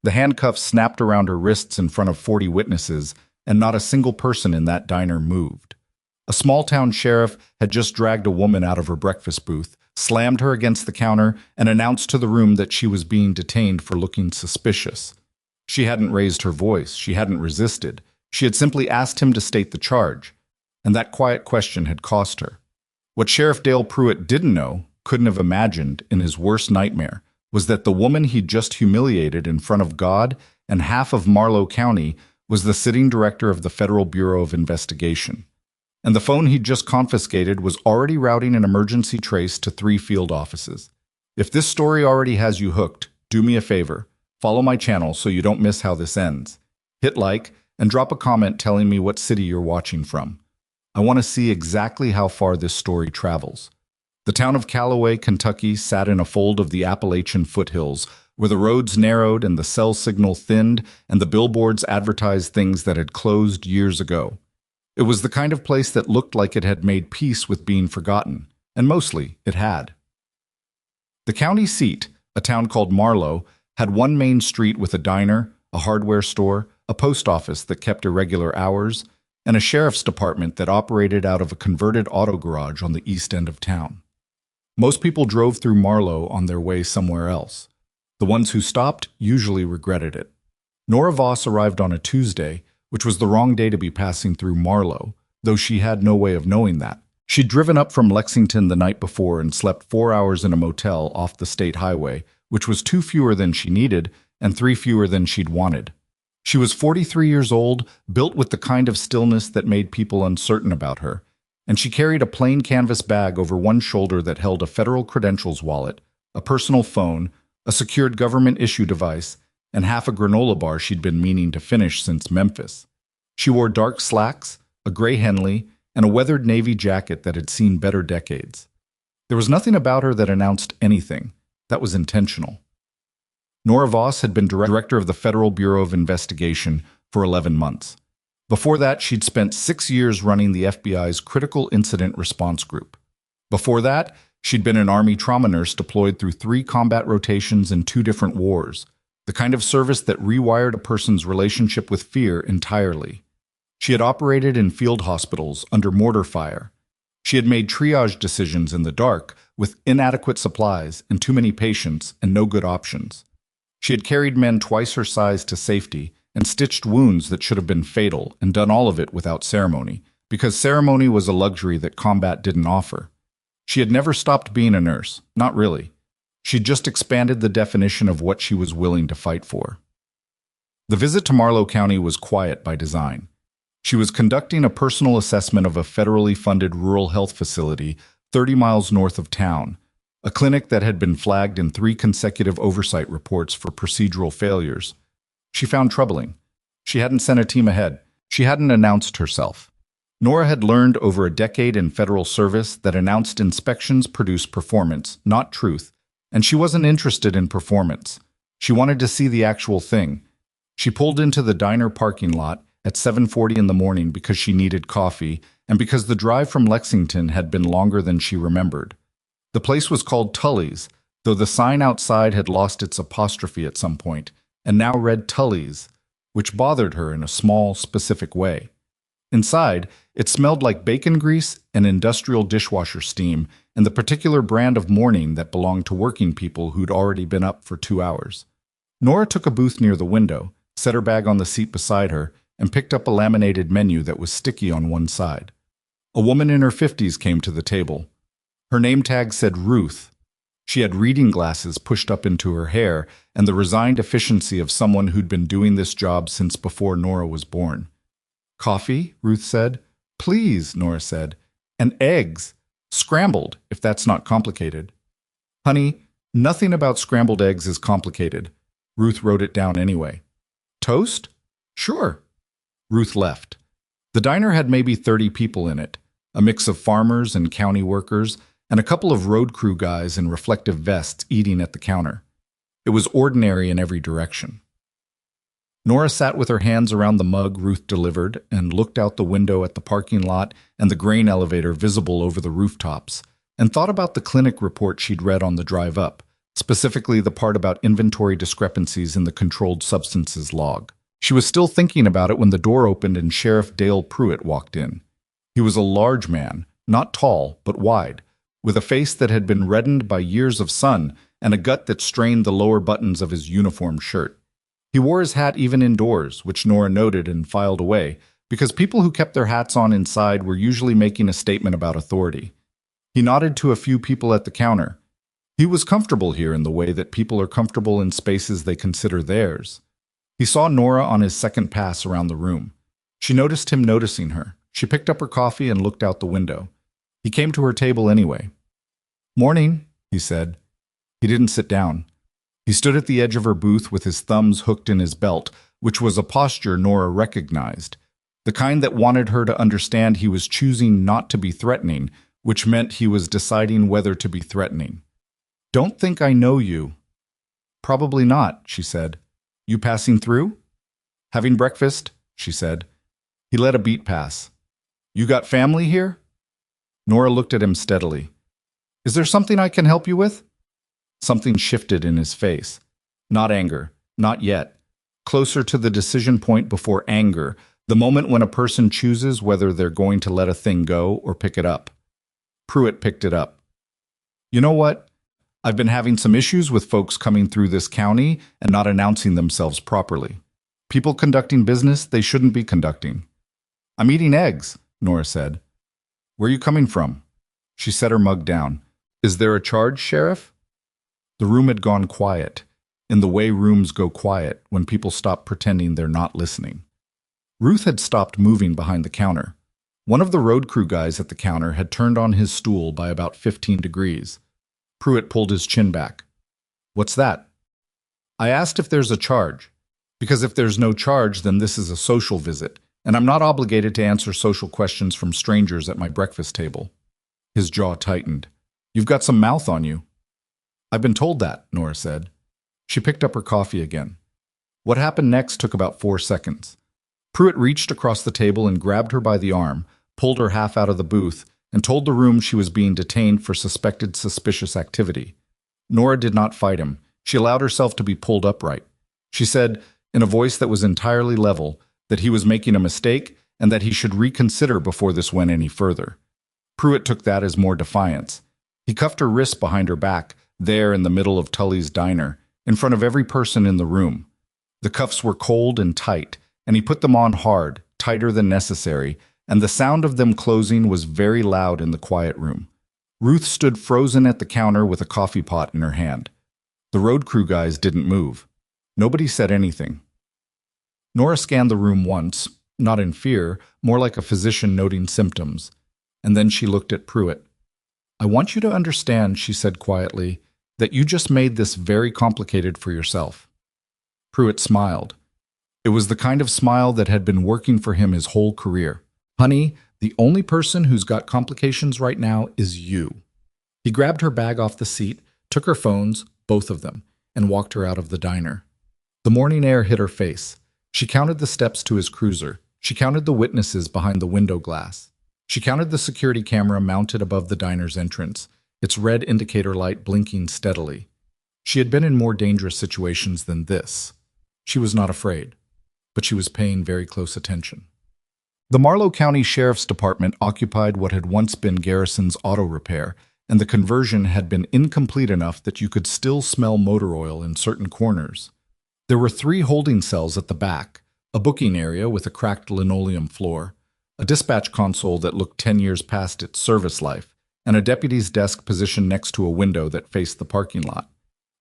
The handcuffs snapped around her wrists in front of 40 witnesses, and not a single person in that diner moved. A small-town sheriff had just dragged a woman out of her breakfast booth, slammed her against the counter, and announced to the room that she was being detained for looking suspicious. She hadn't raised her voice. She hadn't resisted. She had simply asked him to state the charge, and that quiet question had cost her. What Sheriff Dale Pruitt didn't know, couldn't have imagined in his worst nightmare, was that the woman he'd just humiliated in front of God and half of Marlow County was the sitting director of the Federal Bureau of Investigation. And the phone he'd just confiscated was already routing an emergency trace to 3 field offices. If this story already has you hooked, do me a favor. Follow my channel so you don't miss how this ends. Hit like and drop a comment telling me what city you're watching from. I want to see exactly how far this story travels. The town of Callaway, Kentucky sat in a fold of the Appalachian foothills, where the roads narrowed and the cell signal thinned and the billboards advertised things that had closed years ago. It was the kind of place that looked like it had made peace with being forgotten, and mostly it had. The county seat, a town called Marlow, had one main street with a diner, a hardware store, a post office that kept irregular hours, and a sheriff's department that operated out of a converted auto garage on the east end of town. Most people drove through Marlow on their way somewhere else. The ones who stopped usually regretted it. Nora Voss arrived on a Tuesday, which was the wrong day to be passing through Marlow, though she had no way of knowing that. She'd driven up from Lexington the night before and slept 4 hours in a motel off the state highway, which was 2 fewer than she needed and 3 fewer than she'd wanted. She was 43 years old, built with the kind of stillness that made people uncertain about her, and she carried a plain canvas bag over one shoulder that held a federal credentials wallet, a personal phone, a secured government-issue device, and half a granola bar she'd been meaning to finish since Memphis. She wore dark slacks, a gray Henley, and a weathered navy jacket that had seen better decades. There was nothing about her that announced anything. That was intentional. Nora Voss had been director of the Federal Bureau of Investigation for 11 months. Before that, she'd spent 6 years running the FBI's Critical Incident Response Group. Before that, she'd been an Army trauma nurse deployed through 3 combat rotations in 2 different wars, the kind of service that rewired a person's relationship with fear entirely. She had operated in field hospitals under mortar fire. She had made triage decisions in the dark with inadequate supplies and too many patients and no good options. She had carried men twice her size to safety and stitched wounds that should have been fatal, and done all of it without ceremony, because ceremony was a luxury that combat didn't offer. She had never stopped being a nurse, not really. She'd just expanded the definition of what she was willing to fight for. The visit to Marlow County was quiet by design. She was conducting a personal assessment of a federally funded rural health facility 30 miles north of town, a clinic that had been flagged in 3 consecutive oversight reports for procedural failures. She found troubling. She hadn't sent a team ahead. She hadn't announced herself. Nora had learned over a decade in federal service that announced inspections produce performance, not truth, and she wasn't interested in performance. She wanted to see the actual thing. She pulled into the diner parking lot at 7:40 in the morning because she needed coffee and because the drive from Lexington had been longer than she remembered. The place was called Tully's, though the sign outside had lost its apostrophe at some point, and now read Tully's, which bothered her in a small, specific way. Inside, it smelled like bacon grease and industrial dishwasher steam and the particular brand of morning that belonged to working people who'd already been up for 2 hours. Nora took a booth near the window, set her bag on the seat beside her, and picked up a laminated menu that was sticky on one side. A woman in her 50s came to the table. Her name tag said Ruth. She had reading glasses pushed up into her hair and the resigned efficiency of someone who'd been doing this job since before Nora was born. "Coffee?" Ruth said. "Please," Nora said. "And eggs. Scrambled, if that's not complicated." "Honey, nothing about scrambled eggs is complicated." Ruth wrote it down anyway. "Toast?" "Sure." Ruth left. The diner had maybe 30 people in it, a mix of farmers and county workers, and a couple of road crew guys in reflective vests eating at the counter. It was ordinary in every direction. Nora sat with her hands around the mug Ruth delivered and looked out the window at the parking lot and the grain elevator visible over the rooftops, and thought about the clinic report she'd read on the drive up, specifically the part about inventory discrepancies in the controlled substances log. She was still thinking about it when the door opened and Sheriff Dale Pruitt walked in. He was a large man, not tall, but wide, with a face that had been reddened by years of sun and a gut that strained the lower buttons of his uniform shirt. He wore his hat even indoors, which Nora noted and filed away, because people who kept their hats on inside were usually making a statement about authority. He nodded to a few people at the counter. He was comfortable here in the way that people are comfortable in spaces they consider theirs. He saw Nora on his second pass around the room. She noticed him noticing her. She picked up her coffee and looked out the window. He came to her table anyway. "Morning," he said. He didn't sit down. He stood at the edge of her booth with his thumbs hooked in his belt, which was a posture Nora recognized, the kind that wanted her to understand he was choosing not to be threatening, which meant he was deciding whether to be threatening. "Don't think I know you." "Probably not," she said. "You passing through?" "Having breakfast," she said. He let a beat pass. "You got family here?" Nora looked at him steadily. "Is there something I can help you with?" Something shifted in his face. Not anger, not yet. Closer to the decision point before anger, the moment when a person chooses whether they're going to let a thing go or pick it up. Pruitt picked it up. "You know what? I've been having some issues with folks coming through this county and not announcing themselves properly. People conducting business they shouldn't be conducting." "I'm eating eggs," Nora said. "Where are you coming from?" She set her mug down. "Is there a charge, Sheriff?" The room had gone quiet, in the way rooms go quiet when people stop pretending they're not listening. Ruth had stopped moving behind the counter. One of the road crew guys at the counter had turned on his stool by about 15 degrees. Pruitt pulled his chin back. "What's that?" "I asked if there's a charge. Because if there's no charge, then this is a social visit, and I'm not obligated to answer social questions from strangers at my breakfast table." His jaw tightened. "You've got some mouth on you." "I've been told that," Nora said. She picked up her coffee again. What happened next took about 4 seconds. Pruitt reached across the table and grabbed her by the arm, pulled her half out of the booth, and told the room she was being detained for suspected suspicious activity. Nora did not fight him. She allowed herself to be pulled upright. She said, in a voice that was entirely level, that he was making a mistake and that he should reconsider before this went any further. Pruitt took that as more defiance. He cuffed her wrists behind her back, there in the middle of Tully's diner, in front of every person in the room. The cuffs were cold and tight, and he put them on hard, tighter than necessary, and the sound of them closing was very loud in the quiet room. Ruth stood frozen at the counter with a coffee pot in her hand. The road crew guys didn't move. Nobody said anything. Nora scanned the room once, not in fear, more like a physician noting symptoms, and then she looked at Pruitt. "I want you to understand," she said quietly, "that you just made this very complicated for yourself." Pruitt smiled. It was the kind of smile that had been working for him his whole career. "Honey, the only person who's got complications right now is you." He grabbed her bag off the seat, took her phones, both of them, and walked her out of the diner. The morning air hit her face. She counted the steps to his cruiser. She counted the witnesses behind the window glass. She counted the security camera mounted above the diner's entrance, its red indicator light blinking steadily. She had been in more dangerous situations than this. She was not afraid, but she was paying very close attention. The Marlow County Sheriff's Department occupied what had once been Garrison's auto repair, and the conversion had been incomplete enough that you could still smell motor oil in certain corners. There were 3 holding cells at the back, a booking area with a cracked linoleum floor, a dispatch console that looked 10 years past its service life, and a deputy's desk positioned next to a window that faced the parking lot.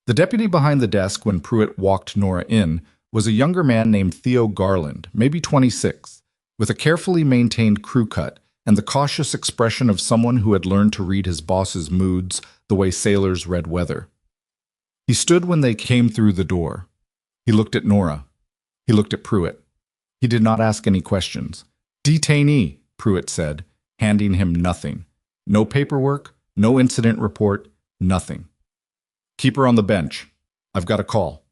The deputy behind the desk when Pruitt walked Nora in was a younger man named Theo Garland, maybe 26, with a carefully maintained crew cut and the cautious expression of someone who had learned to read his boss's moods the way sailors read weather. He stood when they came through the door. He looked at Nora. He looked at Pruitt. He did not ask any questions. "Detainee," Pruitt said, handing him nothing. No paperwork, no incident report, nothing. "Keep her on the bench. I've got a call."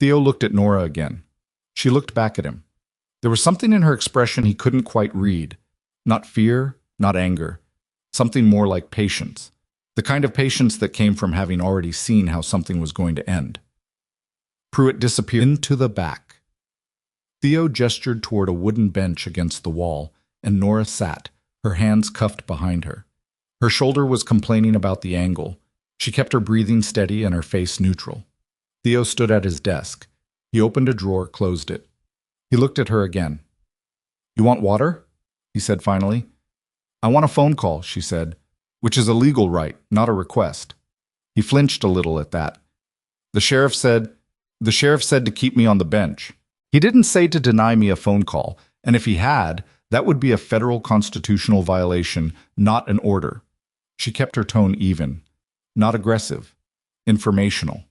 Theo looked at Nora again. She looked back at him. There was something in her expression he couldn't quite read. Not fear, not anger. Something more like patience. The kind of patience that came from having already seen how something was going to end. Pruitt disappeared into the back. Theo gestured toward a wooden bench against the wall, and Nora sat, her hands cuffed behind her. Her shoulder was complaining about the angle. She kept her breathing steady and her face neutral. Theo stood at his desk. He opened a drawer, closed it. He looked at her again. "You want water?" he said finally. "I want a phone call," she said, "which is a legal right, not a request." He flinched a little at that. The sheriff said to keep me on the bench. He didn't say to deny me a phone call, and if he had, that would be a federal constitutional violation, not an order. She kept her tone even, not aggressive, informational.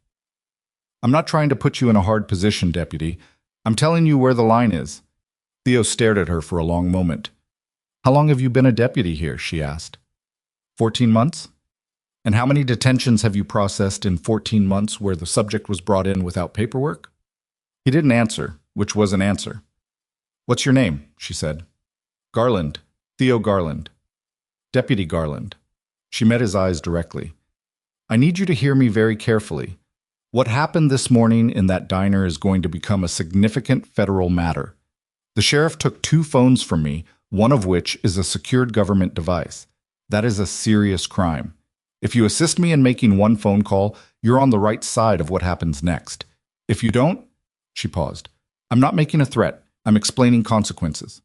"I'm not trying to put you in a hard position, Deputy. I'm telling you where the line is." Theo stared at her for a long moment. "How long have you been a deputy here?" she asked. 14 months? "And how many detentions have you processed in 14 months where the subject was brought in without paperwork?" He didn't answer, which was an answer. "What's your name?" she said. "Garland. Theo Garland." "Deputy Garland." She met his eyes directly. "I need you to hear me very carefully. What happened this morning in that diner is going to become a significant federal matter. The sheriff took 2 phones from me, one of which is a secured government device. That is a serious crime. If you assist me in making one phone call, you're on the right side of what happens next. If you don't—" She paused. "I'm not making a threat. I'm explaining consequences."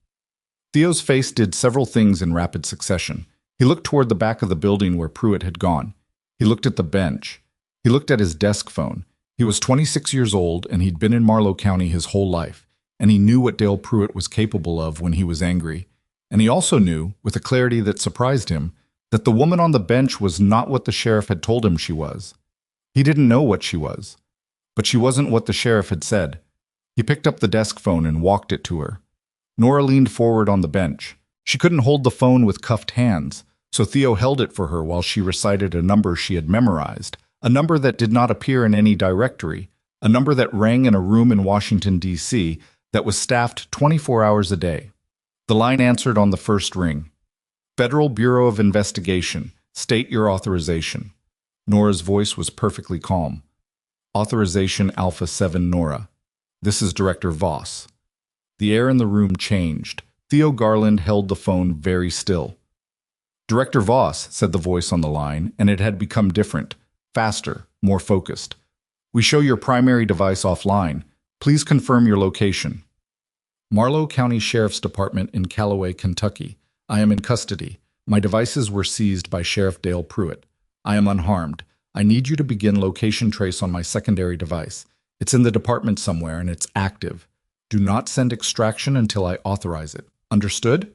Theo's face did several things in rapid succession. He looked toward the back of the building where Pruitt had gone. He looked at the bench. He looked at his desk phone. He was 26 years old, and he'd been in Marlow County his whole life, and he knew what Dale Pruitt was capable of when he was angry. And he also knew, with a clarity that surprised him, that the woman on the bench was not what the sheriff had told him she was. He didn't know what she was, but she wasn't what the sheriff had said. He picked up the desk phone and walked it to her. Nora leaned forward on the bench. She couldn't hold the phone with cuffed hands, so Theo held it for her while she recited a number she had memorized, a number that did not appear in any directory, a number that rang in a room in Washington, D.C. that was staffed 24 hours a day. The line answered on the first ring. "Federal Bureau of Investigation, state your authorization." Nora's voice was perfectly calm. "Authorization Alpha 7 Nora. This is Director Voss." The air in the room changed. Theo Garland held the phone very still. "Director Voss," said the voice on the line, and it had become different, faster, more focused. "We show your primary device offline. Please confirm your location." "Marlow County Sheriff's Department in Callaway, Kentucky. I am in custody. My devices were seized by Sheriff Dale Pruitt. I am unharmed. I need you to begin location trace on my secondary device. It's in the department somewhere and it's active. Do not send extraction until I authorize it. Understood?"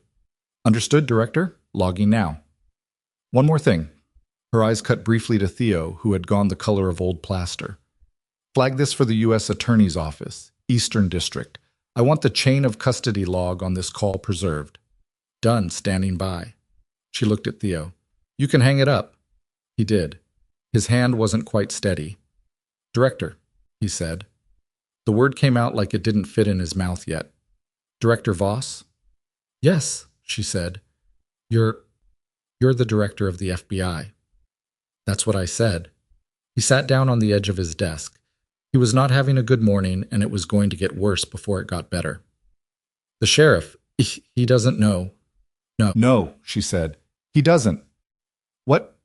"Understood, Director. Logging now." "One more thing." Her eyes cut briefly to Theo, who had gone the color of old plaster. "Flag this for the U.S. Attorney's Office, Eastern District. I want the chain of custody log on this call preserved." "Done, standing by." She looked at Theo. "You can hang it up." He did. His hand wasn't quite steady. "Director," he said. The word came out like it didn't fit in his mouth yet. "Director Voss?" "Yes," she said. You're the director of the FBI." "That's what I said." He sat down on the edge of his desk. He was not having a good morning, and it was going to get worse before it got better. "The sheriff, he doesn't know." No, she said. "He doesn't." "What?"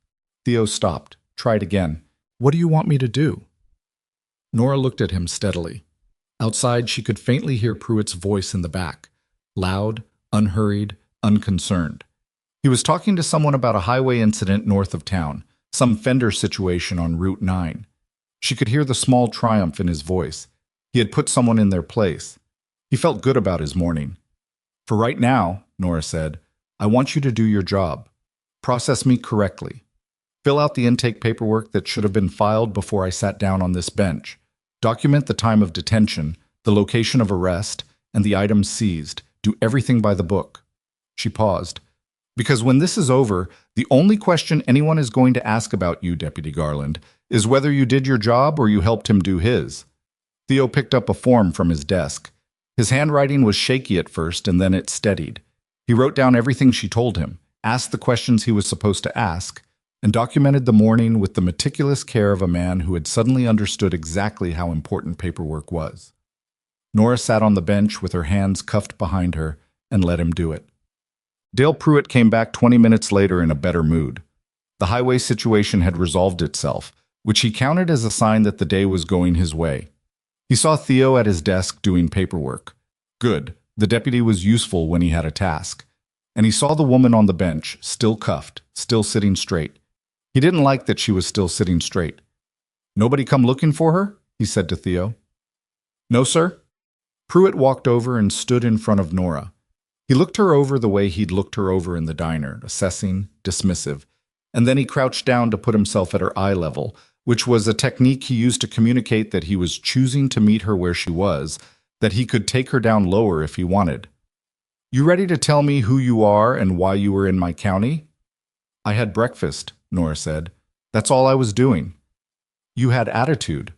Theo stopped, tried again. "What do you want me to do?" Nora looked at him steadily. Outside, she could faintly hear Pruitt's voice in the back, loud, unhurried, unconcerned. He was talking to someone about a highway incident north of town, some fender situation on Route 9. She could hear the small triumph in his voice. He had put someone in their place. He felt good about his morning. "For right now," Nora said, "I want you to do your job. Process me correctly. Fill out the intake paperwork that should have been filed before I sat down on this bench. Document the time of detention, the location of arrest, and the items seized. Do everything by the book." She paused. "Because when this is over, the only question anyone is going to ask about you, Deputy Garland, is whether you did your job or you helped him do his." Theo picked up a form from his desk. His handwriting was shaky at first, and then it steadied. He wrote down everything she told him, asked the questions he was supposed to ask, and documented the morning with the meticulous care of a man who had suddenly understood exactly how important paperwork was. Nora sat on the bench with her hands cuffed behind her and let him do it. Dale Pruitt came back 20 minutes later in a better mood. The highway situation had resolved itself, which he counted as a sign that the day was going his way. He saw Theo at his desk doing paperwork. Good, the deputy was useful when he had a task. And he saw the woman on the bench, still cuffed, still sitting straight. He didn't like that she was still sitting straight. "Nobody come looking for her?" he said to Theo. "No, sir." Pruitt walked over and stood in front of Nora. He looked her over the way he'd looked her over in the diner, assessing, dismissive, and then he crouched down to put himself at her eye level, which was a technique he used to communicate that he was choosing to meet her where she was, that he could take her down lower if he wanted. "You ready to tell me who you are and why you were in my county?" "I had breakfast," Nora said. "That's all I was doing." "You had attitude."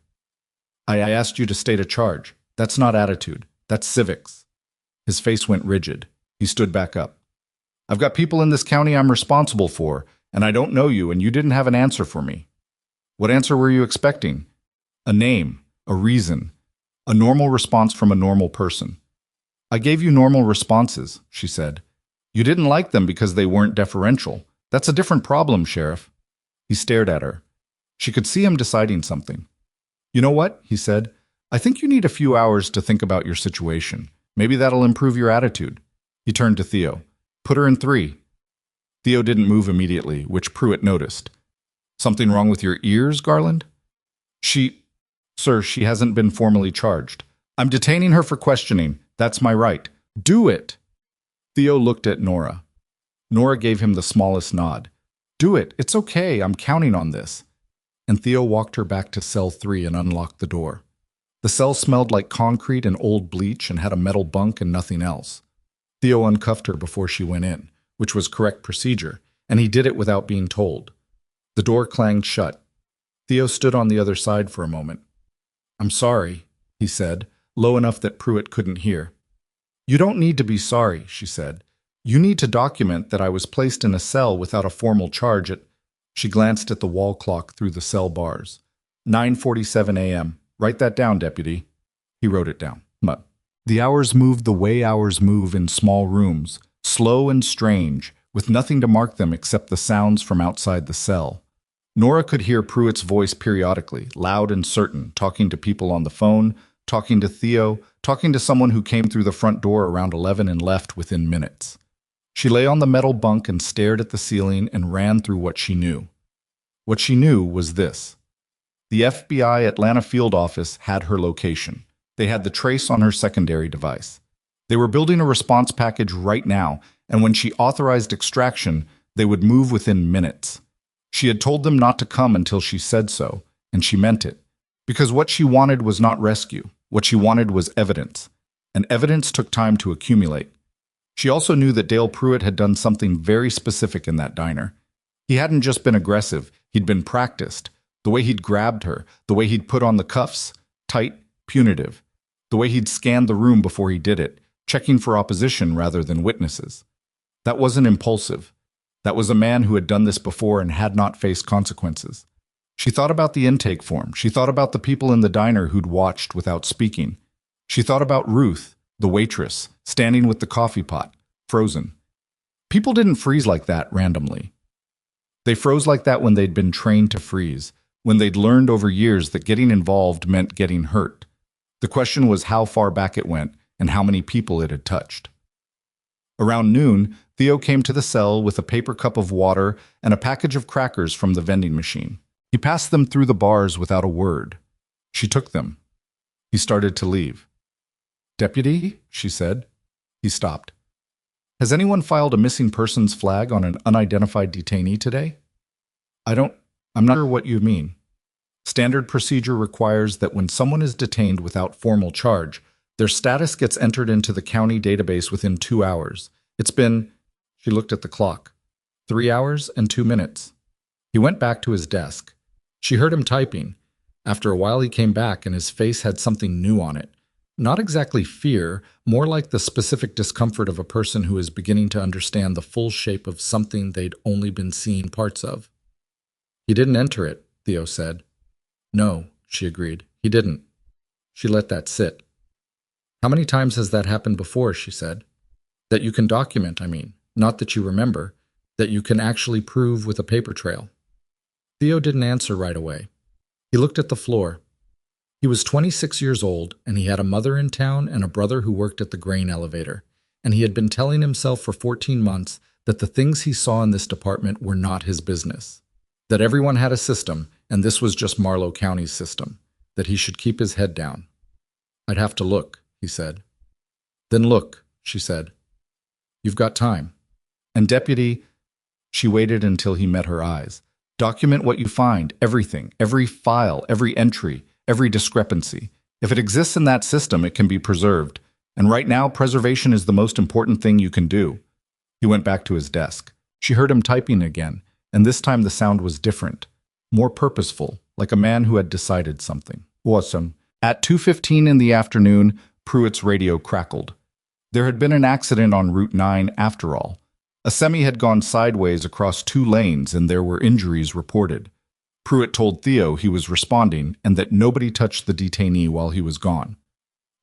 I asked you to state a charge. That's not attitude. That's civics." His face went rigid. He stood back up. "I've got people in this county I'm responsible for, and I don't know you, and you didn't have an answer for me." "What answer were you expecting?" "A name, a reason, a normal response from a normal person." "I gave you normal responses," she said. "You didn't like them because they weren't deferential. That's a different problem, Sheriff." He stared at her. She could see him deciding something. "You know what?" he said. "I think you need a few hours to think about your situation. Maybe that'll improve your attitude." He turned to Theo. "Put her in 3. Theo didn't move immediately, which Pruitt noticed. "Something wrong with your ears, Garland?" Sir, she hasn't been formally charged. I'm detaining her for questioning. That's my right." "Do it!" Theo looked at Nora. Nora gave him the smallest nod. "Do it. It's okay. I'm counting on this." And Theo walked her back to cell 3 and unlocked the door. The cell smelled like concrete and old bleach and had a metal bunk and nothing else. Theo uncuffed her before she went in, which was correct procedure, and he did it without being told. The door clanged shut. Theo stood on the other side for a moment. "I'm sorry," he said, low enough that Pruitt couldn't hear. "You don't need to be sorry," she said. "You need to document that I was placed in a cell without a formal charge at—" She glanced at the wall clock through the cell bars. 9:47 a.m. "Write that down, deputy." He wrote it down. The hours moved the way hours move in small rooms, slow and strange, with nothing to mark them except the sounds from outside the cell. Nora could hear Pruitt's voice periodically, loud and certain, talking to people on the phone, talking to Theo, talking to someone who came through the front door around 11 and left within minutes. She lay on the metal bunk and stared at the ceiling and ran through what she knew. What she knew was this. The FBI Atlanta field office had her location. They had the trace on her secondary device. They were building a response package right now, and when she authorized extraction, they would move within minutes. She had told them not to come until she said so, and she meant it. Because what she wanted was not rescue. What she wanted was evidence. And evidence took time to accumulate. She also knew that Dale Pruitt had done something very specific in that diner. He hadn't just been aggressive, he'd been practiced. The way he'd grabbed her, the way he'd put on the cuffs, tight, punitive. The way he'd scanned the room before he did it, checking for opposition rather than witnesses. That wasn't impulsive. That was a man who had done this before and had not faced consequences. She thought about the intake form. She thought about the people in the diner who'd watched without speaking. She thought about Ruth, the waitress, standing with the coffee pot, frozen. People didn't freeze like that randomly. They froze like that when they'd been trained to freeze, when they'd learned over years that getting involved meant getting hurt. The question was how far back it went and how many people it had touched. Around noon, Theo came to the cell with a paper cup of water and a package of crackers from the vending machine. He passed them through the bars without a word. She took them. He started to leave. "Deputy," she said. He stopped. "Has anyone filed a missing persons flag on an unidentified detainee today?" I'm not sure what you mean." Standard procedure requires that when someone is detained without formal charge, their status gets entered into the county database within 2 hours. It's been, she looked at the clock, 3 hours and 2 minutes. He went back to his desk. She heard him typing. After a while he came back and his face had something new on it. Not exactly fear, more like the specific discomfort of a person who is beginning to understand the full shape of something they'd only been seeing parts of. He didn't enter it, Theo said. No, she agreed. He didn't. She let that sit. How many times has that happened before, she said. That you can document, I mean. Not that you remember. That you can actually prove with a paper trail. Theo didn't answer right away. He looked at the floor. He was 26 years old, and he had a mother in town and a brother who worked at the grain elevator, and he had been telling himself for 14 months that the things he saw in this department were not his business, that everyone had a system, and this was just Marlow County's system, that he should keep his head down. I'd have to look, he said. Then look, she said. You've got time. And Deputy, she waited until he met her eyes. Document what you find, everything, every file, every entry, every discrepancy. If it exists in that system, it can be preserved. And right now, preservation is the most important thing you can do. He went back to his desk. She heard him typing again, and this time the sound was different, more purposeful, like a man who had decided something. Awesome. At 2:15 in the afternoon, Pruitt's radio crackled. There had been an accident on Route 9 after all. A semi had gone sideways across 2 lanes, and there were injuries reported. Pruitt told Theo he was responding and that nobody touched the detainee while he was gone.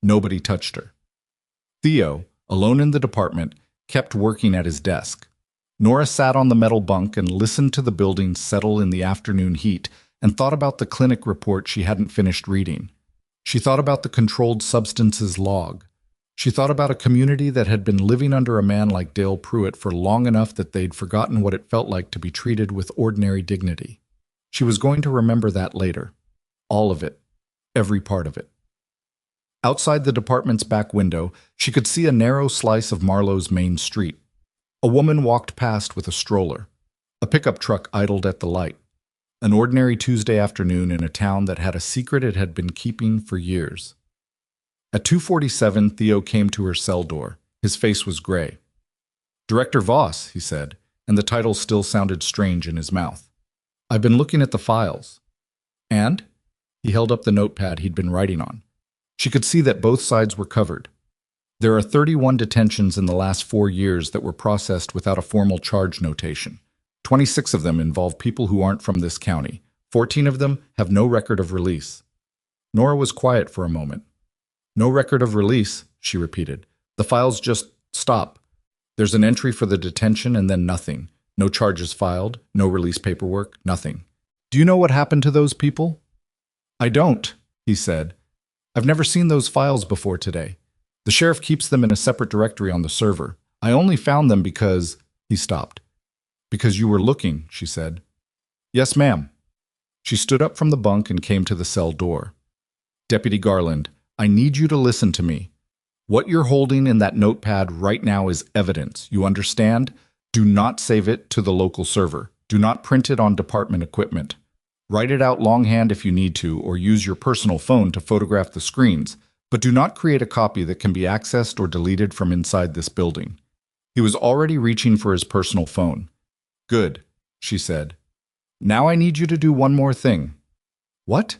Nobody touched her. Theo, alone in the department, kept working at his desk. Nora sat on the metal bunk and listened to the building settle in the afternoon heat and thought about the clinic report she hadn't finished reading. She thought about the controlled substances log. She thought about a community that had been living under a man like Dale Pruitt for long enough that they'd forgotten what it felt like to be treated with ordinary dignity. She was going to remember that later. All of it. Every part of it. Outside the department's back window, she could see a narrow slice of Marlow's main street. A woman walked past with a stroller. A pickup truck idled at the light. An ordinary Tuesday afternoon in a town that had a secret it had been keeping for years. At 2:47, Theo came to her cell door. His face was gray. Director Voss, he said, and the title still sounded strange in his mouth. I've been looking at the files. And? He held up the notepad he'd been writing on. She could see that both sides were covered. There are 31 detentions in the last 4 years that were processed without a formal charge notation. 26 of them involve people who aren't from this county. 14 of them have no record of release. Nora was quiet for a moment. No record of release, she repeated. The files just stop. There's an entry for the detention and then nothing. No charges filed, no release paperwork, nothing. Do you know what happened to those people? I don't, he said. I've never seen those files before today. The sheriff keeps them in a separate directory on the server. I only found them because... He stopped. Because you were looking, she said. Yes, ma'am. She stood up from the bunk and came to the cell door. Deputy Garland, I need you to listen to me. What you're holding in that notepad right now is evidence. You understand? Do not save it to the local server. Do not print it on department equipment. Write it out longhand if you need to, or use your personal phone to photograph the screens, but do not create a copy that can be accessed or deleted from inside this building. He was already reaching for his personal phone. Good, she said. Now I need you to do one more thing. What?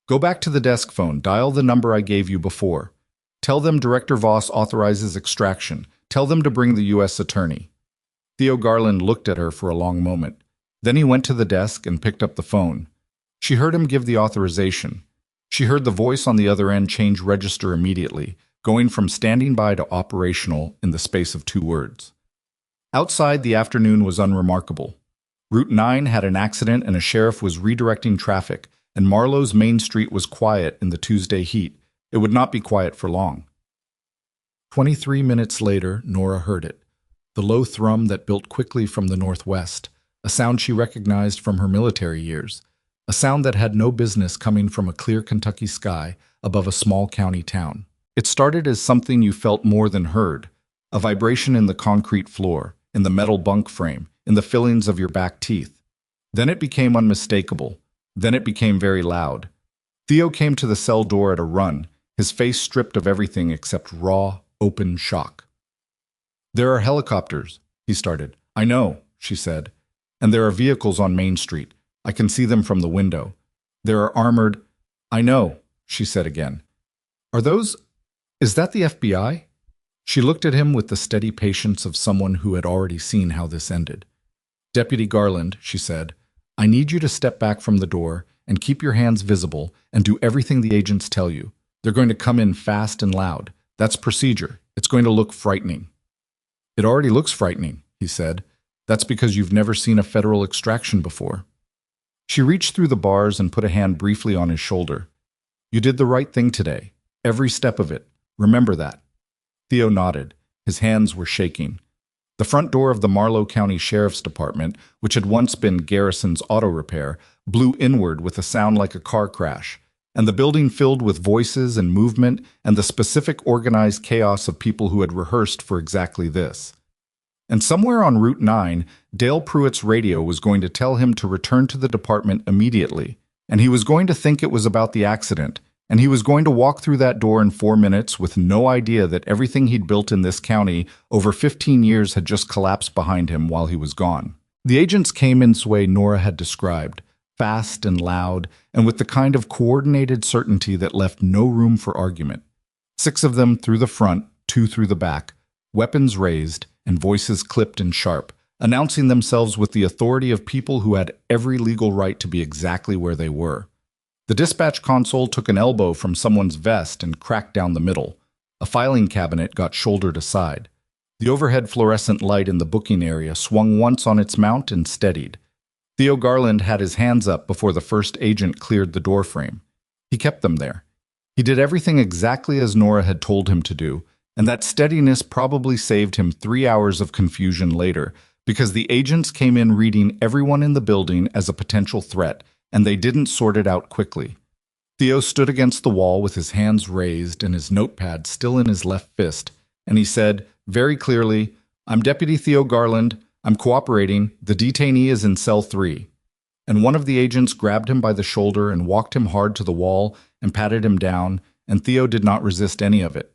Go back to the desk phone, dial the number I gave you before. Tell them Director Voss authorizes extraction. Tell them to bring the U.S. attorney. Theo Garland looked at her for a long moment. Then he went to the desk and picked up the phone. She heard him give the authorization. She heard the voice on the other end change register immediately, going from standing by to operational in the space of 2 words. Outside, the afternoon was unremarkable. Route 9 had an accident and a sheriff was redirecting traffic, and Marlow's main street was quiet in the Tuesday heat. It would not be quiet for long. 23 minutes later, Nora heard it. The low thrum that built quickly from the northwest, a sound she recognized from her military years, a sound that had no business coming from a clear Kentucky sky above a small county town. It started as something you felt more than heard, a vibration in the concrete floor, in the metal bunk frame, in the fillings of your back teeth. Then it became unmistakable. Then it became very loud. Theo came to the cell door at a run, his face stripped of everything except raw, open shock. There are helicopters, he started. I know, she said. And there are vehicles on Main Street. I can see them from the window. There are armored... I know, she said again. Are those... Is that the FBI? She looked at him with the steady patience of someone who had already seen how this ended. Deputy Garland, she said, I need you to step back from the door and keep your hands visible and do everything the agents tell you. They're going to come in fast and loud. That's procedure. It's going to look frightening." "It already looks frightening," he said. "That's because you've never seen a federal extraction before." She reached through the bars and put a hand briefly on his shoulder. "You did the right thing today. Every step of it. Remember that." Theo nodded. His hands were shaking. The front door of the Marlow County Sheriff's Department, which had once been Garrison's auto repair, blew inward with a sound like a car crash, and the building filled with voices and movement and the specific organized chaos of people who had rehearsed for exactly this. And somewhere on Route 9, Dale Pruitt's radio was going to tell him to return to the department immediately, and he was going to think it was about the accident, and he was going to walk through that door in 4 minutes with no idea that everything he'd built in this county over 15 years had just collapsed behind him while he was gone. The agents came in the way Nora had described, fast and loud, and with the kind of coordinated certainty that left no room for argument. 6 of them through the front, 2 through the back, weapons raised, and voices clipped and sharp, announcing themselves with the authority of people who had every legal right to be exactly where they were. The dispatch console took an elbow from someone's vest and cracked down the middle. A filing cabinet got shouldered aside. The overhead fluorescent light in the booking area swung once on its mount and steadied. Theo Garland had his hands up before the first agent cleared the doorframe. He kept them there. He did everything exactly as Nora had told him to do, and that steadiness probably saved him 3 hours of confusion later, because the agents came in reading everyone in the building as a potential threat, and they didn't sort it out quickly. Theo stood against the wall with his hands raised and his notepad still in his left fist, and he said, very clearly, "I'm Deputy Theo Garland. I'm cooperating. The detainee is in cell 3. And one of the agents grabbed him by the shoulder and walked him hard to the wall and patted him down, and Theo did not resist any of it.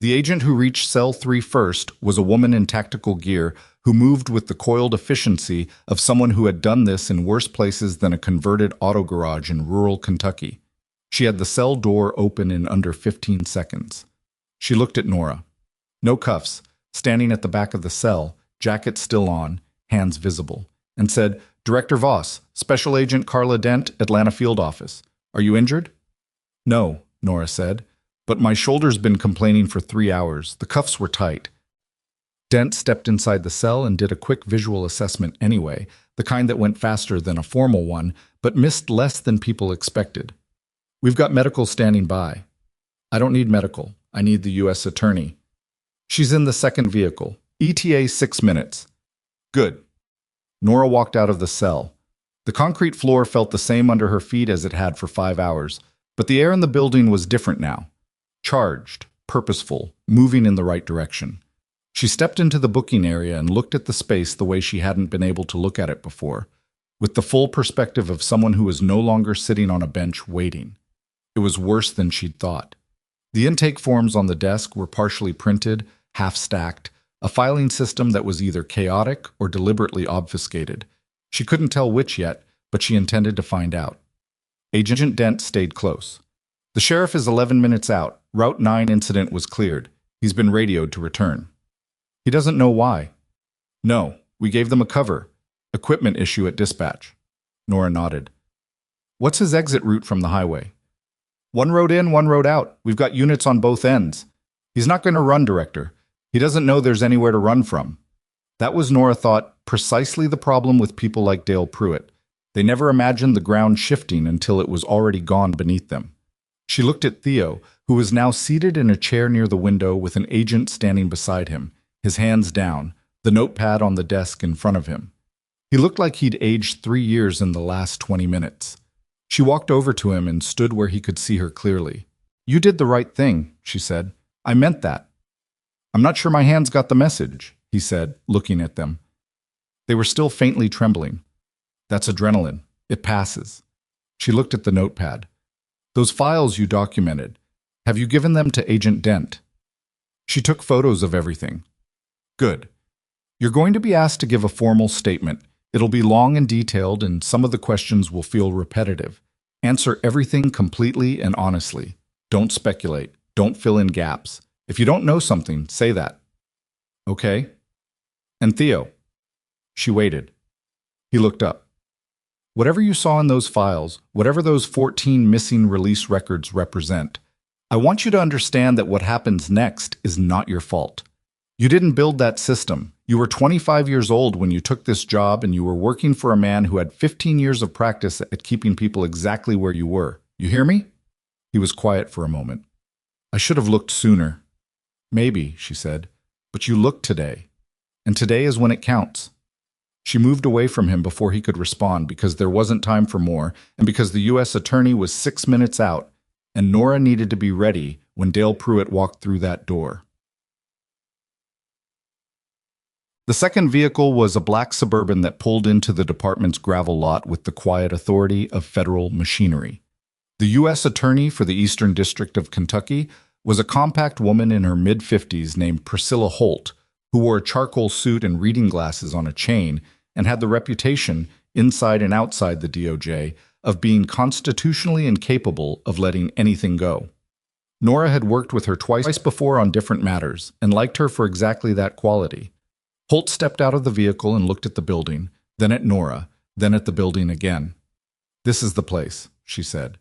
The agent who reached cell 3 first was a woman in tactical gear who moved with the coiled efficiency of someone who had done this in worse places than a converted auto garage in rural Kentucky. She had the cell door open in under 15 seconds. She looked at Nora. No cuffs, standing at the back of the cell, jacket still on, hands visible, and said, "Director Voss, Special Agent Carla Dent, Atlanta Field Office. Are you injured?" "No," Nora said, "but my shoulder's been complaining for 3 hours. The cuffs were tight." Dent stepped inside the cell and did a quick visual assessment anyway, the kind that went faster than a formal one, but missed less than people expected. "We've got medical standing by." "I don't need medical. I need the U.S. Attorney." "She's in the second vehicle. ETA 6 minutes." "Good." Nora walked out of the cell. The concrete floor felt the same under her feet as it had for 5 hours, but the air in the building was different now. Charged, purposeful, moving in the right direction. She stepped into the booking area and looked at the space the way she hadn't been able to look at it before, with the full perspective of someone who was no longer sitting on a bench waiting. It was worse than she'd thought. The intake forms on the desk were partially printed, half-stacked, a filing system that was either chaotic or deliberately obfuscated. She couldn't tell which yet, but she intended to find out. Agent Dent stayed close. "The sheriff is 11 minutes out. Route 9 incident was cleared. He's been radioed to return." "He doesn't know why." "No, we gave them a cover. Equipment issue at dispatch." Nora nodded. "What's his exit route from the highway?" "One road in, one road out. We've got units on both ends. He's not going to run, Director. He doesn't know there's anywhere to run from." That was, Nora thought, precisely the problem with people like Dale Pruitt. They never imagined the ground shifting until it was already gone beneath them. She looked at Theo, who was now seated in a chair near the window with an agent standing beside him, his hands down, the notepad on the desk in front of him. He looked like he'd aged 3 years in the last 20 minutes. She walked over to him and stood where he could see her clearly. "You did the right thing," she said. "I meant that." "I'm not sure my hands got the message," he said, looking at them. They were still faintly trembling. "That's adrenaline. It passes." She looked at the notepad. "Those files you documented, have you given them to Agent Dent?" She took photos of everything. "Good. You're going to be asked to give a formal statement. It'll be long and detailed, and some of the questions will feel repetitive. Answer everything completely and honestly. Don't speculate. Don't fill in gaps. If you don't know something, say that." "Okay." "And Theo?" She waited. He looked up. Whatever you saw in those files, whatever those 14 missing release records represent, I want you to understand that what happens next is not your fault. You didn't build that system. You were 25 years old when you took this job, and you were working for a man who had 15 years of practice at keeping people exactly where you were. You hear me? He was quiet for a moment. I should have looked sooner. Maybe, she said, but you looked today. And today is when it counts. She moved away from him before he could respond, because there wasn't time for more, and because the U.S. attorney was 6 minutes out, and Nora needed to be ready when Dale Pruitt walked through that door. The second vehicle was a black Suburban that pulled into the department's gravel lot with the quiet authority of federal machinery. The U.S. attorney for the Eastern District of Kentucky was a compact woman in her mid-50s named Priscilla Holt, who wore a charcoal suit and reading glasses on a chain and had the reputation, inside and outside the DOJ, of being constitutionally incapable of letting anything go. Nora had worked with her twice before on different matters and liked her for exactly that quality. Holt stepped out of the vehicle and looked at the building, then at Nora, then at the building again. "This is the place," she said.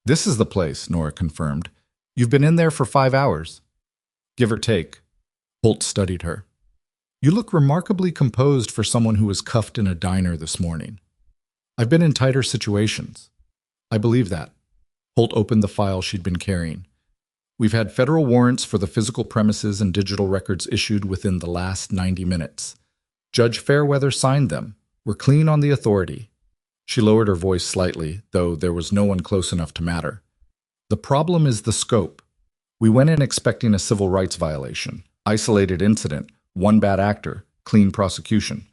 "This is the place," Nora confirmed. "You've been in there for 5 hours." "Give or take." Holt studied her. "You look remarkably composed for someone who was cuffed in a diner this morning." "I've been in tighter situations." "I believe that." Holt opened the file she'd been carrying. "We've had federal warrants for the physical premises and digital records issued within the last 90 minutes. Judge Fairweather signed them. We're clean on the authority." She lowered her voice slightly, though there was no one close enough to matter. "The problem is the scope. We went in expecting a civil rights violation, isolated incident, one bad actor, clean prosecution.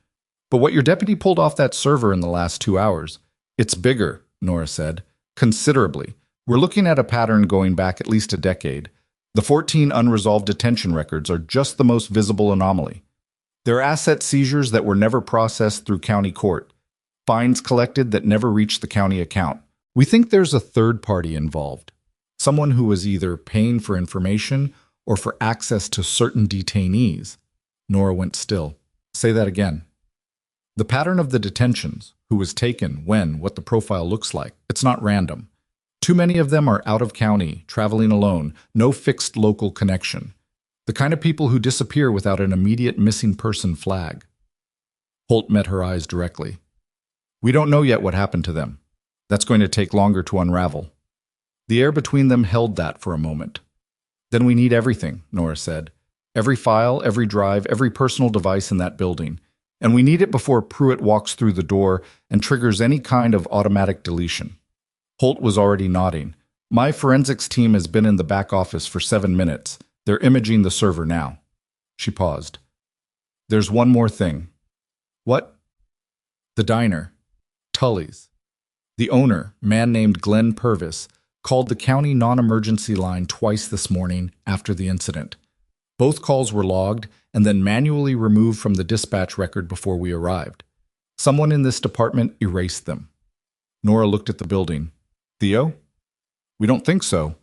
But what your deputy pulled off that server in the last 2 hours, it's bigger," Nora said, "considerably. We're looking at a pattern going back at least a decade. The 14 unresolved detention records are just the most visible anomaly. There are asset seizures that were never processed through county court, fines collected that never reached the county account. We think there's a third party involved, someone who was either paying for information or for access to certain detainees." Nora went still. "Say that again." "The pattern of the detentions, who was taken, when, what the profile looks like, it's not random. Too many of them are out of county, traveling alone, no fixed local connection. The kind of people who disappear without an immediate missing person flag." Holt met her eyes directly. "We don't know yet what happened to them. That's going to take longer to unravel." The air between them held that for a moment. "Then we need everything," Nora said. "Every file, every drive, every personal device in that building. And we need it before Pruitt walks through the door and triggers any kind of automatic deletion." Holt was already nodding. "My forensics team has been in the back office for 7 minutes. They're imaging the server now." She paused. "There's one more thing." "What?" "The diner. Tully's. The owner, man named Glenn Purvis, called the county non-emergency line twice this morning after the incident. Both calls were logged and then manually removed from the dispatch record before we arrived. Someone in this department erased them." Nora looked at the building. "Theo?" "We don't think so.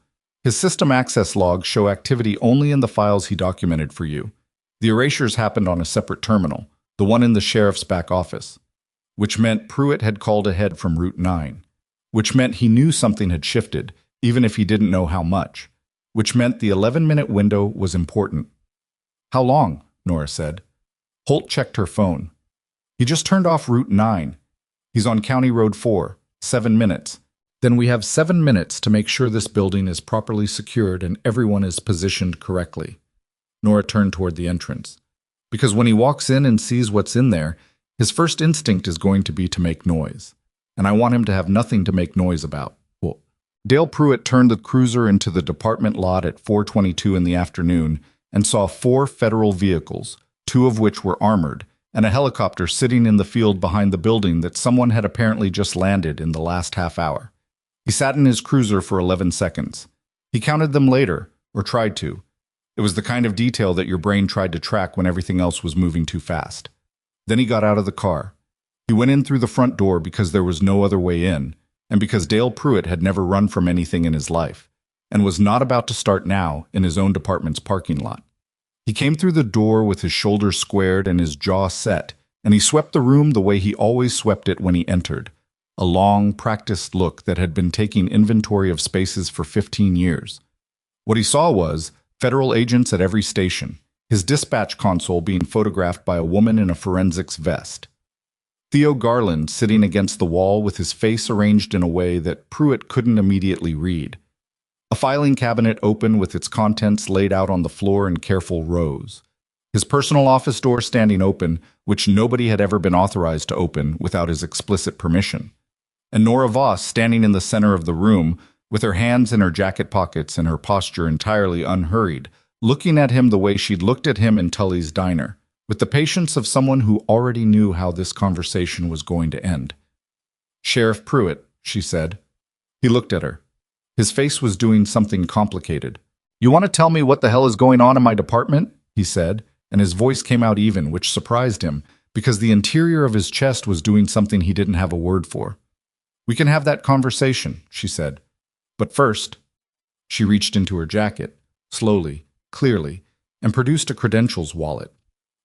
His system access logs show activity only in the files he documented for you. The erasures happened on a separate terminal, the one in the sheriff's back office. Which meant Pruitt had called ahead from Route 9. Which meant he knew something had shifted, even if he didn't know how much. Which meant the 11-minute window was important." "How long?" Nora said. Holt checked her phone. "He just turned off Route 9. He's on County Road 4. 7 minutes. Then we have 7 minutes to make sure this building is properly secured and everyone is positioned correctly." Nora turned toward the entrance. "Because when he walks in and sees what's in there, his first instinct is going to be to make noise. And I want him to have nothing to make noise about." Well, Dale Pruitt turned the cruiser into the department lot at 4:22 in the afternoon and saw 4 federal vehicles, 2 of which were armored, and a helicopter sitting in the field behind the building that someone had apparently just landed in the last half hour. He sat in his cruiser for 11 seconds. He counted them later, or tried to. It was the kind of detail that your brain tried to track when everything else was moving too fast. Then he got out of the car. He went in through the front door because there was no other way in, and because Dale Pruitt had never run from anything in his life, and was not about to start now in his own department's parking lot. He came through the door with his shoulders squared and his jaw set, and he swept the room the way he always swept it when he entered, a long, practiced look that had been taking inventory of spaces for 15 years. What he saw was federal agents at every station, his dispatch console being photographed by a woman in a forensics vest. Theo Garland sitting against the wall with his face arranged in a way that Pruitt couldn't immediately read. A filing cabinet open with its contents laid out on the floor in careful rows. His personal office door standing open, which nobody had ever been authorized to open without his explicit permission. And Nora Voss standing in the center of the room, with her hands in her jacket pockets and her posture entirely unhurried, looking at him the way she'd looked at him in Tully's diner, with the patience of someone who already knew how this conversation was going to end. "Sheriff Pruitt," she said. He looked at her. His face was doing something complicated. "You want to tell me what the hell is going on in my department?" he said, and his voice came out even, which surprised him, because the interior of his chest was doing something he didn't have a word for. "We can have that conversation," she said. "But first," she reached into her jacket, slowly, clearly, and produced a credentials wallet.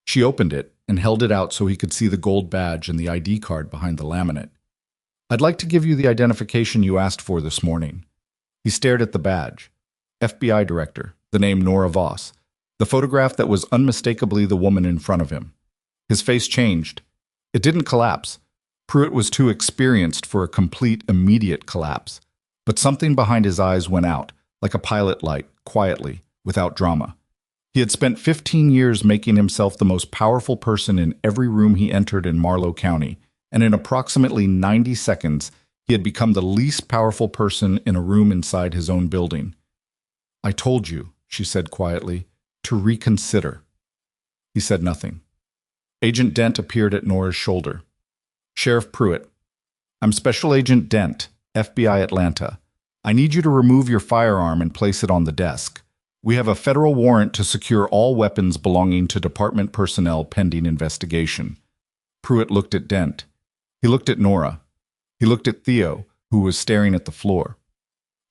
She opened it and held it out so he could see the gold badge and the ID card behind the laminate. "I'd like to give you the identification you asked for this morning." He stared at the badge. FBI Director, the name Nora Voss, the photograph that was unmistakably the woman in front of him. His face changed. It didn't collapse. Pruitt was too experienced for a complete, immediate collapse. But something behind his eyes went out, like a pilot light, quietly, without drama. He had spent 15 years making himself the most powerful person in every room he entered in Marlow County, and in approximately 90 seconds, he had become the least powerful person in a room inside his own building. "I told you," she said quietly, "to reconsider." He said nothing. Agent Dent appeared at Nora's shoulder. "Sheriff Pruitt, I'm Special Agent Dent, FBI Atlanta. I need you to remove your firearm and place it on the desk. We have a federal warrant to secure all weapons belonging to department personnel pending investigation." Pruitt looked at Dent. He looked at Nora. He looked at Theo, who was staring at the floor.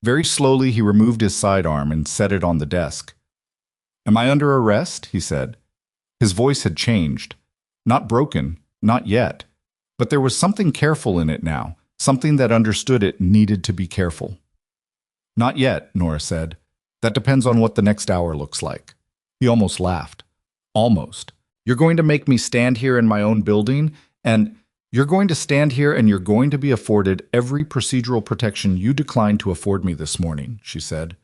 Very slowly, he removed his sidearm and set it on the desk. "Am I under arrest?" he said. His voice had changed. Not broken, not yet. But there was something careful in it now, something that understood it needed to be careful. "Not yet," Nora said. "That depends on what the next hour looks like." He almost laughed. "Almost. You're going to make me stand here in my own building, and you're going to stand here and you're going to be afforded every procedural protection you declined to afford me this morning," she said.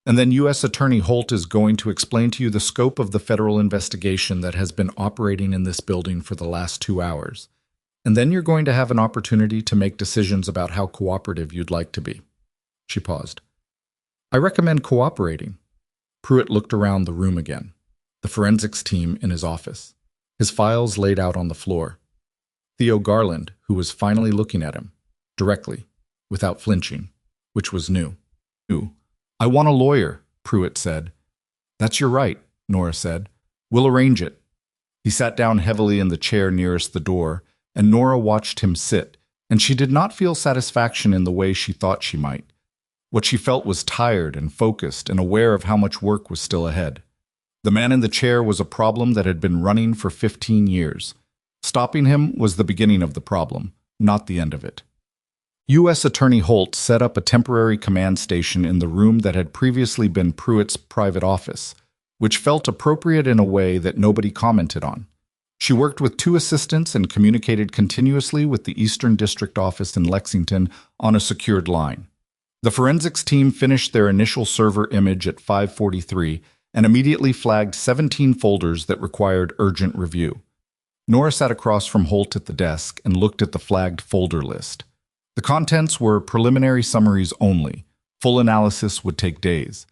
"And then U.S. Attorney Holt is going to explain to you the scope of the federal investigation that has been operating in this building for the last 2 hours. And then you're going to have an opportunity to make decisions about how cooperative you'd like to be." She paused. "I recommend cooperating." Pruitt looked around the room again. The forensics team in his office. His files laid out on the floor. Theo Garland, who was finally looking at him, directly, without flinching, which was new. "I want a lawyer," Pruitt said. "That's your right," Nora said. "We'll arrange it." He sat down heavily in the chair nearest the door, and Nora watched him sit, and she did not feel satisfaction in the way she thought she might. What she felt was tired and focused and aware of how much work was still ahead. The man in the chair was a problem that had been running for 15 years. Stopping him was the beginning of the problem, not the end of it. U.S. Attorney Holt set up a temporary command station in the room that had previously been Pruitt's private office, which felt appropriate in a way that nobody commented on. She worked with 2 assistants and communicated continuously with the Eastern District Office in Lexington on a secured line. The forensics team finished their initial server image at 5:43 and immediately flagged 17 folders that required urgent review. Nora sat across from Holt at the desk and looked at the flagged folder list. The contents were preliminary summaries only. Full analysis would take days.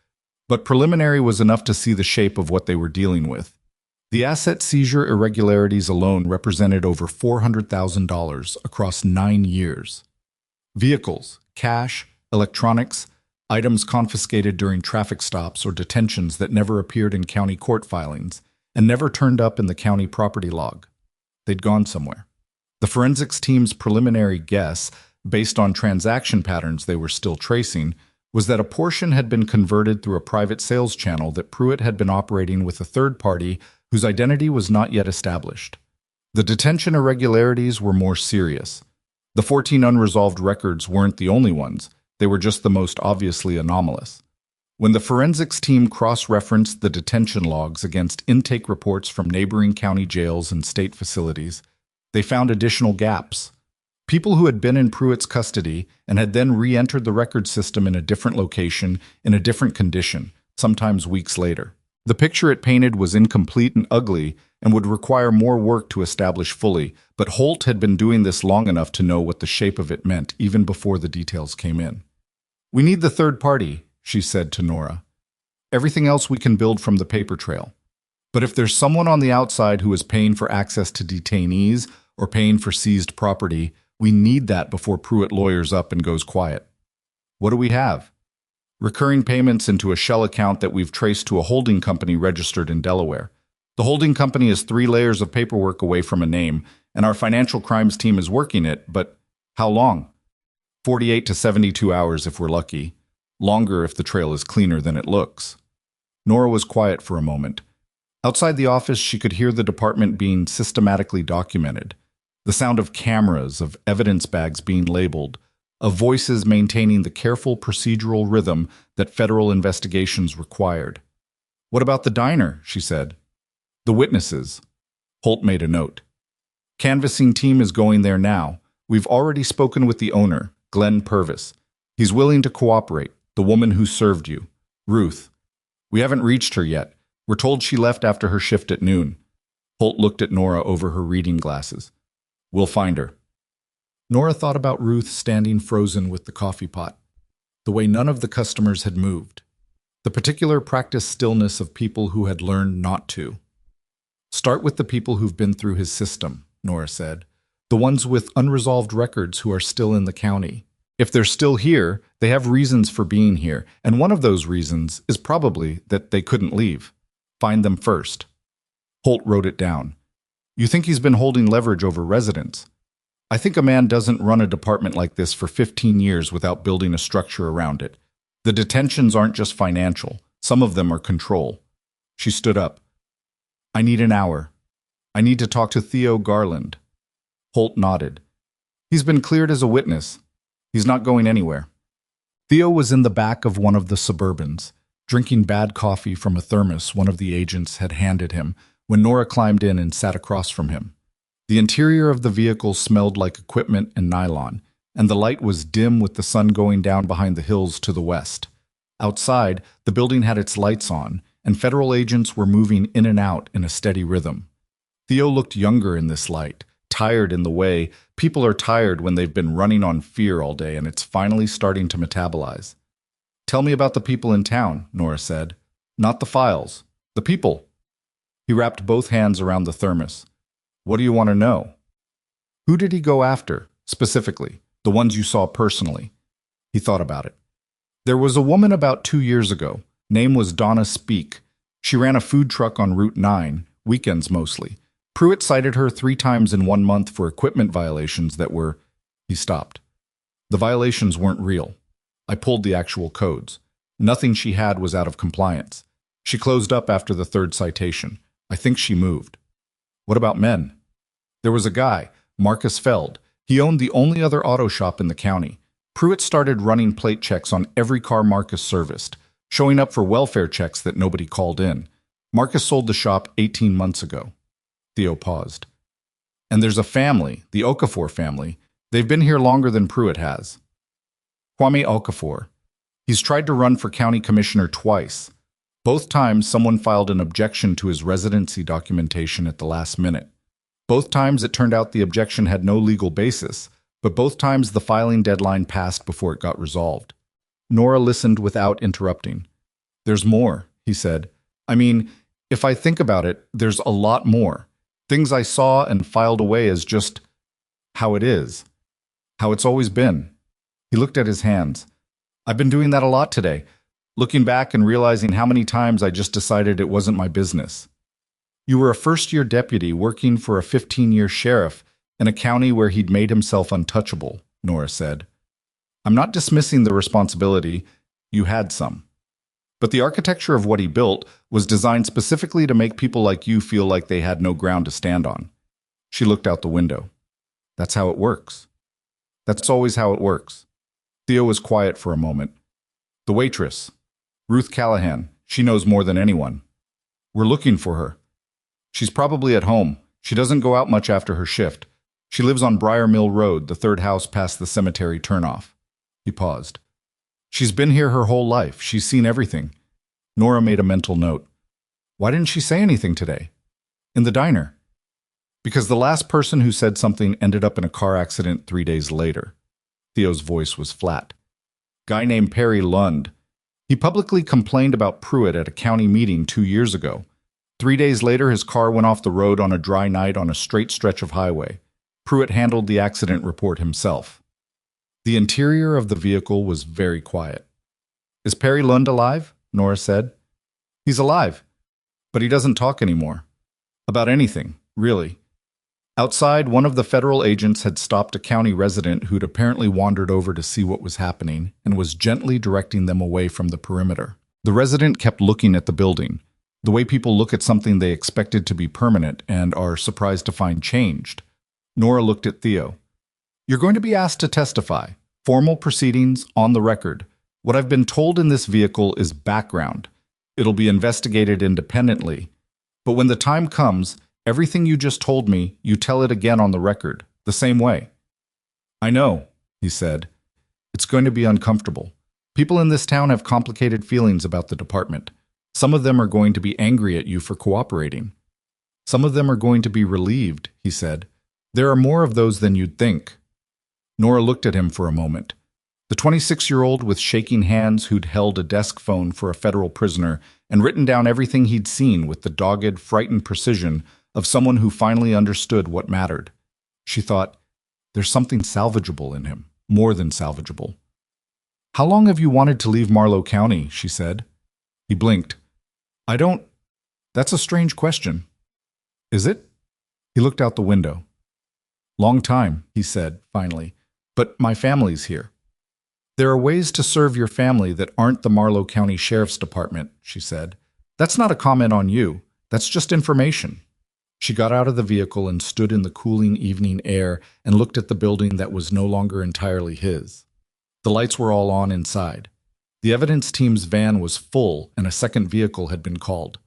But preliminary was enough to see the shape of what they were dealing with. The asset seizure irregularities alone represented over $400,000 across 9 years. Vehicles, cash, electronics, items confiscated during traffic stops or detentions that never appeared in county court filings and never turned up in the county property log. They'd gone somewhere. The forensics team's preliminary guess, based on transaction patterns they were still tracing, was that a portion had been converted through a private sales channel that Pruitt had been operating with a third party whose identity was not yet established. The detention irregularities were more serious. The 14 unresolved records weren't the only ones, they were just the most obviously anomalous. When the forensics team cross-referenced the detention logs against intake reports from neighboring county jails and state facilities, they found additional gaps. People who had been in Pruitt's custody and had then re-entered the record system in a different location, in a different condition, sometimes weeks later. The picture it painted was incomplete and ugly and would require more work to establish fully, but Holt had been doing this long enough to know what the shape of it meant even before the details came in. "We need the third party," she said to Nora. "Everything else we can build from the paper trail. But if there's someone on the outside who is paying for access to detainees or paying for seized property, we need that before Pruitt lawyers up and goes quiet." "What do we have?" "Recurring payments into a shell account that we've traced to a holding company registered in Delaware. The holding company is 3 layers of paperwork away from a name, and our financial crimes team is working it, but how long? 48 to 72 hours if we're lucky. Longer if the trail is cleaner than it looks." Nora was quiet for a moment. Outside the office, she could hear the department being systematically documented. The sound of cameras, of evidence bags being labeled, of voices maintaining the careful procedural rhythm that federal investigations required. "What about the diner?" she said. "The witnesses." Holt made a note. "Canvassing team is going there now. We've already spoken with the owner, Glenn Purvis. He's willing to cooperate, the woman who served you, Ruth. We haven't reached her yet. We're told she left after her shift at noon." Holt looked at Nora over her reading glasses. "We'll find her." Nora thought about Ruth standing frozen with the coffee pot, the way none of the customers had moved, the particular practiced stillness of people who had learned not to. "Start with the people who've been through his system," Nora said, "the ones with unresolved records who are still in the county. If they're still here, they have reasons for being here, and one of those reasons is probably that they couldn't leave. Find them first." Holt wrote it down. "You think he's been holding leverage over residents? I think a man doesn't run a department like this for 15 years without building a structure around it. The detentions aren't just financial. Some of them are control." She stood up. "I need an hour. I need to talk to Theo Garland." Holt nodded. "He's been cleared as a witness. He's not going anywhere." Theo was in the back of one of the Suburbans, drinking bad coffee from a thermos one of the agents had handed him when Nora climbed in and sat across from him. The interior of the vehicle smelled like equipment and nylon, and the light was dim with the sun going down behind the hills to the west. Outside, the building had its lights on, and federal agents were moving in and out in a steady rhythm. Theo looked younger in this light, tired in the way people are tired when they've been running on fear all day and it's finally starting to metabolize. "Tell me about the people in town," Nora said. "Not the files. The people." He wrapped both hands around the thermos. "What do you want to know?" "Who did he go after, specifically? The ones you saw personally?" He thought about it. "There was a woman about 2 years ago. Name was Donna Speak. She ran a food truck on Route 9, weekends mostly. Pruitt cited her 3 times in 1 month for equipment violations that were..." He stopped. "The violations weren't real. I pulled the actual codes. Nothing she had was out of compliance. She closed up after the 3rd citation. I think she moved." "What about men?" "There was a guy, Marcus Feld. He owned the only other auto shop in the county. Pruitt started running plate checks on every car Marcus serviced, showing up for welfare checks that nobody called in. Marcus sold the shop 18 months ago." Theo paused. "And there's a family, the Okafor family. They've been here longer than Pruitt has." "Kwame Okafor. He's tried to run for county commissioner twice. Both times someone filed an objection to his residency documentation at the last minute. Both times it turned out the objection had no legal basis, but both times the filing deadline passed before it got resolved." Nora listened without interrupting. "There's more," he said. "I mean, if I think about it, there's a lot more. Things I saw and filed away as just how it is. How it's always been." He looked at his hands. "I've been doing that a lot today, looking back and realizing how many times I just decided it wasn't my business." "You were a first-year deputy working for a 15-year sheriff in a county where he'd made himself untouchable," Nora said. "I'm not dismissing the responsibility. You had some. But the architecture of what he built was designed specifically to make people like you feel like they had no ground to stand on." She looked out the window. "That's how it works." That's always how it works. Theo was quiet for a moment. The waitress, Ruth Callahan, she knows more than anyone. We're looking for her. She's probably at home. She doesn't go out much after her shift. She lives on Briar Mill Road, the third house past the cemetery turnoff. He paused. She's been here her whole life. She's seen everything. Nora made a mental note. Why didn't she say anything today? In the diner. Because the last person who said something ended up in a car accident 3 days later. Theo's voice was flat. Guy named Perry Lund. He publicly complained about Pruitt at a county meeting 2 years ago. 3 days later, his car went off the road on a dry night on a straight stretch of highway. Pruitt handled the accident report himself. The interior of the vehicle was very quiet. Is Perry Lund alive? Nora said. He's alive, but he doesn't talk anymore. About anything, really. Outside, one of the federal agents had stopped a county resident who'd apparently wandered over to see what was happening and was gently directing them away from the perimeter. The resident kept looking at the building, the way people look at something they expected to be permanent and are surprised to find changed. Nora looked at Theo. You're going to be asked to testify. Formal proceedings on the record. What I've been told in this vehicle is background. It'll be investigated independently. But when the time comes, everything you just told me, you tell it again on the record, the same way. I know, he said. It's going to be uncomfortable. People in this town have complicated feelings about the department. Some of them are going to be angry at you for cooperating. Some of them are going to be relieved, he said. There are more of those than you'd think. Nora looked at him for a moment. The 26-year-old with shaking hands who'd held a desk phone for a federal prisoner and written down everything he'd seen with the dogged, frightened precision of someone who finally understood what mattered. She thought, there's something salvageable in him, more than salvageable. How long have you wanted to leave Marlow County? She said. He blinked. I don't... That's a strange question. Is it? He looked out the window. Long time, he said, finally. But my family's here. There are ways to serve your family that aren't the Marlow County Sheriff's Department, she said. That's not a comment on you. That's just information. She got out of the vehicle and stood in the cooling evening air and looked at the building that was no longer entirely his. The lights were all on inside. The evidence team's van was full and a second vehicle had been called.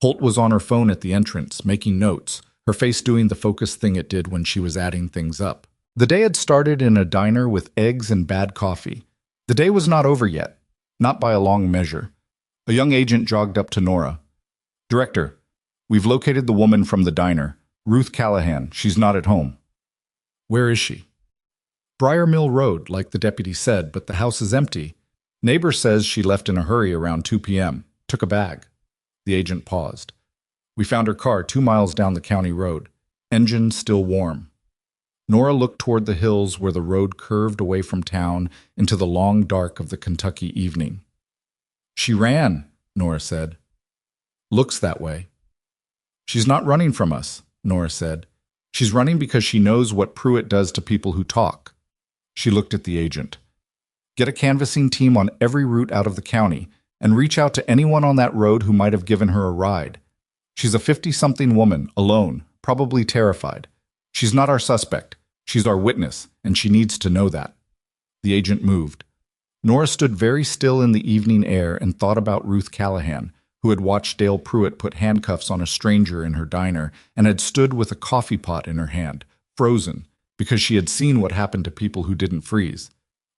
Holt was on her phone at the entrance, making notes, her face doing the focused thing it did when she was adding things up. The day had started in a diner with eggs and bad coffee. The day was not over yet, not by a long measure. A young agent jogged up to Nora. Director, we've located the woman from the diner, Ruth Callahan. She's not at home. Where is she? Briar Mill Road, like the deputy said, but the house is empty. Neighbor says she left in a hurry around 2 p.m., took a bag. The agent paused. We found her car 2 miles down the county road. Engine still warm. Nora looked toward the hills where the road curved away from town into the long dark of the Kentucky evening. She ran, Nora said. Looks that way. She's not running from us, Nora said. She's running because she knows what Pruitt does to people who talk. She looked at the agent. Get a canvassing team on every route out of the county and reach out to anyone on that road who might have given her a ride. She's a 50-something woman, alone, probably terrified. She's not our suspect. She's our witness, and she needs to know that. The agent moved. Nora stood very still in the evening air and thought about Ruth Callahan, who had watched Dale Pruitt put handcuffs on a stranger in her diner and had stood with a coffee pot in her hand, frozen, because she had seen what happened to people who didn't freeze.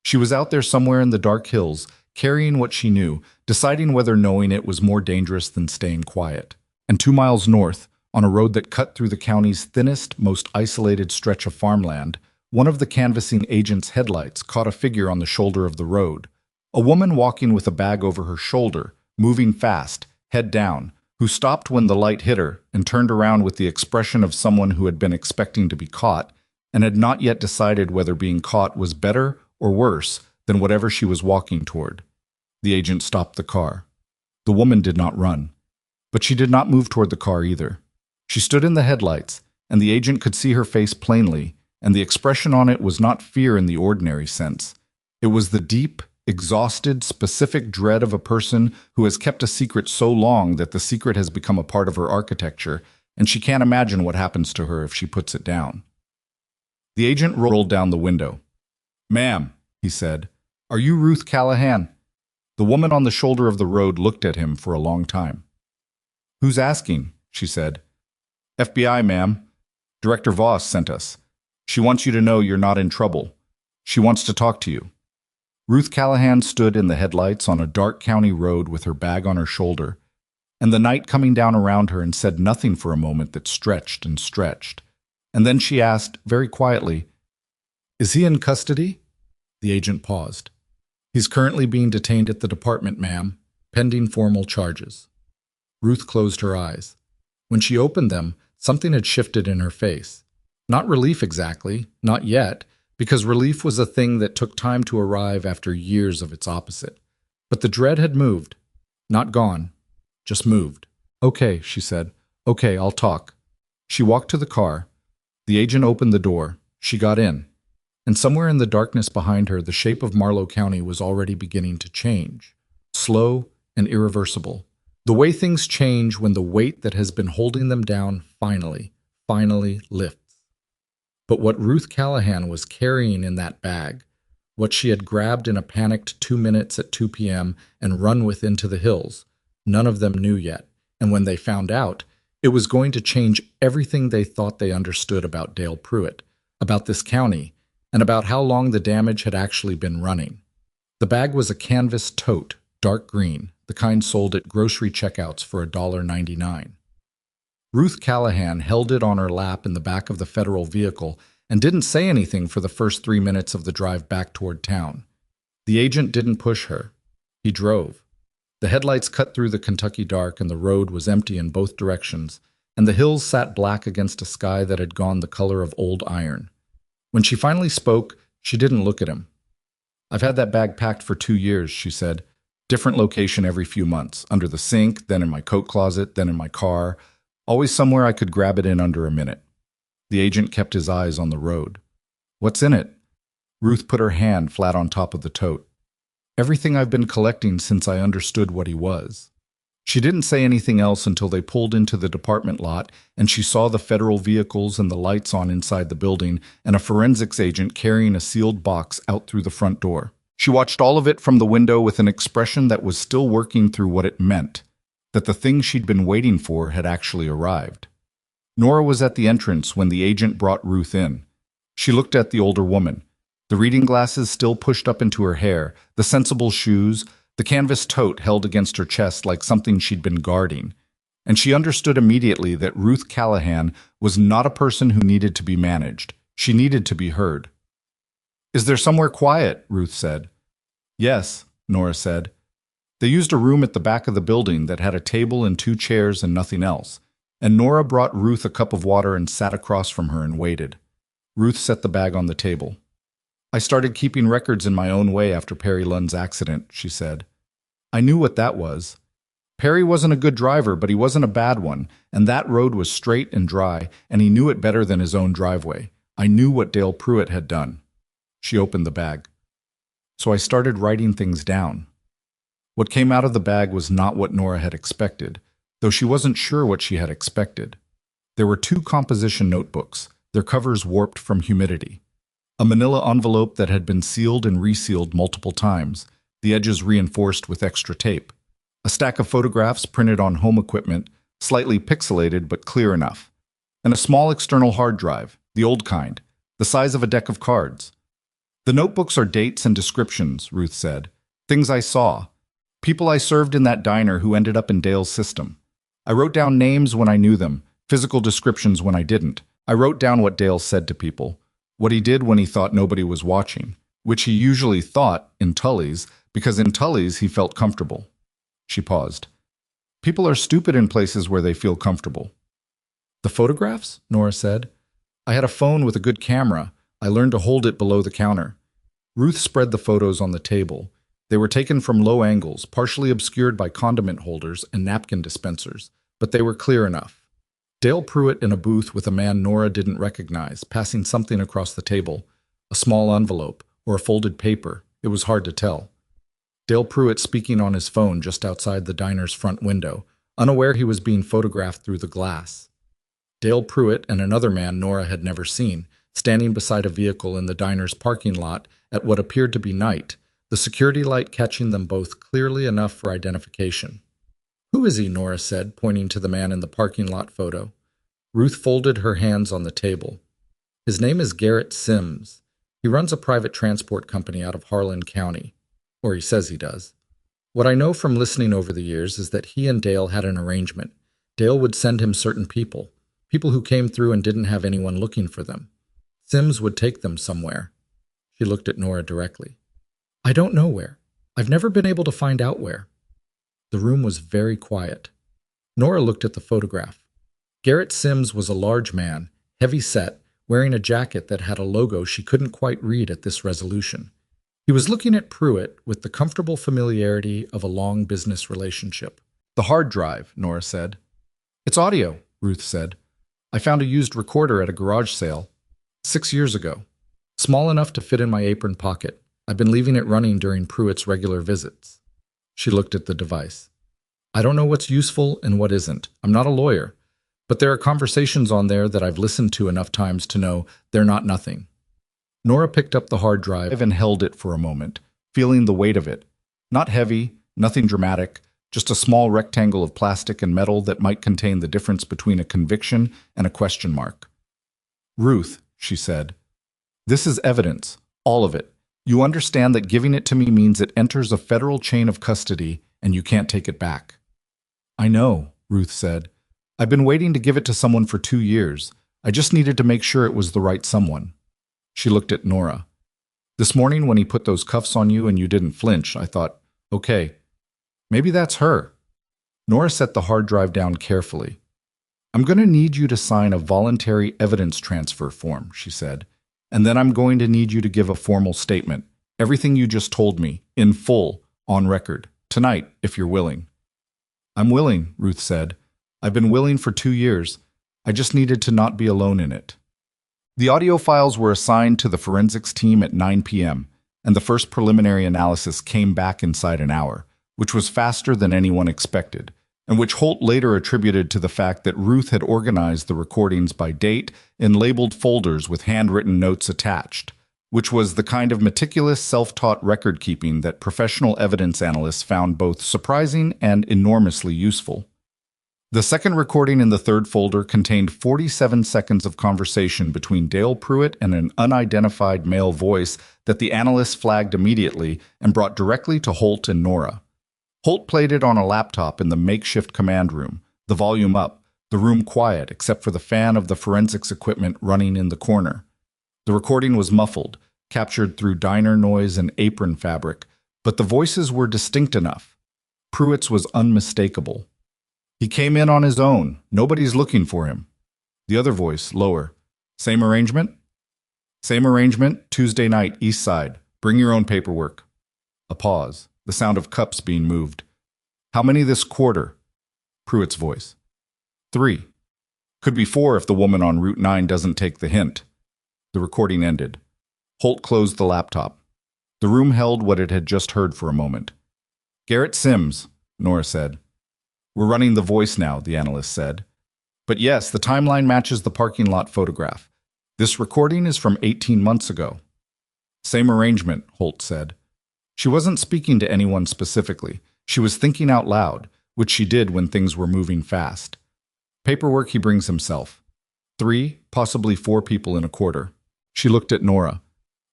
She was out there somewhere in the dark hills, carrying what she knew, deciding whether knowing it was more dangerous than staying quiet. And 2 miles north, on a road that cut through the county's thinnest, most isolated stretch of farmland, one of the canvassing agent's headlights caught a figure on the shoulder of the road. A woman walking with a bag over her shoulder, moving fast, head down, who stopped when the light hit her and turned around with the expression of someone who had been expecting to be caught and had not yet decided whether being caught was better or worse than whatever she was walking toward. The agent stopped the car. The woman did not run, but she did not move toward the car either. She stood in the headlights, and the agent could see her face plainly, and the expression on it was not fear in the ordinary sense. It was the deep, exhausted, specific dread of a person who has kept a secret so long that the secret has become a part of her architecture, and she can't imagine what happens to her if she puts it down. The agent rolled down the window. "Ma'am," he said, "are you Ruth Callahan?" The woman on the shoulder of the road looked at him for a long time. "Who's asking?" she said. "FBI, ma'am. Director Voss sent us. She wants you to know you're not in trouble. She wants to talk to you." Ruth Callahan stood in the headlights on a dark county road with her bag on her shoulder, and the night coming down around her, and said nothing for a moment that stretched and stretched. And then she asked, very quietly, "Is he in custody?" The agent paused. "He's currently being detained at the department, ma'am, pending formal charges." Ruth closed her eyes. When she opened them, something had shifted in her face. Not relief exactly, not yet, because relief was a thing that took time to arrive after years of its opposite. But the dread had moved. Not gone, just moved. "Okay," she said. "Okay, I'll talk." She walked to the car. The agent opened the door. She got in. And somewhere in the darkness behind her, the shape of Marlow County was already beginning to change. Slow and irreversible. The way things change when the weight that has been holding them down finally lifts. But what Ruth Callahan was carrying in that bag, what she had grabbed in a panicked 2 minutes at 2 p.m. and run with into the hills, none of them knew yet. And when they found out, it was going to change everything they thought they understood about Dale Pruitt, about this county, and about how long the damage had actually been running. The bag was a canvas tote, dark green, the kind sold at grocery checkouts for $1.99. Ruth Callahan held it on her lap in the back of the federal vehicle and didn't say anything for the first 3 minutes of the drive back toward town. The agent didn't push her. He drove. The headlights cut through the Kentucky dark, and the road was empty in both directions, and the hills sat black against a sky that had gone the color of old iron. When she finally spoke, she didn't look at him. "I've had that bag packed for 2 years," she said. "Different location every few months, under the sink, then in my coat closet, then in my car. Always somewhere I could grab it in under a minute." The agent kept his eyes on the road. "What's in it?" Ruth put her hand flat on top of the tote. "Everything I've been collecting since I understood what he was." She didn't say anything else until they pulled into the department lot and she saw the federal vehicles and the lights on inside the building and a forensics agent carrying a sealed box out through the front door. She watched all of it from the window with an expression that was still working through what it meant, that the thing she'd been waiting for had actually arrived. Nora was at the entrance when the agent brought Ruth in. She looked at the older woman, the reading glasses still pushed up into her hair, the sensible shoes, the canvas tote held against her chest like something she'd been guarding. And she understood immediately that Ruth Callahan was not a person who needed to be managed. She needed to be heard. "Is there somewhere quiet?" Ruth said. "Yes," Nora said. They used a room at the back of the building that had a table and 2 chairs and nothing else, and Nora brought Ruth a cup of water and sat across from her and waited. Ruth set the bag on the table. "I started keeping records in my own way after Perry Lund's accident," she said. "I knew what that was. Perry wasn't a good driver, but he wasn't a bad one, and that road was straight and dry, and he knew it better than his own driveway. I knew what Dale Pruitt had done." She opened the bag. "So I started writing things down." What came out of the bag was not what Nora had expected, though she wasn't sure what she had expected. There were 2 composition notebooks, their covers warped from humidity. A manila envelope that had been sealed and resealed multiple times, the edges reinforced with extra tape. A stack of photographs printed on home equipment, slightly pixelated but clear enough. And a small external hard drive, the old kind, the size of a deck of cards. "The notebooks are dates and descriptions," Ruth said. "Things I saw. People I served in that diner who ended up in Dale's system. I wrote down names when I knew them, physical descriptions when I didn't. I wrote down what Dale said to people, what he did when he thought nobody was watching, which he usually thought in Tully's, because in Tully's he felt comfortable." She paused. "People are stupid in places where they feel comfortable." "The photographs?" Nora said. "I had a phone with a good camera. I learned to hold it below the counter." Ruth spread the photos on the table. They were taken from low angles, partially obscured by condiment holders and napkin dispensers, but they were clear enough. Dale Pruitt in a booth with a man Nora didn't recognize, passing something across the table, a small envelope or a folded paper. It was hard to tell. Dale Pruitt speaking on his phone just outside the diner's front window, unaware he was being photographed through the glass. Dale Pruitt and another man Nora had never seen, standing beside a vehicle in the diner's parking lot at what appeared to be night, the security light catching them both clearly enough for identification. "Who is he?" Nora said, pointing to the man in the parking lot photo. Ruth folded her hands on the table. "His name is Garrett Sims. He runs a private transport company out of Harlan County. Or he says he does. What I know from listening over the years is that he and Dale had an arrangement. Dale would send him certain people who came through and didn't have anyone looking for them. Sims would take them somewhere." She looked at Nora directly. "I don't know where. I've never been able to find out where." The room was very quiet. Nora looked at the photograph. Garrett Sims was a large man, heavy-set, wearing a jacket that had a logo she couldn't quite read at this resolution. He was looking at Pruitt with the comfortable familiarity of a long business relationship. "The hard drive," Nora said. "It's audio," Ruth said. "I found a used recorder at a garage sale 6 years ago. Small enough to fit in my apron pocket. I've been leaving it running during Pruitt's regular visits." She looked at the device. "I don't know what's useful and what isn't. I'm not a lawyer. But there are conversations on there that I've listened to enough times to know they're not nothing." Nora picked up the hard drive and held it for a moment, feeling the weight of it. Not heavy, nothing dramatic, just a small rectangle of plastic and metal that might contain the difference between a conviction and a question mark. "Ruth," she said, "this is evidence, all of it. You understand that giving it to me means it enters a federal chain of custody and you can't take it back." "I know," Ruth said. "I've been waiting to give it to someone for 2 years. I just needed to make sure it was the right someone." She looked at Nora. "This morning when he put those cuffs on you and you didn't flinch, I thought, okay, maybe that's her." Nora set the hard drive down carefully. "I'm going to need you to sign a voluntary evidence transfer form," she said, "and then I'm going to need you to give a formal statement, everything you just told me, in full, on record, tonight, if you're willing." "I'm willing," Ruth said. "I've been willing for 2 years. I just needed to not be alone in it." The audio files were assigned to the forensics team at 9 p.m., and the first preliminary analysis came back inside an hour, which was faster than anyone expected, and which Holt later attributed to the fact that Ruth had organized the recordings by date in labeled folders with handwritten notes attached, which was the kind of meticulous, self-taught record-keeping that professional evidence analysts found both surprising and enormously useful. The second recording in the third folder contained 47 seconds of conversation between Dale Pruitt and an unidentified male voice that the analysts flagged immediately and brought directly to Holt and Nora. Holt played it on a laptop in the makeshift command room, the volume up, the room quiet except for the fan of the forensics equipment running in the corner. The recording was muffled, captured through diner noise and apron fabric, but the voices were distinct enough. Pruitt's was unmistakable. "He came in on his own. Nobody's looking for him." The other voice, lower. "Same arrangement?" "Same arrangement, Tuesday night, east side. Bring your own paperwork." A pause, the sound of cups being moved. "How many this quarter?" Pruitt's voice. 3. Could be 4 if the woman on Route 9 doesn't take the hint. The recording ended. Holt closed the laptop. The room held what it had just heard for a moment. "Garrett Sims," Nora said. "We're running the voice now," the analyst said. "But yes, the timeline matches the parking lot photograph. This recording is from 18 months ago." "Same arrangement," Holt said. She wasn't speaking to anyone specifically. She was thinking out loud, which she did when things were moving fast. "Paperwork he brings himself. 3, possibly 4 people in a quarter." She looked at Nora.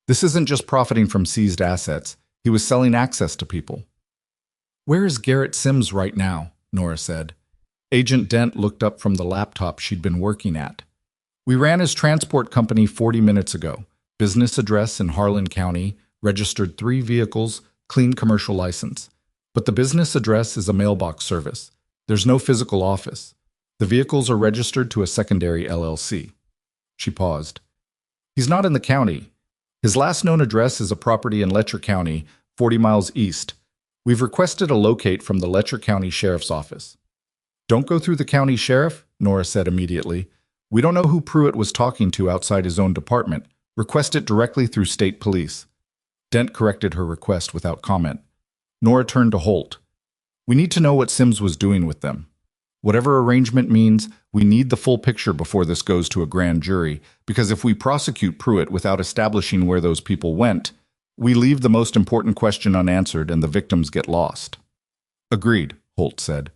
"This isn't just profiting from seized assets. He was selling access to people." "Where is Garrett Sims right now?" Nora said. Agent Dent looked up from the laptop she'd been working at. "We ran his transport company 40 minutes ago. Business address in Harlan County, registered 3 vehicles, clean commercial license. But the business address is a mailbox service. There's no physical office. The vehicles are registered to a secondary LLC." She paused. "He's not in the county. His last known address is a property in Letcher County, 40 miles east. We've requested a locate from the Letcher County Sheriff's Office." "Don't go through the county sheriff," Nora said immediately. "We don't know who Pruitt was talking to outside his own department. Request it directly through state police." Dent corrected her request without comment. Nora turned to Holt. "We need to know what Sims was doing with them. Whatever arrangement means, we need the full picture before this goes to a grand jury, because if we prosecute Pruitt without establishing where those people went, We leave the most important question unanswered and the victims get lost. Agreed, Holt said.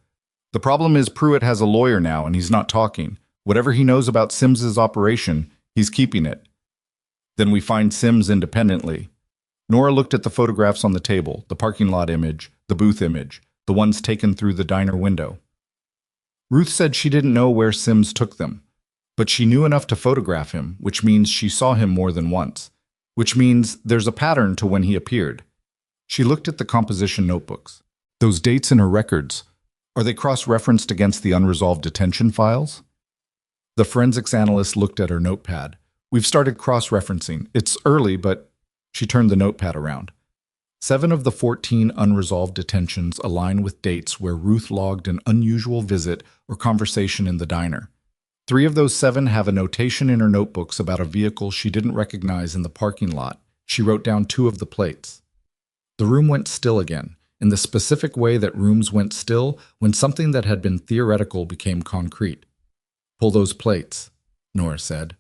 The problem is Pruitt has a lawyer now and he's not talking. Whatever he knows about Sims's operation, he's keeping it. Then we find Sims independently. Nora looked at the photographs on the table, the parking lot image, the booth image, the ones taken through the diner window. Ruth said she didn't know where Sims took them, but she knew enough to photograph him, which means she saw him more than once, which means there's a pattern to when he appeared. She looked at the composition notebooks. Those dates in her records, are they cross-referenced against the unresolved detention files? The forensics analyst looked at her notepad. We've started cross-referencing. It's early, but she turned the notepad around. 7 of the 14 unresolved detentions align with dates where Ruth logged an unusual visit or conversation in the diner. 3 of those 7 have a notation in her notebooks about a vehicle she didn't recognize in the parking lot. She wrote down 2 of the plates. The room went still again, in the specific way that rooms went still when something that had been theoretical became concrete. Pull those plates, Nora said.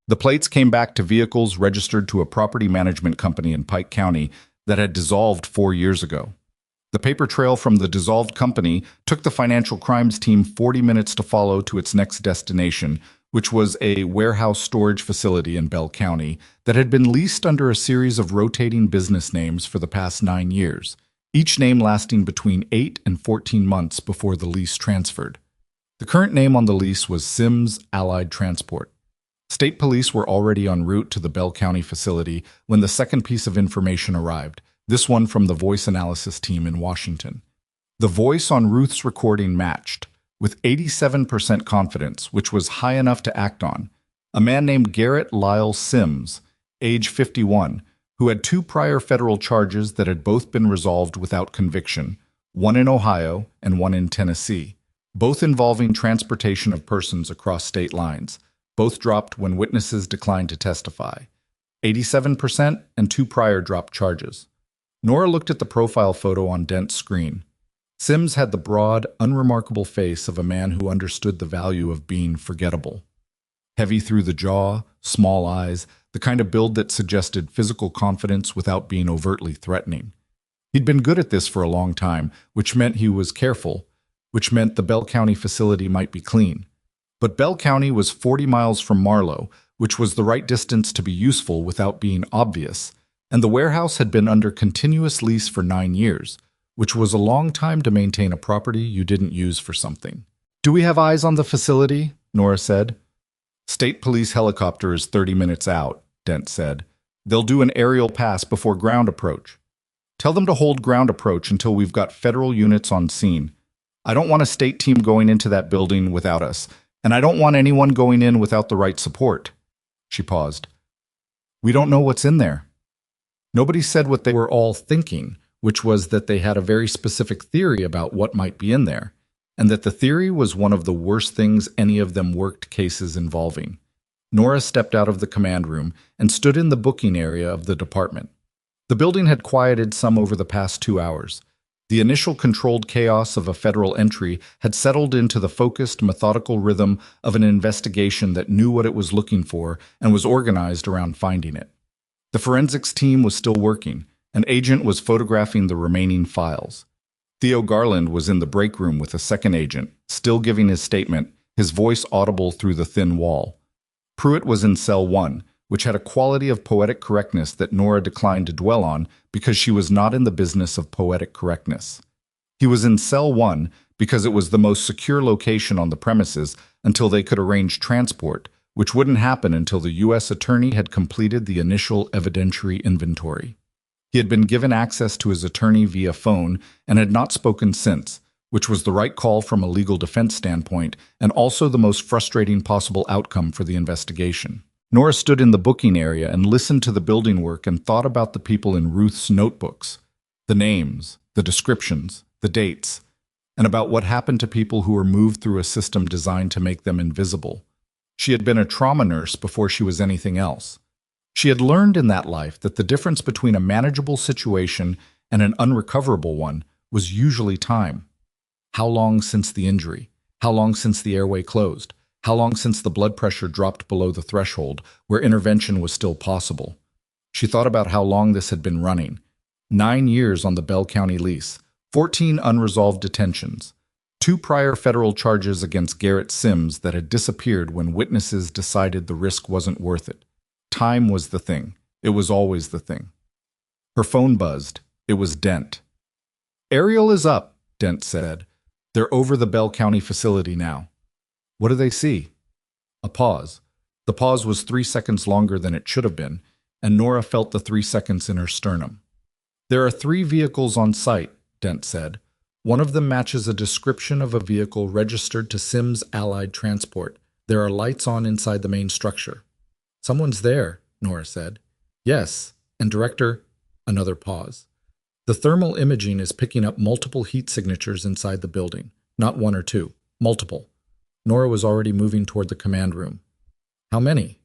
The plates came back to vehicles registered to a property management company in Pike County that had dissolved 4 years ago. The paper trail from the dissolved company took the financial crimes team 40 minutes to follow to its next destination, which was a warehouse storage facility in Bell County that had been leased under a series of rotating business names for the past 9 years, each name lasting between 8 and 14 months before the lease transferred. The current name on the lease was Sims Allied Transport. State police were already en route to the Bell County facility when the second piece of information arrived, this one from the voice analysis team in Washington. The voice on Ruth's recording matched, with 87% confidence, which was high enough to act on. A man named Garrett Lyle Sims, age 51, who had 2 prior federal charges that had both been resolved without conviction, one in Ohio and one in Tennessee, both involving transportation of persons across state lines. Both dropped when witnesses declined to testify. 87% and 2 prior dropped charges. Nora looked at the profile photo on Dent's screen. Sims had the broad, unremarkable face of a man who understood the value of being forgettable. Heavy through the jaw, small eyes, the kind of build that suggested physical confidence without being overtly threatening. He'd been good at this for a long time, which meant he was careful, which meant the Bell County facility might be clean. But Bell County was 40 miles from Marlow, which was the right distance to be useful without being obvious, and the warehouse had been under continuous lease for 9 years, which was a long time to maintain a property you didn't use for something. Do we have eyes on the facility? Nora said. State police helicopter is 30 minutes out, Dent said. They'll do an aerial pass before ground approach. Tell them to hold ground approach until we've got federal units on scene. I don't want a state team going into that building without us. And I don't want anyone going in without the right support. She paused. We don't know what's in there. Nobody said what they were all thinking, which was that they had a very specific theory about what might be in there, and that the theory was one of the worst things any of them worked cases involving. Nora stepped out of the command room and stood in the booking area of the department. The building had quieted some over the past 2 hours. The initial controlled chaos of a federal entry had settled into the focused, methodical rhythm of an investigation that knew what it was looking for and was organized around finding it. The forensics team was still working. An agent was photographing the remaining files. Theo Garland was in the break room with a second agent, still giving his statement, his voice audible through the thin wall. Pruitt was in cell 1, which had a quality of poetic correctness that Nora declined to dwell on because she was not in the business of poetic correctness. He was in cell 1 because it was the most secure location on the premises until they could arrange transport, which wouldn't happen until the U.S. attorney had completed the initial evidentiary inventory. He had been given access to his attorney via phone and had not spoken since, which was the right call from a legal defense standpoint and also the most frustrating possible outcome for the investigation. Nora stood in the booking area and listened to the building work and thought about the people in Ruth's notebooks, the names, the descriptions, the dates, and about what happened to people who were moved through a system designed to make them invisible. She had been a trauma nurse before she was anything else. She had learned in that life that the difference between a manageable situation and an unrecoverable one was usually time. How long since the injury? How long since the airway closed? How long since the blood pressure dropped below the threshold where intervention was still possible? She thought about how long this had been running. 9 years on the Bell County lease, 14 unresolved detentions, 2 prior federal charges against Garrett Sims that had disappeared when witnesses decided the risk wasn't worth it. Time was the thing. It was always the thing. Her phone buzzed. It was Dent. "Ariel is up," Dent said. "They're over the Bell County facility now." "What do they see?" A pause. The pause was 3 seconds longer than it should have been, and Nora felt the 3 seconds in her sternum. "There are 3 vehicles on site," Dent said. "One of them matches a description of a vehicle registered to Sims Allied Transport. There are lights on inside the main structure." "Someone's there," Nora said. "Yes, and Director—" Another pause. "The thermal imaging is picking up multiple heat signatures inside the building. Not 1 or 2. Multiple." Nora was already moving toward the command room. "How many?"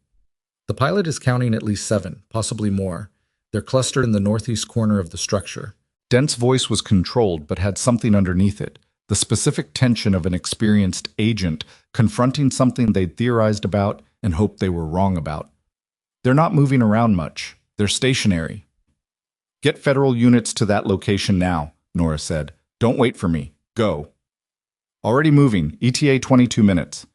"The pilot is counting at least 7, possibly more. They're clustered in the northeast corner of the structure." Dent's voice was controlled but had something underneath it, the specific tension of an experienced agent confronting something they'd theorized about and hoped they were wrong about. "They're not moving around much. They're stationary." "Get federal units to that location now," Nora said. "Don't wait for me. Go." "Already moving. ETA 22 minutes.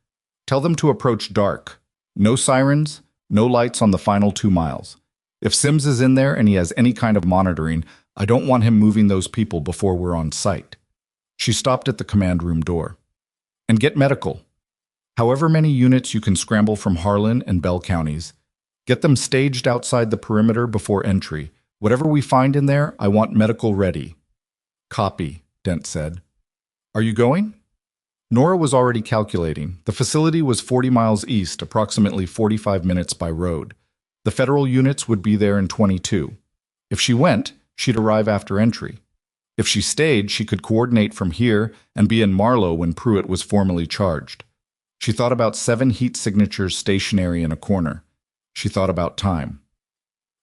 Tell them to approach dark. No sirens, no lights on the final 2 miles. If Sims is in there and he has any kind of monitoring, I don't want him moving those people before we're on site." She stopped at the command room door. "And get medical. However many units you can scramble from Harlan and Bell counties. Get them staged outside the perimeter before entry. Whatever we find in there, I want medical ready." "Copy," Dent said. "Are you going?" Nora was already calculating. The facility was 40 miles east, approximately 45 minutes by road. The federal units would be there in 22. If she went, she'd arrive after entry. If she stayed, she could coordinate from here and be in Marlow when Pruitt was formally charged. She thought about 7 heat signatures stationary in a corner. She thought about time.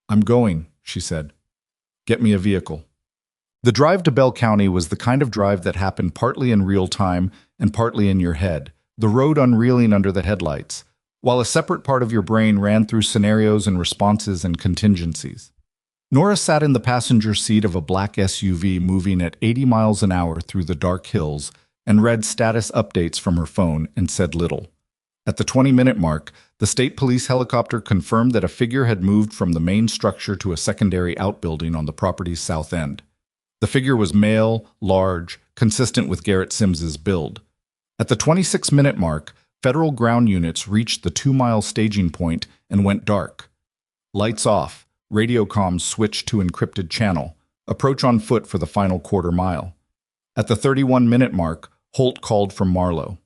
"I'm going," she said. "Get me a vehicle." The drive to Bell County was the kind of drive that happened partly in real time and partly in your head, the road unreeling under the headlights, while a separate part of your brain ran through scenarios and responses and contingencies. Nora sat in the passenger seat of a black SUV moving at 80 miles an hour through the dark hills and read status updates from her phone and said little. At the 20-minute mark, the state police helicopter confirmed that a figure had moved from the main structure to a secondary outbuilding on the property's south end. The figure was male, large, consistent with Garrett Sims's build. At the 26-minute mark, federal ground units reached the 2-mile staging point and went dark. Lights off, radio comms switched to encrypted channel, approach on foot for the final quarter mile. At the 31-minute mark, Holt called from Marlow.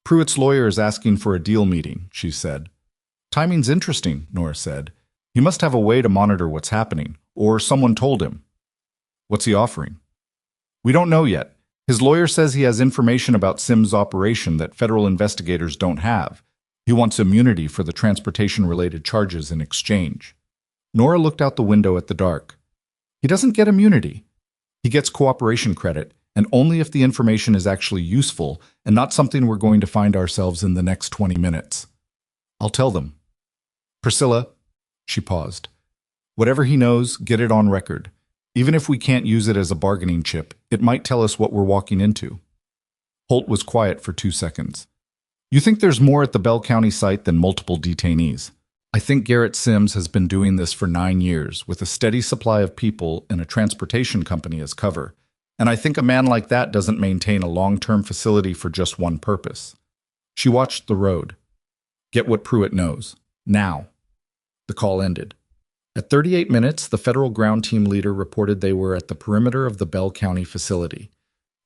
"Pruitt's lawyer is asking for a deal meeting," she said. "Timing's interesting," Nora said. "He must have a way to monitor what's happening, or someone told him." "What's he offering?" "We don't know yet. His lawyer says he has information about Sims' operation that federal investigators don't have. He wants immunity for the transportation-related charges in exchange." Nora looked out the window at the dark. "He doesn't get immunity. He gets cooperation credit, and only if the information is actually useful and not something we're going to find ourselves in the next 20 minutes. I'll tell them." "Priscilla," she paused. "Whatever he knows, get it on record. Even if we can't use it as a bargaining chip, it might tell us what we're walking into." Holt was quiet for 2 seconds. "You think there's more at the Bell County site than multiple detainees?" "I think Garrett Sims has been doing this for 9 years, with a steady supply of people and a transportation company as cover. And I think a man like that doesn't maintain a long-term facility for just one purpose." She watched the road. "Get what Pruitt knows. Now." The call ended. At 38 minutes, the federal ground team leader reported they were at the perimeter of the Bell County facility.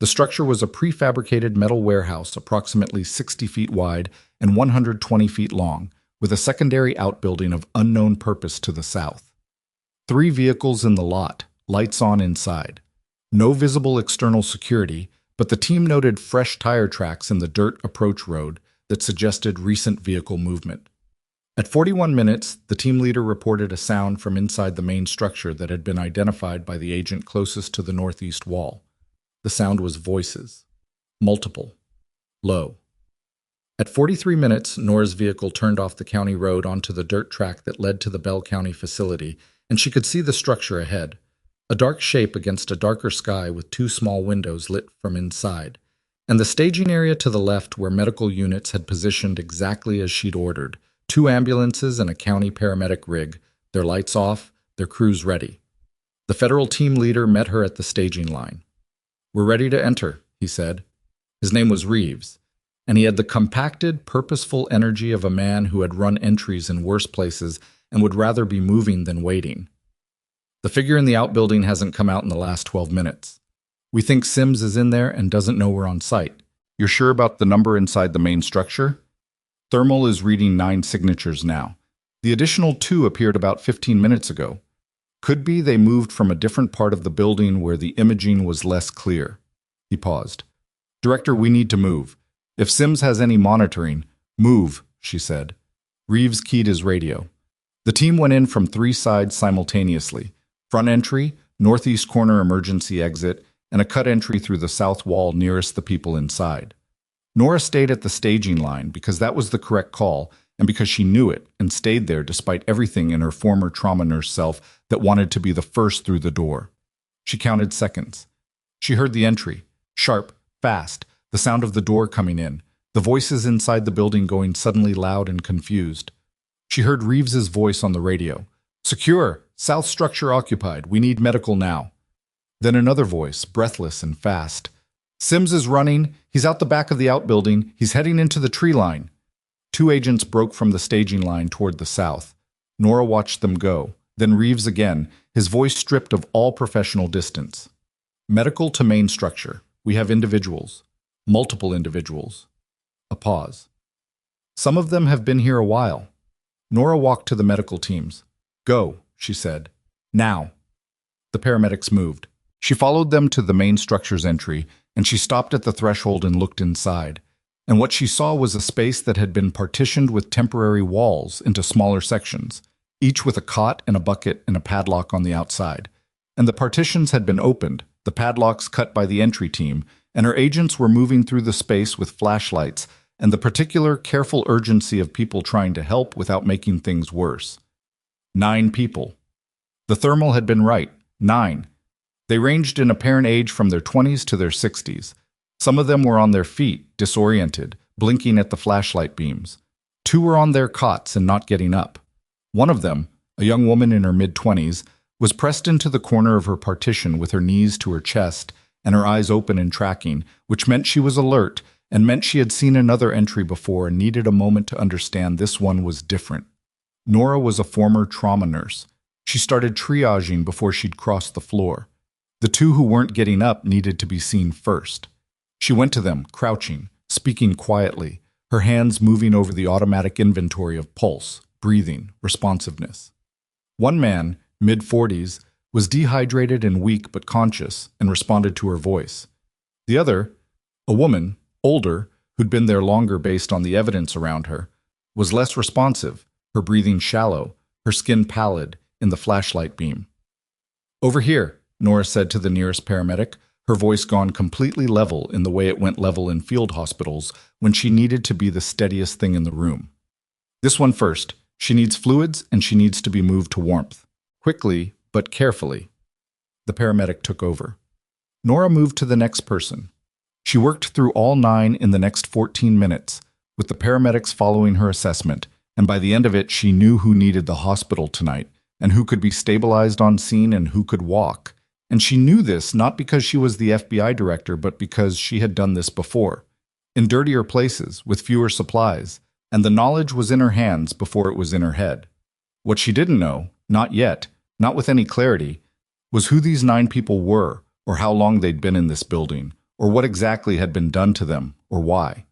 The structure was a prefabricated metal warehouse approximately 60 feet wide and 120 feet long, with a secondary outbuilding of unknown purpose to the south. 3 vehicles in the lot, lights on inside. No visible external security, but the team noted fresh tire tracks in the dirt approach road that suggested recent vehicle movement. At 41 minutes, the team leader reported a sound from inside the main structure that had been identified by the agent closest to the northeast wall. The sound was voices. Multiple. Low. At 43 minutes, Nora's vehicle turned off the county road onto the dirt track that led to the Bell County facility and she could see the structure ahead. A dark shape against a darker sky with two small windows lit from inside, and the staging area to the left where medical units had positioned exactly as she'd ordered. 2 ambulances and a county paramedic rig, their lights off, their crews ready. The federal team leader met her at the staging line. "We're ready to enter," he said. His name was Reeves, and he had the compacted, purposeful energy of a man who had run entries in worse places and would rather be moving than waiting. "The figure in the outbuilding hasn't come out in the last 12 minutes. We think Sims is in there and doesn't know we're on site. You're sure about the number inside the main structure?" Thermal is reading 9 signatures now. The additional 2 appeared about 15 minutes ago. Could be they moved from a different part of the building where the imaging was less clear. He paused. "Director, we need to move. If Sims has any monitoring, move," she said. Reeves keyed his radio. The team went in from 3 sides simultaneously. Front entry, northeast corner emergency exit, and a cut entry through the south wall nearest the people inside. Nora stayed at the staging line because that was the correct call, and because she knew it and stayed there despite everything in her former trauma nurse self that wanted to be the first through the door. She counted seconds. She heard the entry, sharp, fast, the sound of the door coming in, the voices inside the building going suddenly loud and confused. She heard Reeves's voice on the radio. "Secure! South structure occupied. We need medical now." Then another voice, breathless and fast. "Sims is running. He's out the back of the outbuilding. He's heading into the tree line." 2 agents broke from the staging line toward the south. Nora watched them go. Then Reeves again, his voice stripped of all professional distance. "Medical to main structure. We have individuals. Multiple individuals." A pause. "Some of them have been here a while." Nora walked to the medical teams. "Go," she said. "Now." The paramedics moved. She followed them to the main structure's entry, and she stopped at the threshold and looked inside. And what she saw was a space that had been partitioned with temporary walls into smaller sections, each with a cot and a bucket and a padlock on the outside. And the partitions had been opened, the padlocks cut by the entry team, and her agents were moving through the space with flashlights and the particular careful urgency of people trying to help without making things worse. 9 people. The thermal had been right, 9. They ranged in apparent age from their 20s to their 60s. Some of them were on their feet, disoriented, blinking at the flashlight beams. 2 were on their cots and not getting up. One of them, a young woman in her mid-20s, was pressed into the corner of her partition with her knees to her chest and her eyes open and tracking, which meant she was alert and meant she had seen another entry before and needed a moment to understand this one was different. Nora was a former trauma nurse. She started triaging before she'd crossed the floor. The 2 who weren't getting up needed to be seen first. She went to them, crouching, speaking quietly, her hands moving over the automatic inventory of pulse, breathing, responsiveness. One man, mid-40s, was dehydrated and weak but conscious and responded to her voice. The other, a woman, older, who'd been there longer based on the evidence around her, was less responsive, her breathing shallow, her skin pallid in the flashlight beam. "Over here," Nora said to the nearest paramedic, her voice gone completely level in the way it went level in field hospitals when she needed to be the steadiest thing in the room. "This one first. She needs fluids and she needs to be moved to warmth. Quickly, but carefully." The paramedic took over. Nora moved to the next person. She worked through all 9 in the next 14 minutes, with the paramedics following her assessment, and by the end of it she knew who needed the hospital tonight, and who could be stabilized on scene and who could walk. And she knew this not because she was the FBI director, but because she had done this before, in dirtier places, with fewer supplies, and the knowledge was in her hands before it was in her head. What she didn't know, not yet, not with any clarity, was who these 9 people were, or how long they'd been in this building, or what exactly had been done to them, or why.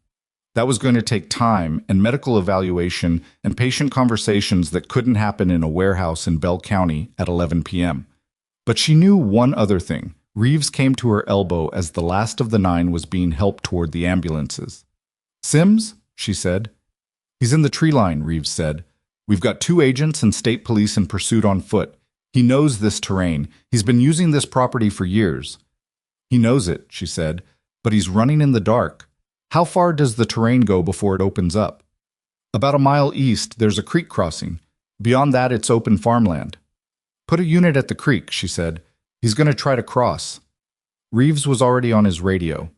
That was going to take time and medical evaluation and patient conversations that couldn't happen in a warehouse in Bell County at 11 p.m. But she knew one other thing. Reeves came to her elbow as the last of the 9 was being helped toward the ambulances. "Sims?" she said. "He's in the tree line," Reeves said. "We've got 2 agents and state police in pursuit on foot. He knows this terrain. He's been using this property for years." "He knows it," she said, "but he's running in the dark. How far does the terrain go before it opens up?" "About a mile east, there's a creek crossing. Beyond that, it's open farmland." Put a unit at the creek, she said. He's going to try to cross. Reeves was already on his radio.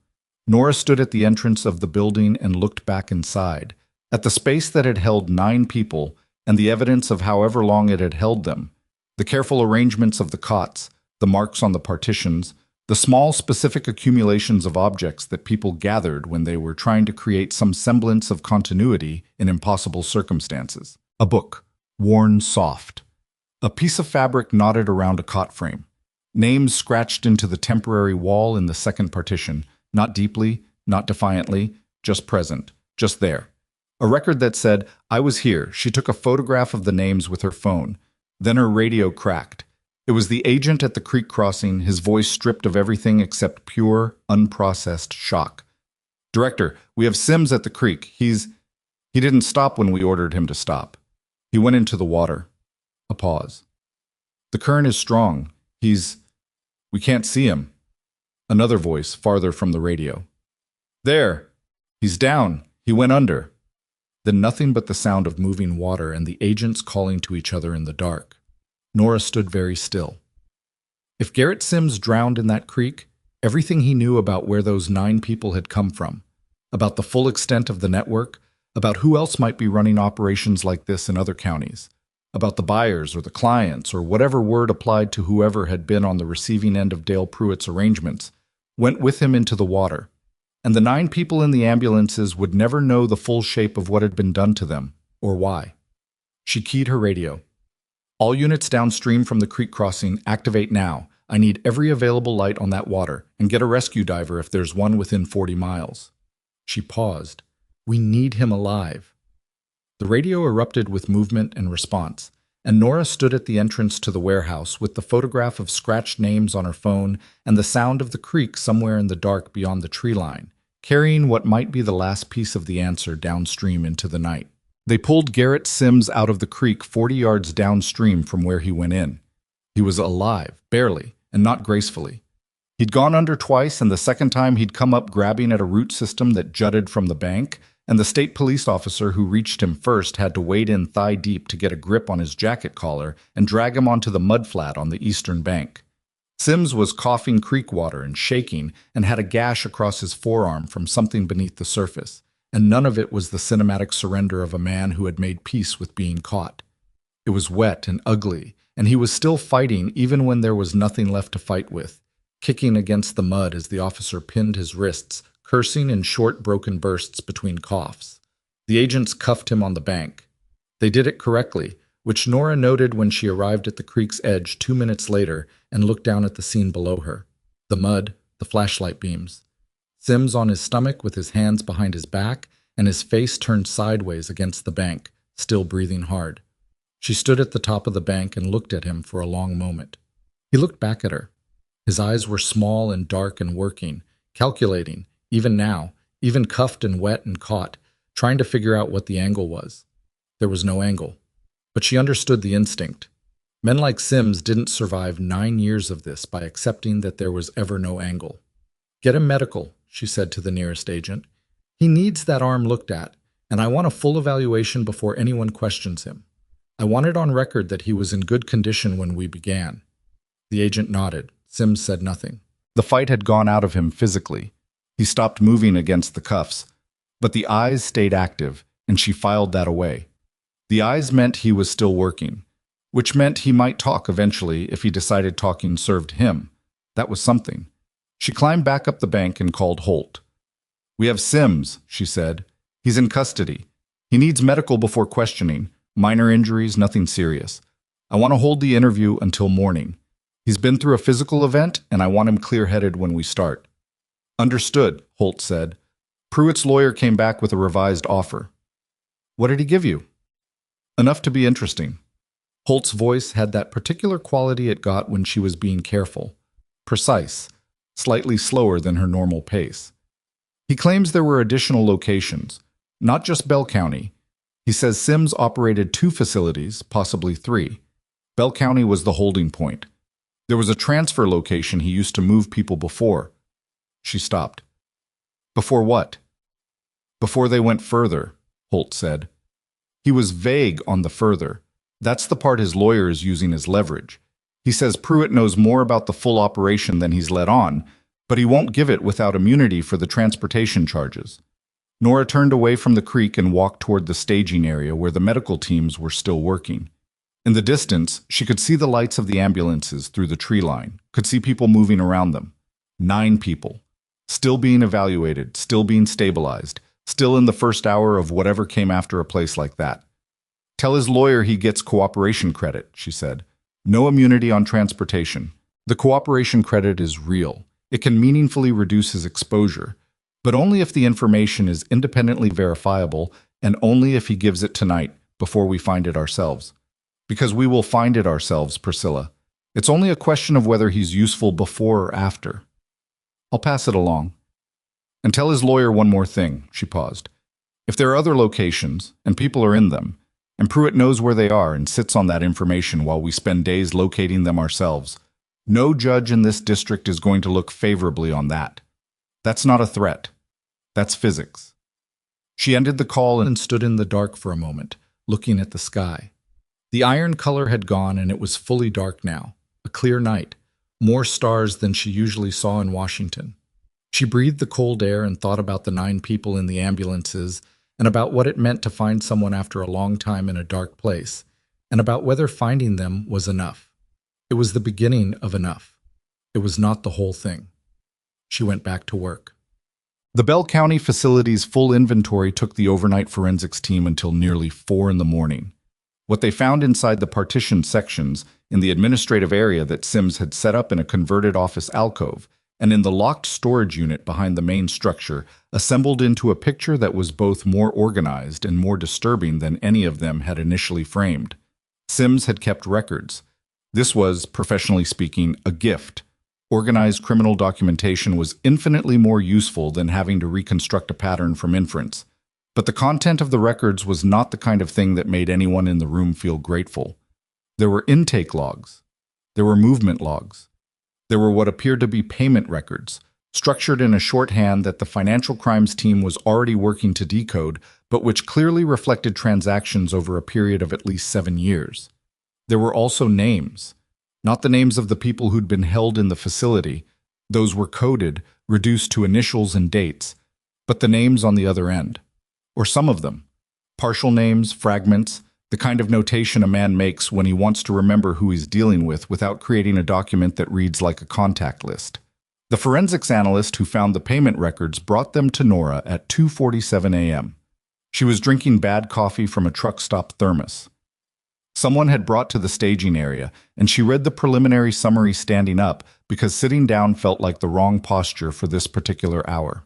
Nora stood at the entrance of the building and looked back inside, at the space that had held 9 people and the evidence of however long it had held them, the careful arrangements of the cots, the marks on the partitions, the small specific accumulations of objects that people gathered when they were trying to create some semblance of continuity in impossible circumstances. A book, worn soft. A piece of fabric knotted around a cot frame. Names scratched into the temporary wall in the second partition, not deeply, not defiantly, just present, just there. A record that said, "I was here." She took a photograph of the names with her phone. Then her radio cracked. It was the agent at the creek crossing, his voice stripped of everything except pure, unprocessed shock. "Director, we have Sims at the creek. He didn't stop when we ordered him to stop. He went into the water." A pause. "The current is strong. We can't see him." Another voice, farther from the radio. "There! He's down. He went under." Then nothing but the sound of moving water and the agents calling to each other in the dark. Nora stood very still. If Garrett Sims drowned in that creek, everything he knew about where those 9 people had come from, about the full extent of the network, about who else might be running operations like this in other counties, about the buyers or the clients or whatever word applied to whoever had been on the receiving end of Dale Pruitt's arrangements, went with him into the water. And the 9 people in the ambulances would never know the full shape of what had been done to them, or why. She keyed her radio. "All units downstream from the creek crossing, activate now. I need every available light on that water, and get a rescue diver if there's one within 40 miles. She paused. "We need him alive." The radio erupted with movement and response, and Nora stood at the entrance to the warehouse with the photograph of scratched names on her phone and the sound of the creek somewhere in the dark beyond the tree line, carrying what might be the last piece of the answer downstream into the night. They pulled Garrett Sims out of the creek 40 yards downstream from where he went in. He was alive, barely, and not gracefully. He'd gone under twice, and the second time he'd come up grabbing at a root system that jutted from the bank, and the state police officer who reached him first had to wade in thigh-deep to get a grip on his jacket collar and drag him onto the mudflat on the eastern bank. Sims was coughing creek water and shaking and had a gash across his forearm from something beneath the surface, and none of it was the cinematic surrender of a man who had made peace with being caught. It was wet and ugly, and he was still fighting even when there was nothing left to fight with, kicking against the mud as the officer pinned his wrists, cursing in short, broken bursts between coughs. The agents cuffed him on the bank. They did it correctly, which Nora noted when she arrived at the creek's edge 2 minutes later and looked down at the scene below her. The mud, the flashlight beams. Sims on his stomach with his hands behind his back and his face turned sideways against the bank, still breathing hard. She stood at the top of the bank and looked at him for a long moment. He looked back at her. His eyes were small and dark and working, calculating, even now, even cuffed and wet and caught, trying to figure out what the angle was. There was no angle. But she understood the instinct. Men like Sims didn't survive 9 years of this by accepting that there was ever no angle. "Get him medical," she said to the nearest agent. "He needs that arm looked at, and I want a full evaluation before anyone questions him. I want it on record that he was in good condition when we began." The agent nodded. Sims said nothing. The fight had gone out of him physically. He stopped moving against the cuffs, but the eyes stayed active, and she filed that away. The eyes meant he was still working, which meant he might talk eventually if he decided talking served him. That was something. She climbed back up the bank and called Holt. "We have Sims," she said. "He's in custody. He needs medical before questioning. Minor injuries, nothing serious. I want to hold the interview until morning. He's been through a physical event, and I want him clear-headed when we start." "Understood," Holt said. Pruitt's lawyer came back with a revised offer. "What did he give you?" "Enough to be interesting." Holt's voice had that particular quality it got when she was being careful. Precise, slightly slower than her normal pace. "He claims there were additional locations, not just Bell County. He says Sims operated 2 facilities, possibly 3. Bell County was the holding point. There was a transfer location he used to move people before." She stopped. "Before what?" "Before they went further," Holt said. He was vague on the further. That's the part his lawyer is using as leverage. He says Pruitt knows more about the full operation than he's let on, but he won't give it without immunity for the transportation charges. Nora turned away from the creek and walked toward the staging area where the medical teams were still working. In the distance, she could see the lights of the ambulances through the tree line, could see people moving around them. 9 people. Still being evaluated, still being stabilized, still in the first hour of whatever came after a place like that. Tell his lawyer he gets cooperation credit, she said. No immunity on transportation. The cooperation credit is real. It can meaningfully reduce his exposure, but only if the information is independently verifiable and only if he gives it tonight before we find it ourselves. Because we will find it ourselves, Priscilla. It's only a question of whether he's useful before or after. I'll pass it along. And tell his lawyer one more thing, she paused. If there are other locations, and people are in them, and Pruitt knows where they are and sits on that information while we spend days locating them ourselves, no judge in this district is going to look favorably on that. That's not a threat. That's physics. She ended the call and stood in the dark for a moment, looking at the sky. The iron color had gone and it was fully dark now, a clear night, more stars than she usually saw in Washington. She breathed the cold air and thought about the 9 people in the ambulances and about what it meant to find someone after a long time in a dark place, and about whether finding them was enough. It was the beginning of enough. It was not the whole thing. She went back to work. The Bell County facility's full inventory took the overnight forensics team until nearly 4 in the morning. What they found inside the partitioned sections, in the administrative area that Sims had set up in a converted office alcove, and in the locked storage unit behind the main structure, assembled into a picture that was both more organized and more disturbing than any of them had initially framed. Sims had kept records. This was, professionally speaking, a gift. Organized criminal documentation was infinitely more useful than having to reconstruct a pattern from inference. But the content of the records was not the kind of thing that made anyone in the room feel grateful. There were intake logs. There were movement logs. There were what appeared to be payment records, structured in a shorthand that the financial crimes team was already working to decode, but which clearly reflected transactions over a period of at least 7 years. There were also names. Not the names of the people who'd been held in the facility. Those were coded, reduced to initials and dates, but the names on the other end. Or some of them. Partial names, fragments, the kind of notation a man makes when he wants to remember who he's dealing with without creating a document that reads like a contact list. The forensics analyst who found the payment records brought them to Nora at 2:47 a.m. She was drinking bad coffee from a truck stop thermos. Someone had brought to the staging area, and she read the preliminary summary standing up because sitting down felt like the wrong posture for this particular hour.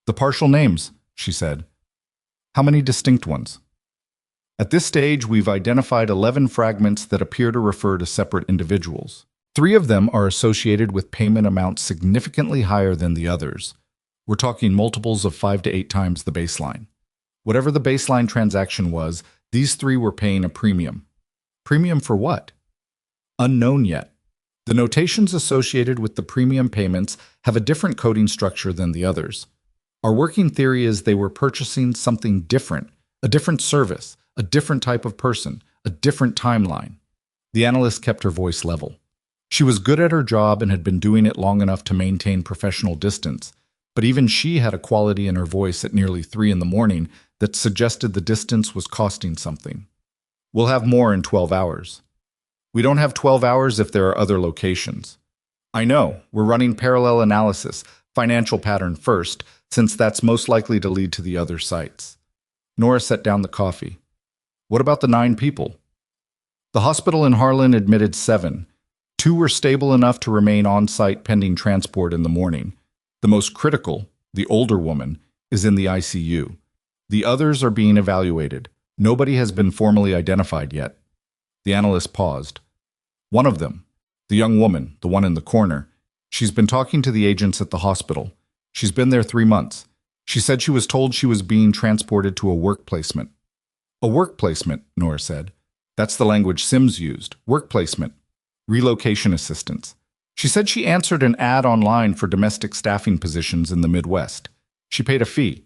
The partial names, she said. How many distinct ones? At this stage, we've identified 11 fragments that appear to refer to separate individuals. 3 of them are associated with payment amounts significantly higher than the others. We're talking multiples of 5 to 8 times the baseline. Whatever the baseline transaction was, these 3 were paying a premium. Premium for what? Unknown yet. The notations associated with the premium payments have a different coding structure than the others. Our working theory is they were purchasing something different, a different service, a different type of person, a different timeline. The analyst kept her voice level. She was good at her job and had been doing it long enough to maintain professional distance, but even she had a quality in her voice at nearly 3 in the morning that suggested the distance was costing something. We'll have more in 12 hours. We don't have 12 hours if there are other locations. I know, we're running parallel analysis, financial pattern first, since that's most likely to lead to the other sites. Nora set down the coffee. What about the 9 people? The hospital in Harlan admitted 7. 2 were stable enough to remain on site pending transport in the morning. The most critical, the older woman, is in the ICU. The others are being evaluated. Nobody has been formally identified yet. The analyst paused. One of them, the young woman, the one in the corner, she's been talking to the agents at the hospital. She's been there 3 months. She said she was told she was being transported to a work placement. A work placement, Nora said. That's the language Sims used. Work placement. Relocation assistance. She said she answered an ad online for domestic staffing positions in the Midwest. She paid a fee.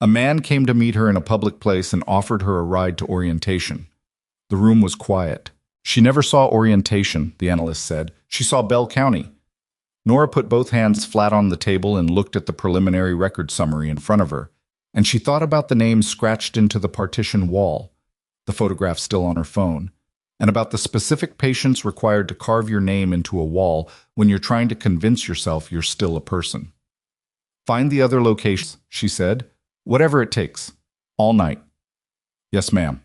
A man came to meet her in a public place and offered her a ride to orientation. The room was quiet. She never saw orientation, the analyst said. She saw Bell County. Nora put both hands flat on the table and looked at the preliminary record summary in front of her, and she thought about the names scratched into the partition wall, the photograph still on her phone, and about the specific patience required to carve your name into a wall when you're trying to convince yourself you're still a person. Find the other locations, she said. Whatever it takes. All night. Yes, ma'am.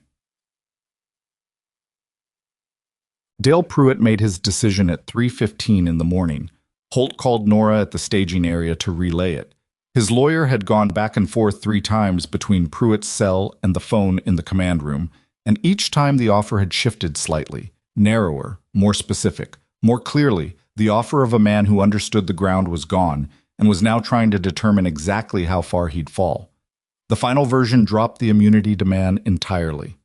Dale Pruitt made his decision at 3:15 in the morning. Holt called Nora at the staging area to relay it. His lawyer had gone back and forth 3 times between Pruitt's cell and the phone in the command room, and each time the offer had shifted slightly, narrower, more specific, more clearly, the offer of a man who understood the ground was gone and was now trying to determine exactly how far he'd fall. The final version dropped the immunity demand entirely.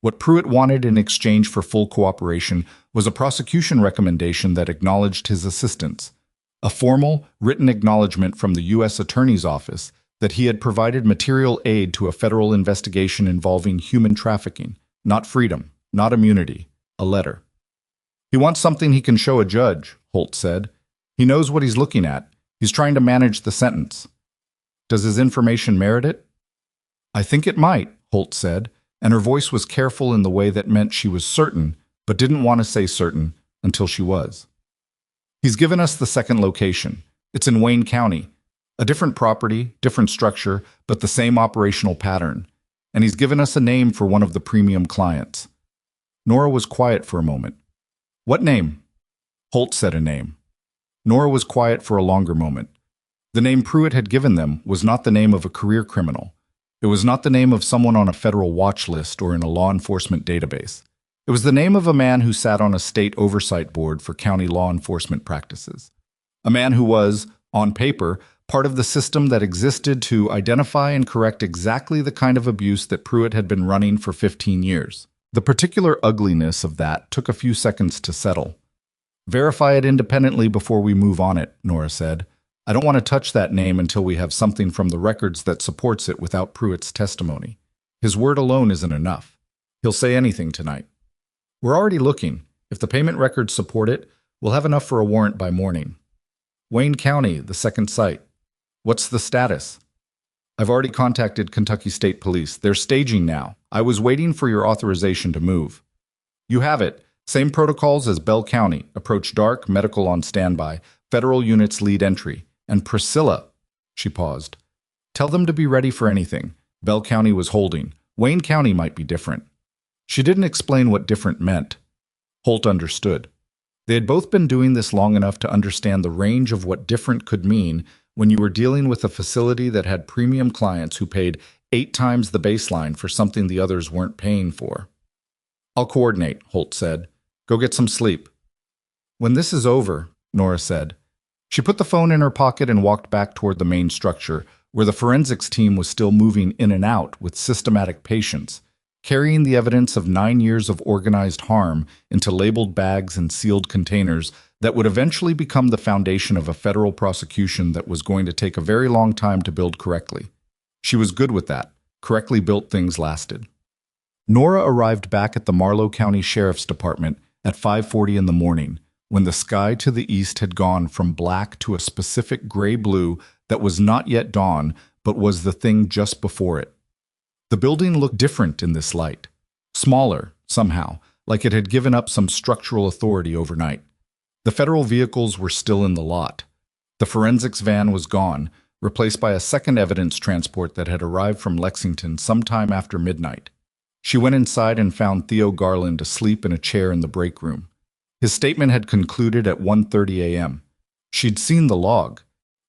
What Pruitt wanted in exchange for full cooperation was a prosecution recommendation that acknowledged his assistance, a formal, written acknowledgement from the U.S. Attorney's Office that he had provided material aid to a federal investigation involving human trafficking, not freedom, not immunity, a letter. He wants something he can show a judge, Holt said. He knows what he's looking at. He's trying to manage the sentence. Does his information merit it? I think it might, Holt said, and her voice was careful in the way that meant she was certain, but didn't want to say certain until she was. He's given us the second location. It's in Wayne County. A different property, different structure, but the same operational pattern. And he's given us a name for one of the premium clients. Nora was quiet for a moment. What name? Holt said a name. Nora was quiet for a longer moment. The name Pruitt had given them was not the name of a career criminal. It was not the name of someone on a federal watch list or in a law enforcement database. It was the name of a man who sat on a state oversight board for county law enforcement practices. A man who was, on paper, part of the system that existed to identify and correct exactly the kind of abuse that Pruitt had been running for 15 years. The particular ugliness of that took a few seconds to settle. Verify it independently before we move on it, Nora said. I don't want to touch that name until we have something from the records that supports it without Pruitt's testimony. His word alone isn't enough. He'll say anything tonight. We're already looking. If the payment records support it, we'll have enough for a warrant by morning. Wayne County, the second site. What's the status? I've already contacted Kentucky State Police. They're staging now. I was waiting for your authorization to move. You have it. Same protocols as Bell County. Approach dark, medical on standby. Federal units lead entry. And Priscilla, she paused. Tell them to be ready for anything. Bell County was holding. Wayne County might be different. She didn't explain what different meant. Holt understood. They had both been doing this long enough to understand the range of what different could mean when you were dealing with a facility that had premium clients who paid 8 times the baseline for something the others weren't paying for. I'll coordinate, Holt said. Go get some sleep. When this is over, Nora said. She put the phone in her pocket and walked back toward the main structure, where the forensics team was still moving in and out with systematic patience, carrying the evidence of 9 years of organized harm into labeled bags and sealed containers that would eventually become the foundation of a federal prosecution that was going to take a very long time to build correctly. She was good with that. Correctly built things lasted. Nora arrived back at the Marlow County Sheriff's Department at 5:40 in the morning, when the sky to the east had gone from black to a specific gray-blue that was not yet dawn, but was the thing just before it. The building looked different in this light. Smaller, somehow, like it had given up some structural authority overnight. The federal vehicles were still in the lot. The forensics van was gone, replaced by a second evidence transport that had arrived from Lexington sometime after midnight. She went inside and found Theo Garland asleep in a chair in the break room. His statement had concluded at 1:30 a.m. She'd seen the log,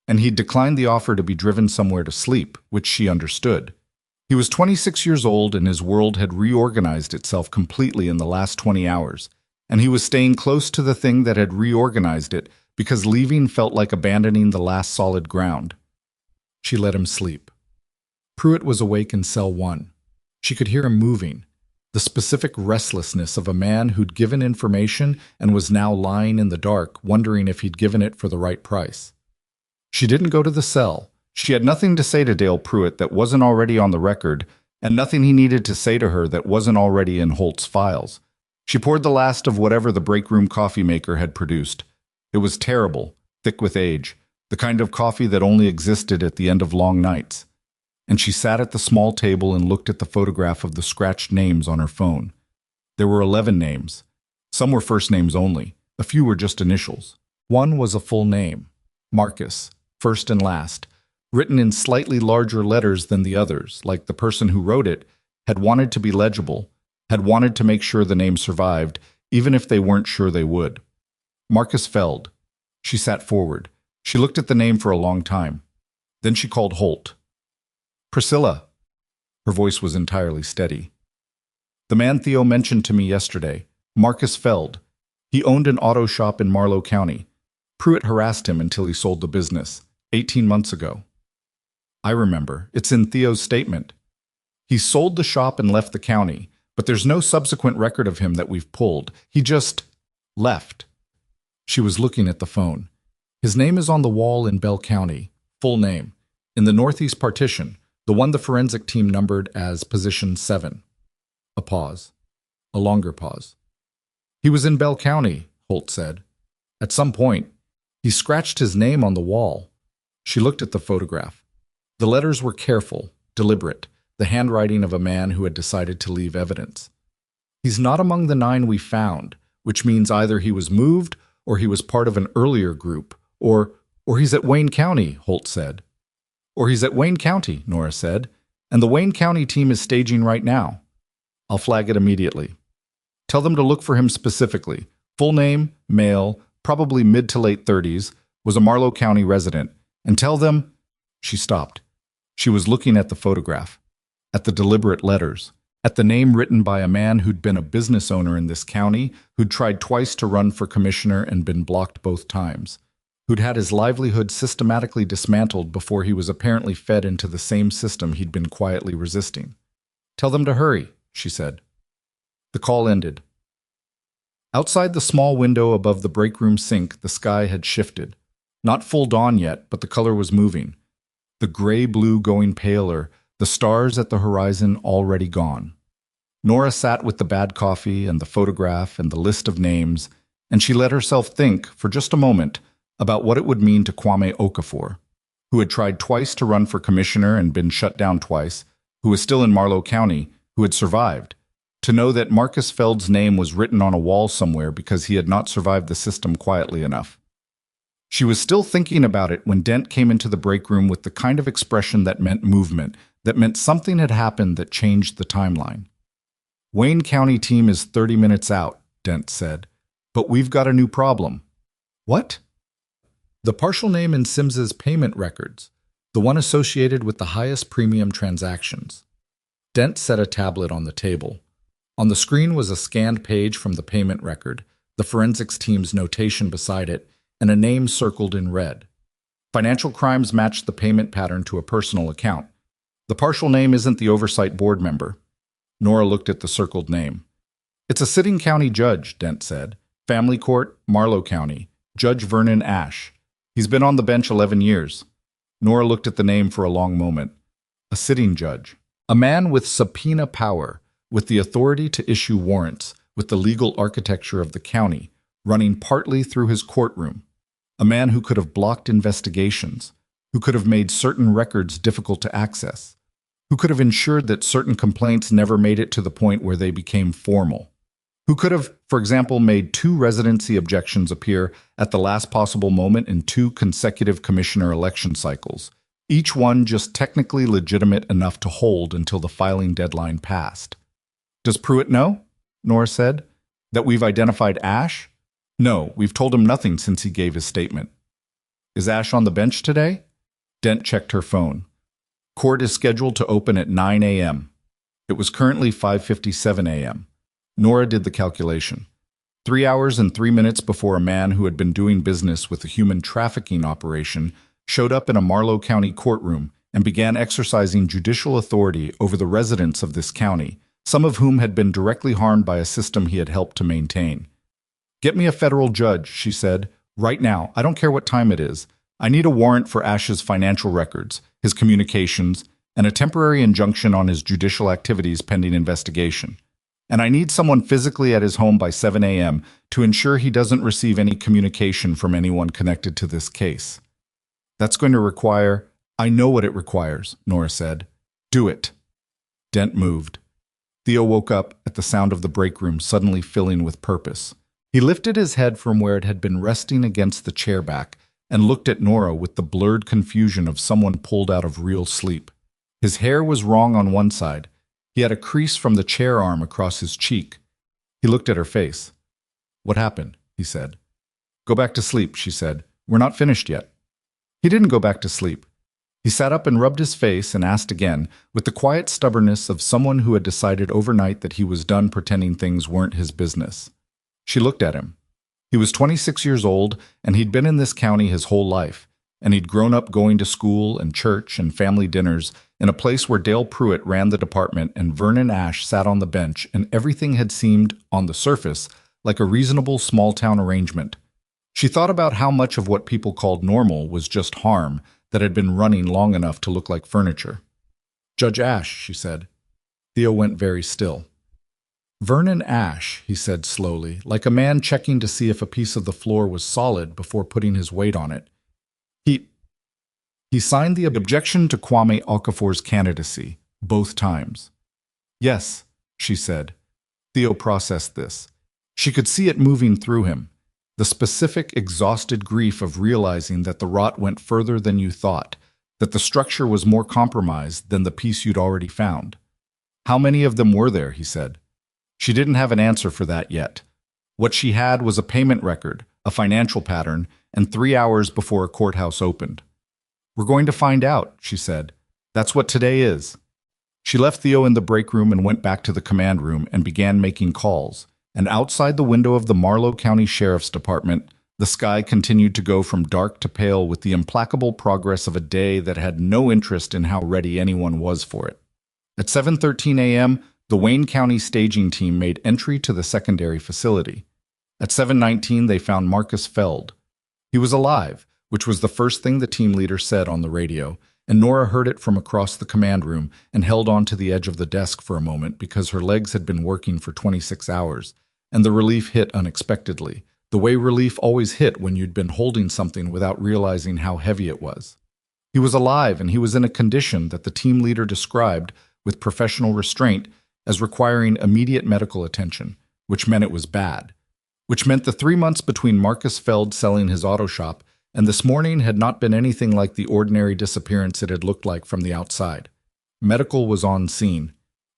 and he'd declined the offer to be driven somewhere to sleep, which she understood. He was 26 years old, and his world had reorganized itself completely in the last 20 hours, and he was staying close to the thing that had reorganized it because leaving felt like abandoning the last solid ground. She let him sleep. Pruitt was awake in cell 1. She could hear him moving, the specific restlessness of a man who'd given information and was now lying in the dark, wondering if he'd given it for the right price. She didn't go to the cell. She had nothing to say to Dale Pruitt that wasn't already on the record, and nothing he needed to say to her that wasn't already in Holt's files. She poured the last of whatever the break room coffee maker had produced. It was terrible, thick with age, the kind of coffee that only existed at the end of long nights. And she sat at the small table and looked at the photograph of the scratched names on her phone. There were 11 names. Some were first names only. A few were just initials. One was a full name, Marcus, first and last, written in slightly larger letters than the others, like the person who wrote it had wanted to be legible, had wanted to make sure the name survived, even if they weren't sure they would. Marcus Feld. She sat forward. She looked at the name for a long time. Then she called Holt. Priscilla. Her voice was entirely steady. The man Theo mentioned to me yesterday, Marcus Feld. He owned an auto shop in Marlow County. Pruitt harassed him until he sold the business, 18 months ago. I remember. It's in Theo's statement. He sold the shop and left the county, but there's no subsequent record of him that we've pulled. He just left. She was looking at the phone. His name is on the wall in Bell County, full name, in the northeast partition, the one the forensic team numbered as position 7. A pause. A longer pause. He was in Bell County, Holt said. At some point, he scratched his name on the wall. She looked at the photograph. The letters were careful, deliberate, the handwriting of a man who had decided to leave evidence. He's not among the 9 we found, which means either he was moved or he was part of an earlier group, or he's at Wayne County, Holt said. Or he's at Wayne County, Nora said, and the Wayne County team is staging right now. I'll flag it immediately. Tell them to look for him specifically. Full name, male, probably mid to late 30s, was a Marlow County resident, and tell them... She stopped. She was looking at the photograph, at the deliberate letters, at the name written by a man who'd been a business owner in this county, who'd tried twice to run for commissioner and been blocked both times, who'd had his livelihood systematically dismantled before he was apparently fed into the same system he'd been quietly resisting. Tell them to hurry, she said. The call ended. Outside the small window above the break room sink, the sky had shifted. Not full dawn yet, but the color was moving. The gray-blue going paler, the stars at the horizon already gone. Nora sat with the bad coffee and the photograph and the list of names, and she let herself think, for just a moment, about what it would mean to Kwame Okafor, who had tried twice to run for commissioner and been shut down twice, who was still in Marlow County, who had survived, to know that Marcus Feld's name was written on a wall somewhere because he had not survived the system quietly enough. She was still thinking about it when Dent came into the break room with the kind of expression that meant movement, that meant something had happened that changed the timeline. Wayne County team is 30 minutes out, Dent said, but we've got a new problem. What? The partial name in Sims's payment records, the one associated with the highest premium transactions. Dent set a tablet on the table. On the screen was a scanned page from the payment record, the forensics team's notation beside it, and a name circled in red. Financial crimes matched the payment pattern to a personal account. The partial name isn't the oversight board member. Nora looked at the circled name. It's a sitting county judge, Dent said. Family Court, Marlow County. Judge Vernon Ash. He's been on the bench 11 years. Nora looked at the name for a long moment. A sitting judge. A man with subpoena power, with the authority to issue warrants, with the legal architecture of the county, running partly through his courtroom. A man who could have blocked investigations, who could have made certain records difficult to access, who could have ensured that certain complaints never made it to the point where they became formal, who could have, for example, made 2 residency objections appear at the last possible moment in 2 consecutive commissioner election cycles, each one just technically legitimate enough to hold until the filing deadline passed. Does Pruitt know? Nora said. That we've identified Ash? No, we've told him nothing since he gave his statement. Is Ash on the bench today? Dent checked her phone. Court is scheduled to open at 9 a.m. It was currently 5:57 a.m. Nora did the calculation. 3 hours and 3 minutes before a man who had been doing business with a human trafficking operation showed up in a Marlow County courtroom and began exercising judicial authority over the residents of this county, some of whom had been directly harmed by a system he had helped to maintain. Get me a federal judge, she said, right now. I don't care what time it is. I need a warrant for Ash's financial records, his communications, and a temporary injunction on his judicial activities pending investigation. and I need someone physically at his home by 7 a.m. to ensure he doesn't receive any communication from anyone connected to this case. That's going to require— I know what it requires, Nora said. Do it. Dent moved. Theo woke up at the sound of the break room suddenly filling with purpose. He lifted his head from where it had been resting against the chair back and looked at Nora with the blurred confusion of someone pulled out of real sleep. His hair was wrong on one side. He had a crease from the chair arm across his cheek. He looked at her face. What happened? He said. Go back to sleep, she said. We're not finished yet. He didn't go back to sleep. He sat up and rubbed his face and asked again, with the quiet stubbornness of someone who had decided overnight that he was done pretending things weren't his business. She looked at him. He was 26 years old, and he'd been in this county his whole life, and he'd grown up going to school and church and family dinners in a place where Dale Pruitt ran the department and Vernon Ash sat on the bench, and everything had seemed, on the surface, like a reasonable small-town arrangement. She thought about how much of what people called normal was just harm that had been running long enough to look like furniture. Judge Ash, she said. Theo went very still. Vernon Ash, he said slowly, like a man checking to see if a piece of the floor was solid before putting his weight on it. He signed the objection to Kwame Okafor's candidacy, both times. Yes, she said. Theo processed this. She could see it moving through him. The specific, exhausted grief of realizing that the rot went further than you thought, that the structure was more compromised than the piece you'd already found. How many of them were there, he said. She didn't have an answer for that yet. What she had was a payment record, a financial pattern, and 3 hours before a courthouse opened. We're going to find out, she said. That's what today is. She left Theo in the break room and went back to the command room and began making calls. And outside the window of the Marlow County Sheriff's Department, the sky continued to go from dark to pale with the implacable progress of a day that had no interest in how ready anyone was for it. At 7:13 a.m., the Wayne County staging team made entry to the secondary facility. At 7:19, they found Marcus Feld. He was alive, which was the first thing the team leader said on the radio, and Nora heard it from across the command room and held on to the edge of the desk for a moment because her legs had been working for 26 hours, and the relief hit unexpectedly, the way relief always hit when you'd been holding something without realizing how heavy it was. He was alive, and he was in a condition that the team leader described, with professional restraint, as requiring immediate medical attention, which meant it was bad. Which meant the 3 months between Marcus Feld selling his auto shop and this morning had not been anything like the ordinary disappearance it had looked like from the outside. Medical was on scene.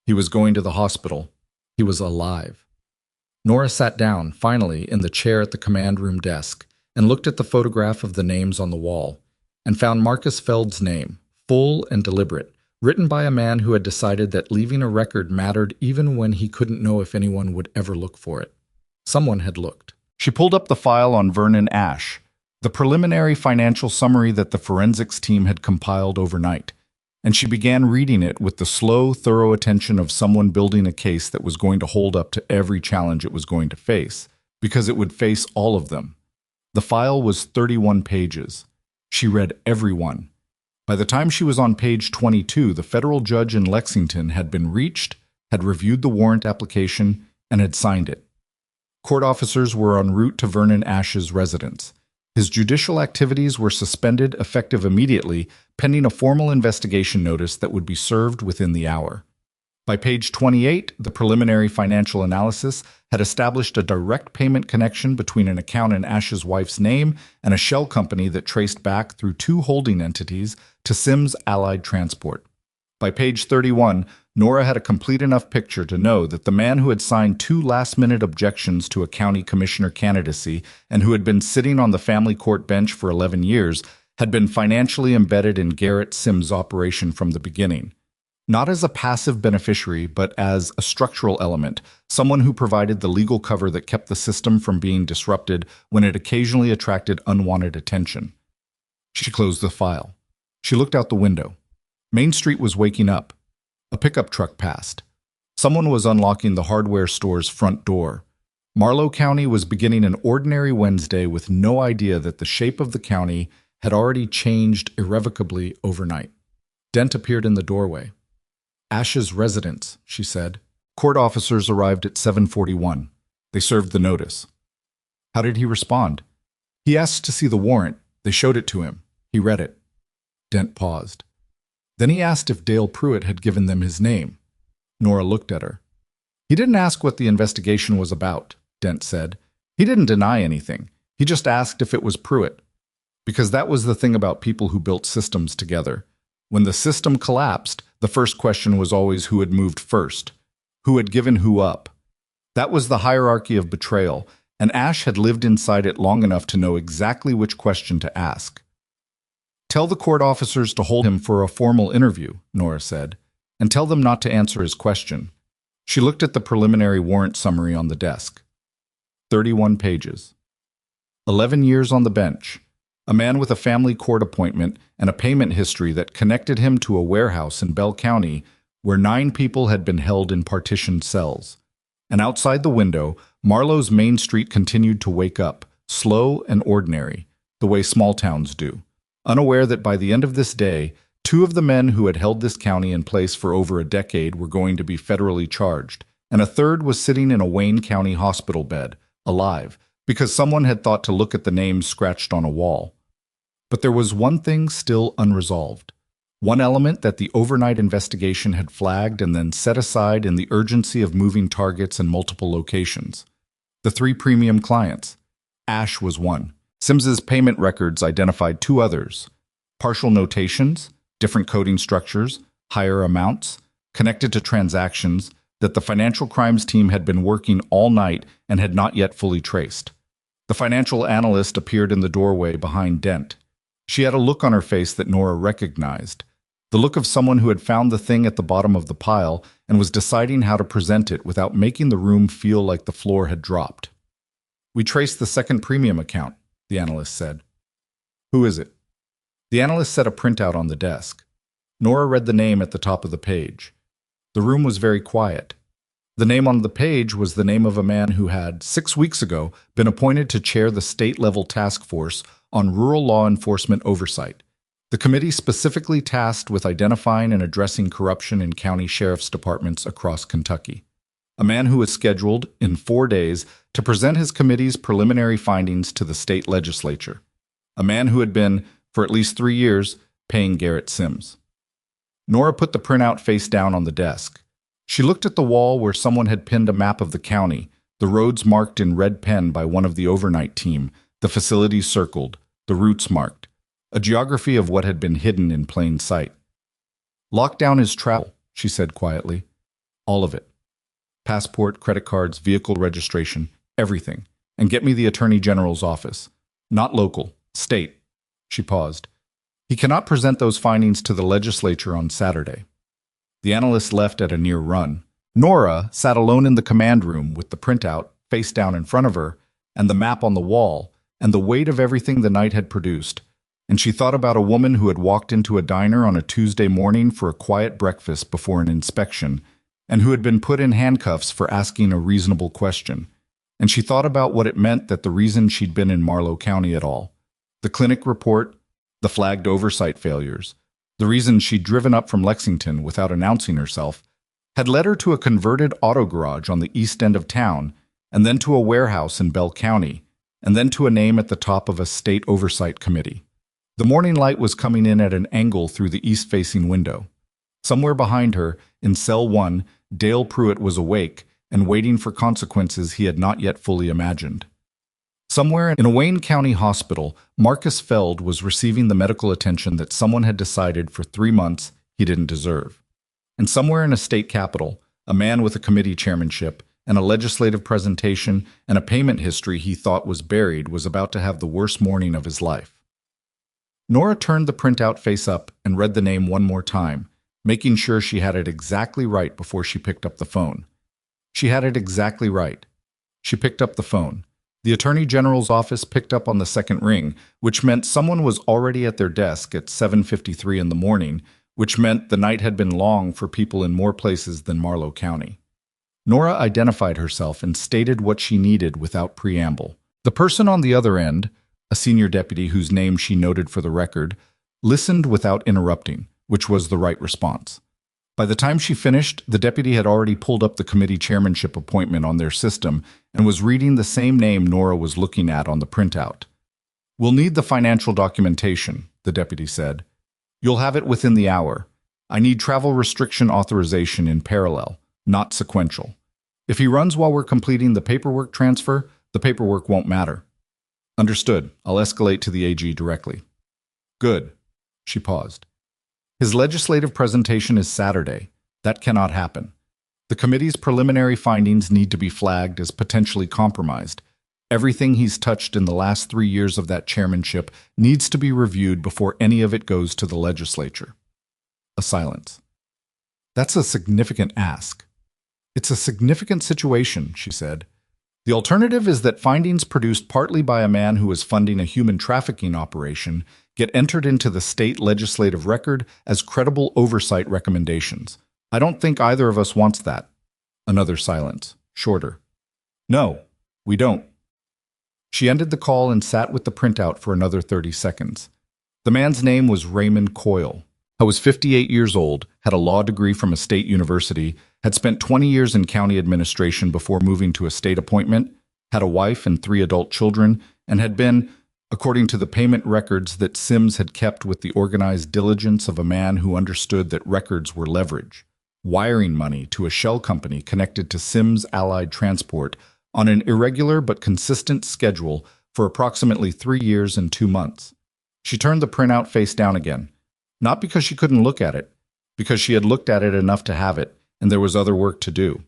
He was going to the hospital. He was alive. Nora sat down, finally, in the chair at the command room desk and looked at the photograph of the names on the wall and found Marcus Feld's name, full and deliberate, written by a man who had decided that leaving a record mattered even when he couldn't know if anyone would ever look for it. Someone had looked. She pulled up the file on Vernon Ash, the preliminary financial summary that the forensics team had compiled overnight, and she began reading it with the slow, thorough attention of someone building a case that was going to hold up to every challenge it was going to face, because it would face all of them. The file was 31 pages. She read every one. By the time she was on page 22, the federal judge in Lexington had been reached, had reviewed the warrant application, and had signed it. Court officers were en route to Vernon Ash's residence. His judicial activities were suspended effective immediately, pending a formal investigation notice that would be served within the hour. By page 28, the preliminary financial analysis had established a direct payment connection between an account in Ash's wife's name and a shell company that traced back through 2 holding entities to Sims Allied Transport. By page 31, Nora had a complete enough picture to know that the man who had signed 2 last-minute objections to a county commissioner candidacy and who had been sitting on the family court bench for 11 years had been financially embedded in Garrett Sims' operation from the beginning. Not as a passive beneficiary, but as a structural element, someone who provided the legal cover that kept the system from being disrupted when it occasionally attracted unwanted attention. She closed the file. She looked out the window. Main Street was waking up. A pickup truck passed. Someone was unlocking the hardware store's front door. Marlow County was beginning an ordinary Wednesday with no idea that the shape of the county had already changed irrevocably overnight. Dent appeared in the doorway. Ash's residence, she said. Court officers arrived at 7:41. They served the notice. How did he respond? He asked to see the warrant. They showed it to him. He read it. Dent paused. Then he asked if Dale Pruitt had given them his name. Nora looked at her. He didn't ask what the investigation was about, Dent said. He didn't deny anything. He just asked if it was Pruitt. Because that was the thing about people who built systems together. When the system collapsed, the first question was always who had moved first, who had given who up. That was the hierarchy of betrayal, and Ash had lived inside it long enough to know exactly which question to ask. Tell the court officers to hold him for a formal interview, Nora said, and tell them not to answer his question. She looked at the preliminary warrant summary on the desk. 31 pages. 11 years on the bench. A man with a family court appointment and a payment history that connected him to a warehouse in Bell County where 9 people had been held in partitioned cells. And outside the window, Marlow's main street continued to wake up, slow and ordinary, the way small towns do, unaware that by the end of this day, 2 of the men who had held this county in place for over a decade were going to be federally charged, and a third was sitting in a Wayne County hospital bed, alive, because someone had thought to look at the names scratched on a wall. But there was one thing still unresolved. One element that the overnight investigation had flagged and then set aside in the urgency of moving targets in multiple locations. The 3 premium clients. Ash was one. Sims's payment records identified 2 others. Partial notations, different coding structures, higher amounts, connected to transactions that the financial crimes team had been working all night and had not yet fully traced. The financial analyst appeared in the doorway behind Dent. She had a look on her face that Nora recognized, the look of someone who had found the thing at the bottom of the pile and was deciding how to present it without making the room feel like the floor had dropped. We traced the second premium account, the analyst said. Who is it? The analyst set a printout on the desk. Nora read the name at the top of the page. The room was very quiet. The name on the page was the name of a man who had, 6 weeks ago, been appointed to chair the state-level task force on rural law enforcement oversight, the committee specifically tasked with identifying and addressing corruption in county sheriff's departments across Kentucky. A man who was scheduled, in 4 days, to present his committee's preliminary findings to the state legislature. A man who had been, for at least 3 years, paying Garrett Sims. Nora put the printout face down on the desk. She looked at the wall where someone had pinned a map of the county, the roads marked in red pen by one of the overnight team, the facilities circled, the routes marked, a geography of what had been hidden in plain sight. Lock down his travel, she said quietly. All of it. Passport, credit cards, vehicle registration, everything. And get me the Attorney General's office. Not local, state. She paused. He cannot present those findings to the legislature on Saturday. The analyst left at a near run. Nora sat alone in the command room with the printout face down in front of her and the map on the wall and the weight of everything the night had produced. And she thought about a woman who had walked into a diner on a Tuesday morning for a quiet breakfast before an inspection and who had been put in handcuffs for asking a reasonable question. And she thought about what it meant that the reason she'd been in Marlow County at all. The clinic report, the flagged oversight failures, the reason she'd driven up from Lexington without announcing herself, had led her to a converted auto garage on the east end of town, and then to a warehouse in Bell County, and then to a name at the top of a state oversight committee. The morning light was coming in at an angle through the east-facing window. Somewhere behind her, in cell 1, Dale Pruitt was awake and waiting for consequences he had not yet fully imagined. Somewhere in a Wayne County hospital, Marcus Feld was receiving the medical attention that someone had decided for 3 months he didn't deserve. And somewhere in a state capitol, a man with a committee chairmanship and a legislative presentation and a payment history he thought was buried was about to have the worst morning of his life. Nora turned the printout face up and read the name one more time, making sure she had it exactly right before she picked up the phone. She had it exactly right. She picked up the phone. The Attorney General's office picked up on the second ring, which meant someone was already at their desk at 7:53 in the morning, which meant the night had been long for people in more places than Marlow County. Nora identified herself and stated what she needed without preamble. The person on the other end, a senior deputy whose name she noted for the record, listened without interrupting, which was the right response. By the time she finished, the deputy had already pulled up the committee chairmanship appointment on their system and was reading the same name Nora was looking at on the printout. "We'll need the financial documentation," the deputy said. "You'll have it within the hour. I need travel restriction authorization in parallel, not sequential. If he runs while we're completing the paperwork transfer, the paperwork won't matter." "Understood. I'll escalate to the AG directly." "Good." She paused. "His legislative presentation is Saturday. That cannot happen. The committee's preliminary findings need to be flagged as potentially compromised. Everything he's touched in the last 3 years of that chairmanship needs to be reviewed before any of it goes to the legislature." A silence. "That's a significant ask." "It's a significant situation," she said. "The alternative is that findings produced partly by a man who is funding a human trafficking operation get entered into the state legislative record as credible oversight recommendations. I don't think either of us wants that." Another silence, shorter. "No, we don't." She ended the call and sat with the printout for another 30 seconds. The man's name was Raymond Coyle. He was 58 years old, had a law degree from a state university, had spent 20 years in county administration before moving to a state appointment, had a wife and 3 adult children, and had been, according to the payment records that Sims had kept with the organized diligence of a man who understood that records were leverage, wiring money to a shell company connected to Sims Allied Transport on an irregular but consistent schedule for approximately 3 years and 2 months. She turned the printout face down again. Not because she couldn't look at it, because she had looked at it enough to have it, and there was other work to do.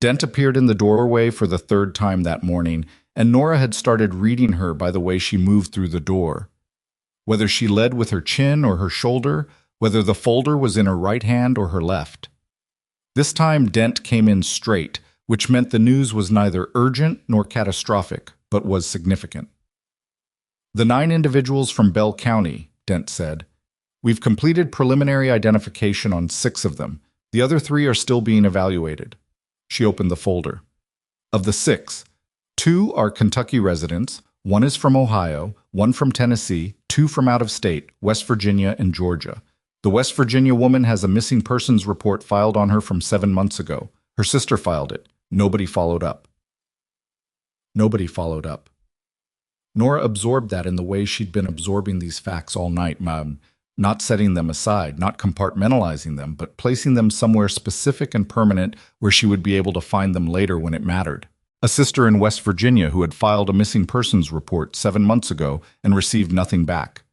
Dent appeared in the doorway for the 3rd time that morning, and Nora had started reading her by the way she moved through the door. Whether she led with her chin or her shoulder, whether the folder was in her right hand or her left. This time Dent came in straight, which meant the news was neither urgent nor catastrophic, but was significant. "The 9 individuals from Bell County," Dent said. "We've completed preliminary identification on 6 of them. The other 3 are still being evaluated." She opened the folder. "Of the 6, 2 are Kentucky residents, 1 is from Ohio, 1 from Tennessee, 2 from out of state, West Virginia and Georgia. The West Virginia woman has a missing persons report filed on her from 7 months ago. Her sister filed it. Nobody followed up." Nobody followed up. Nora absorbed that in the way she'd been absorbing these facts all night, not setting them aside, not compartmentalizing them, but placing them somewhere specific and permanent where she would be able to find them later when it mattered. A sister in West Virginia who had filed a missing persons report 7 months ago and received nothing back.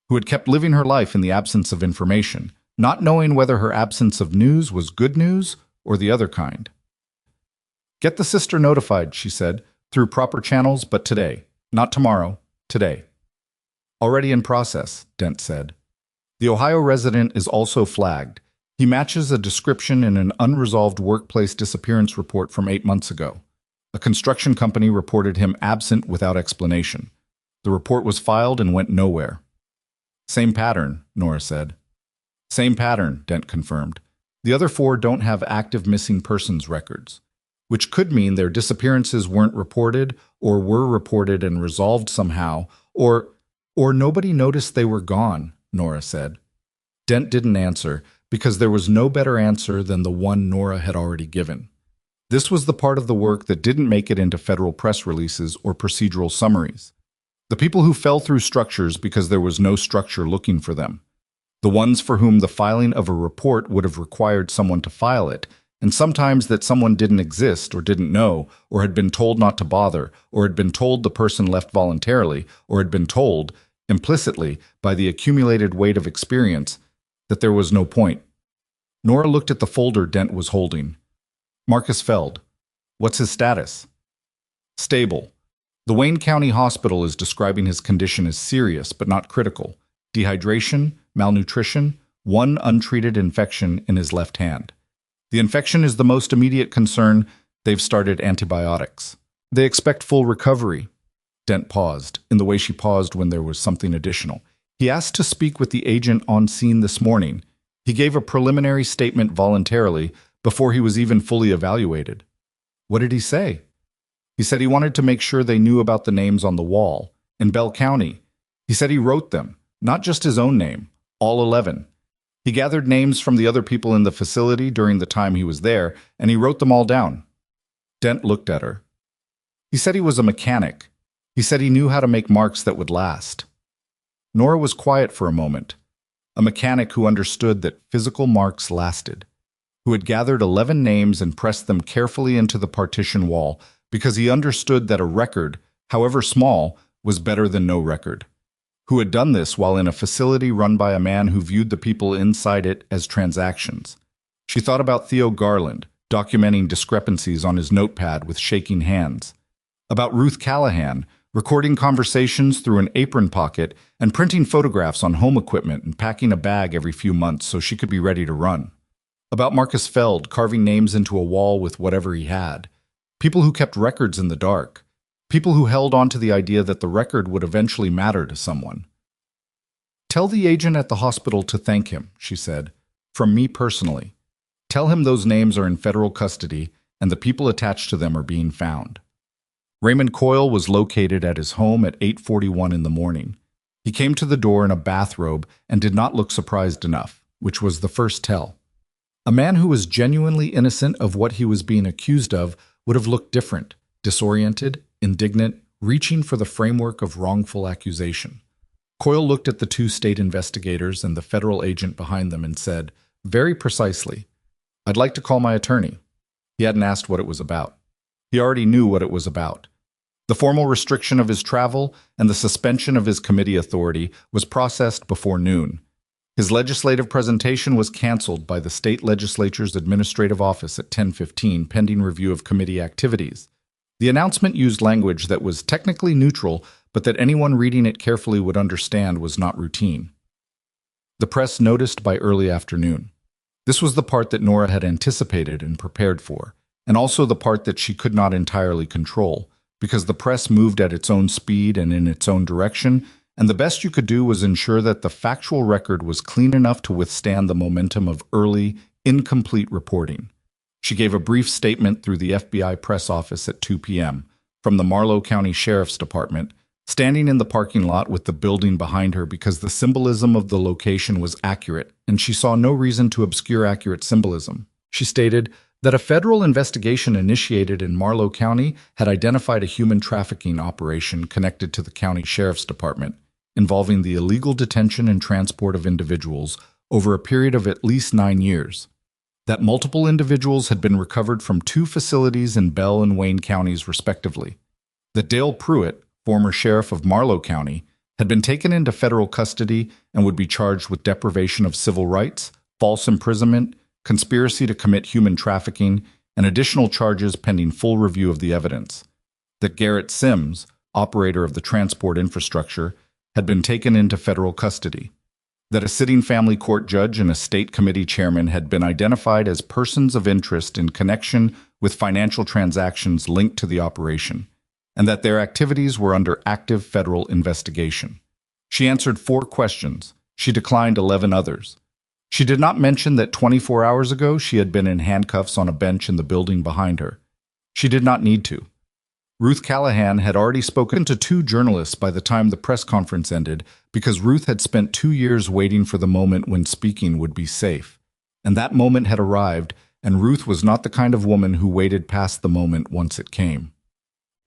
Who had kept living her life in the absence of information, not knowing whether her absence of news was good news or the other kind. "Get the sister notified," she said, "through proper channels, but today. Not tomorrow, today." "Already in process," Dent said. "The Ohio resident is also flagged. He matches a description in an unresolved workplace disappearance report from 8 months ago. A construction company reported him absent without explanation. The report was filed and went nowhere." "Same pattern," Nora said. "Same pattern," Dent confirmed. "The other 4 don't have active missing persons records, which could mean their disappearances weren't reported or were reported and resolved somehow, or nobody noticed they were gone," Nora said. Dent didn't answer, because there was no better answer than the one Nora had already given. This was the part of the work that didn't make it into federal press releases or procedural summaries. The people who fell through structures because there was no structure looking for them. The ones for whom the filing of a report would have required someone to file it, and sometimes that someone didn't exist or didn't know, or had been told not to bother, or had been told the person left voluntarily, or had been told, implicitly, by the accumulated weight of experience, that there was no point. Nora looked at the folder Dent was holding. "Marcus Feld. What's his status?" "Stable. The Wayne County Hospital is describing his condition as serious but not critical. Dehydration, malnutrition, 1 untreated infection in his left hand. The infection is the most immediate concern. They've started antibiotics. They expect full recovery." Dent paused, in the way she paused when there was something additional. "He asked to speak with the agent on scene this morning. He gave a preliminary statement voluntarily before he was even fully evaluated." "What did he say?" "He said he wanted to make sure they knew about the names on the wall. In Bell County. He said he wrote them, not just his own name, all 11. He gathered names from the other people in the facility during the time he was there, and he wrote them all down. Dent looked at her. He said he was a mechanic. He said he knew how to make marks that would last. Nora was quiet for a moment. A mechanic who understood that physical marks lasted, who had gathered 11 names and pressed them carefully into the partition wall because he understood that a record, however small, was better than no record, who had done this while in a facility run by a man who viewed the people inside it as transactions. She thought about Theo Garland, documenting discrepancies on his notepad with shaking hands, about Ruth Callahan, recording conversations through an apron pocket and printing photographs on home equipment and packing a bag every few months so she could be ready to run, about Marcus Feld carving names into a wall with whatever he had, people who kept records in the dark, people who held on to the idea that the record would eventually matter to someone. "Tell the agent at the hospital to thank him," she said, "from me personally. Tell him those names are in federal custody and the people attached to them are being found." Raymond Coyle was located at his home at 8:41 in the morning. He came to the door in a bathrobe and did not look surprised enough, which was the first tell. A man who was genuinely innocent of what he was being accused of would have looked different, disoriented, indignant, reaching for the framework of wrongful accusation. Coyle looked at the two state investigators and the federal agent behind them and said, very precisely, "I'd like to call my attorney." He hadn't asked what it was about. He already knew what it was about. The formal restriction of his travel and the suspension of his committee authority was processed before noon. His legislative presentation was canceled by the state legislature's administrative office at 10:15 pending review of committee activities. The announcement used language that was technically neutral, but that anyone reading it carefully would understand was not routine. The press noticed by early afternoon. This was the part that Nora had anticipated and prepared for, and also the part that she could not entirely control, because the press moved at its own speed and in its own direction, and the best you could do was ensure that the factual record was clean enough to withstand the momentum of early, incomplete reporting. She gave a brief statement through the FBI press office at 2 p.m. from the Marlow County Sheriff's Department, standing in the parking lot with the building behind her because the symbolism of the location was accurate, and she saw no reason to obscure accurate symbolism. She stated that a federal investigation initiated in Marlow County had identified a human trafficking operation connected to the county sheriff's department, involving the illegal detention and transport of individuals over a period of at least 9 years. That multiple individuals had been recovered from 2 facilities in Bell and Wayne counties respectively. That Dale Pruitt, former sheriff of Marlow County, had been taken into federal custody and would be charged with deprivation of civil rights, false imprisonment, conspiracy to commit human trafficking, and additional charges pending full review of the evidence. That Garrett Sims, operator of the transport infrastructure, had been taken into federal custody. That a sitting family court judge and a state committee chairman had been identified as persons of interest in connection with financial transactions linked to the operation, and that their activities were under active federal investigation. She answered 4 questions. She declined 11 others. She did not mention that 24 hours ago she had been in handcuffs on a bench in the building behind her. She did not need to. Ruth Callahan had already spoken to 2 journalists by the time the press conference ended because Ruth had spent 2 years waiting for the moment when speaking would be safe. And that moment had arrived, and Ruth was not the kind of woman who waited past the moment once it came.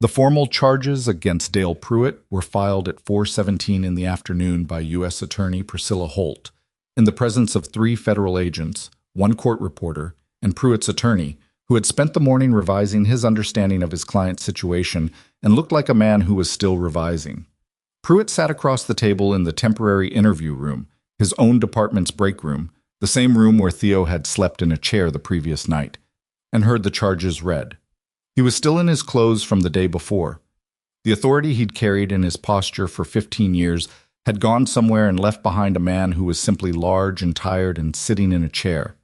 The formal charges against Dale Pruitt were filed at 4:17 in the afternoon by U.S. Attorney Priscilla Holt, in the presence of 3 federal agents, 1 court reporter, and Pruitt's attorney, who had spent the morning revising his understanding of his client's situation and looked like a man who was still revising. Pruitt sat across the table in the temporary interview room, his own department's break room, the same room where Theo had slept in a chair the previous night, and heard the charges read. He was still in his clothes from the day before. The authority he'd carried in his posture for 15 years had gone somewhere and left behind a man who was simply large and tired and sitting in a chair.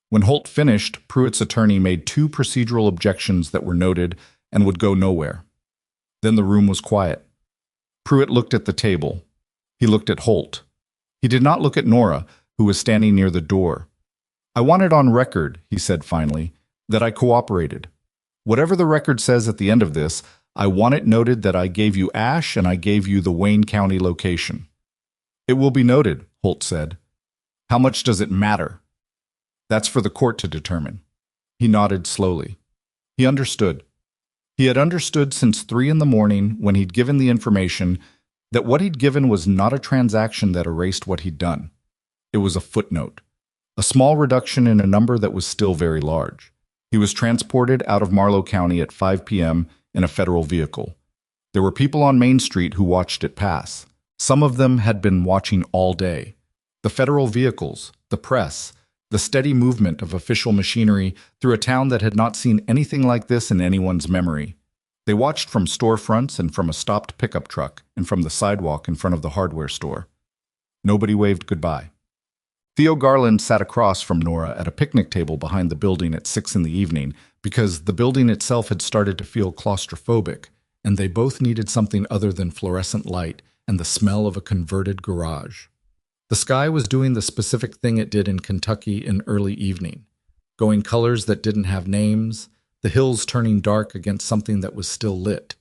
When Holt finished, Pruitt's attorney made 2 procedural objections that were noted and would go nowhere. Then the room was quiet. Pruitt looked at the table. He looked at Holt. He did not look at Nora, who was standing near the door. "I want it on record," he said finally, "that I cooperated. Whatever the record says at the end of this, I want it noted that I gave you Ash and I gave you the Wayne County location." "It will be noted," Holt said. How much does it matter? That's for the court to determine. He nodded slowly. He understood. He had understood since 3 in the morning when he'd given the information that what he'd given was not a transaction that erased what he'd done. It was a footnote, a small reduction in a number that was still very large. He was transported out of Marlow County at 5 p.m. in a federal vehicle. There were people on Main Street who watched it pass. Some of them had been watching all day. The federal vehicles, the press, the steady movement of official machinery through a town that had not seen anything like this in anyone's memory. They watched from storefronts and from a stopped pickup truck and from the sidewalk in front of the hardware store. Nobody waved goodbye. Theo Garland sat across from Nora at a picnic table behind the building at 6 in the evening because the building itself had started to feel claustrophobic, and they both needed something other than fluorescent light and the smell of a converted garage. The sky was doing the specific thing it did in Kentucky in early evening, going colors that didn't have names, the hills turning dark against something that was still lit.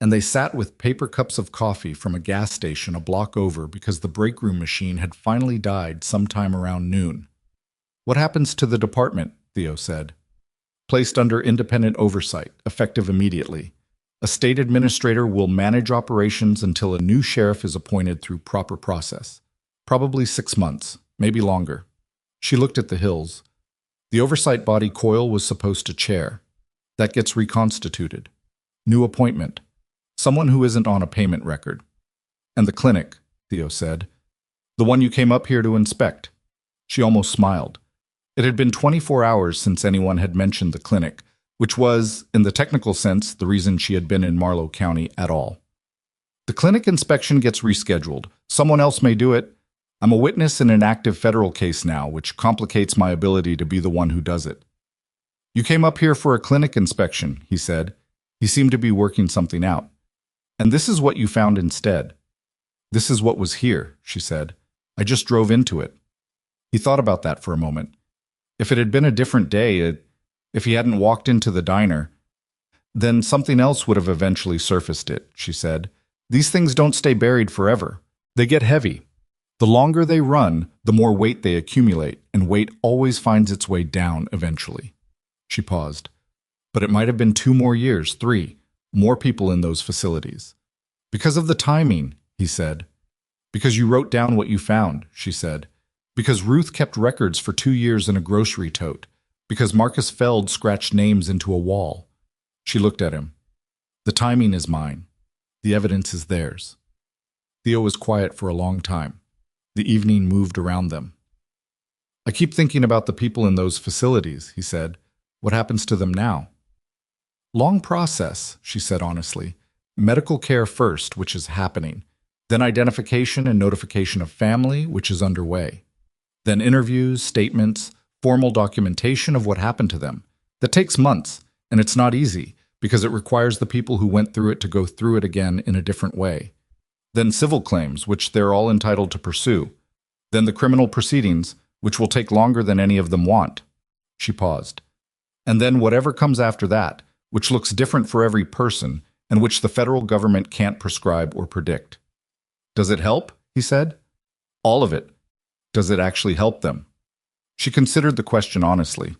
And they sat with paper cups of coffee from a gas station a block over because the break room machine had finally died sometime around noon. What happens to the department? Theo said. Placed under independent oversight, effective immediately. A state administrator will manage operations until a new sheriff is appointed through proper process. Probably 6 months, maybe longer. She looked at the hills. The oversight body Coyle was supposed to chair. That gets reconstituted. New appointment. Someone who isn't on a payment record. And the clinic, Theo said. The one you came up here to inspect. She almost smiled. It had been 24 hours since anyone had mentioned the clinic, which was, in the technical sense, the reason she had been in Marlow County at all. The clinic inspection gets rescheduled. Someone else may do it. I'm a witness in an active federal case now, which complicates my ability to be the one who does it. You came up here for a clinic inspection, he said. He seemed to be working something out. And this is what you found instead. This is what was here, she said. I just drove into it. He thought about that for a moment. If it had been a different day, if he hadn't walked into the diner, then something else would have eventually surfaced it, she said. These things don't stay buried forever. They get heavy. The longer they run, the more weight they accumulate, and weight always finds its way down eventually. She paused. But it might have been 2 more years, 3, more people in those facilities. Because of the timing, he said. Because you wrote down what you found, she said. Because Ruth kept records for 2 years in a grocery tote. Because Marcus Feld scratched names into a wall. She looked at him. The timing is mine. The evidence is theirs. Theo was quiet for a long time. The evening moved around them. I keep thinking about the people in those facilities, he said. What happens to them now? Long process, she said honestly. Medical care first, which is happening. Then identification and notification of family, which is underway. Then interviews, statements, formal documentation of what happened to them. That takes months, and it's not easy, because it requires the people who went through it to go through it again in a different way. Then civil claims, which they're all entitled to pursue. Then the criminal proceedings, which will take longer than any of them want. She paused. And then whatever comes after that, which looks different for every person, and which the federal government can't prescribe or predict. Does it help? He said. All of it. Does it actually help them? She considered the question honestly.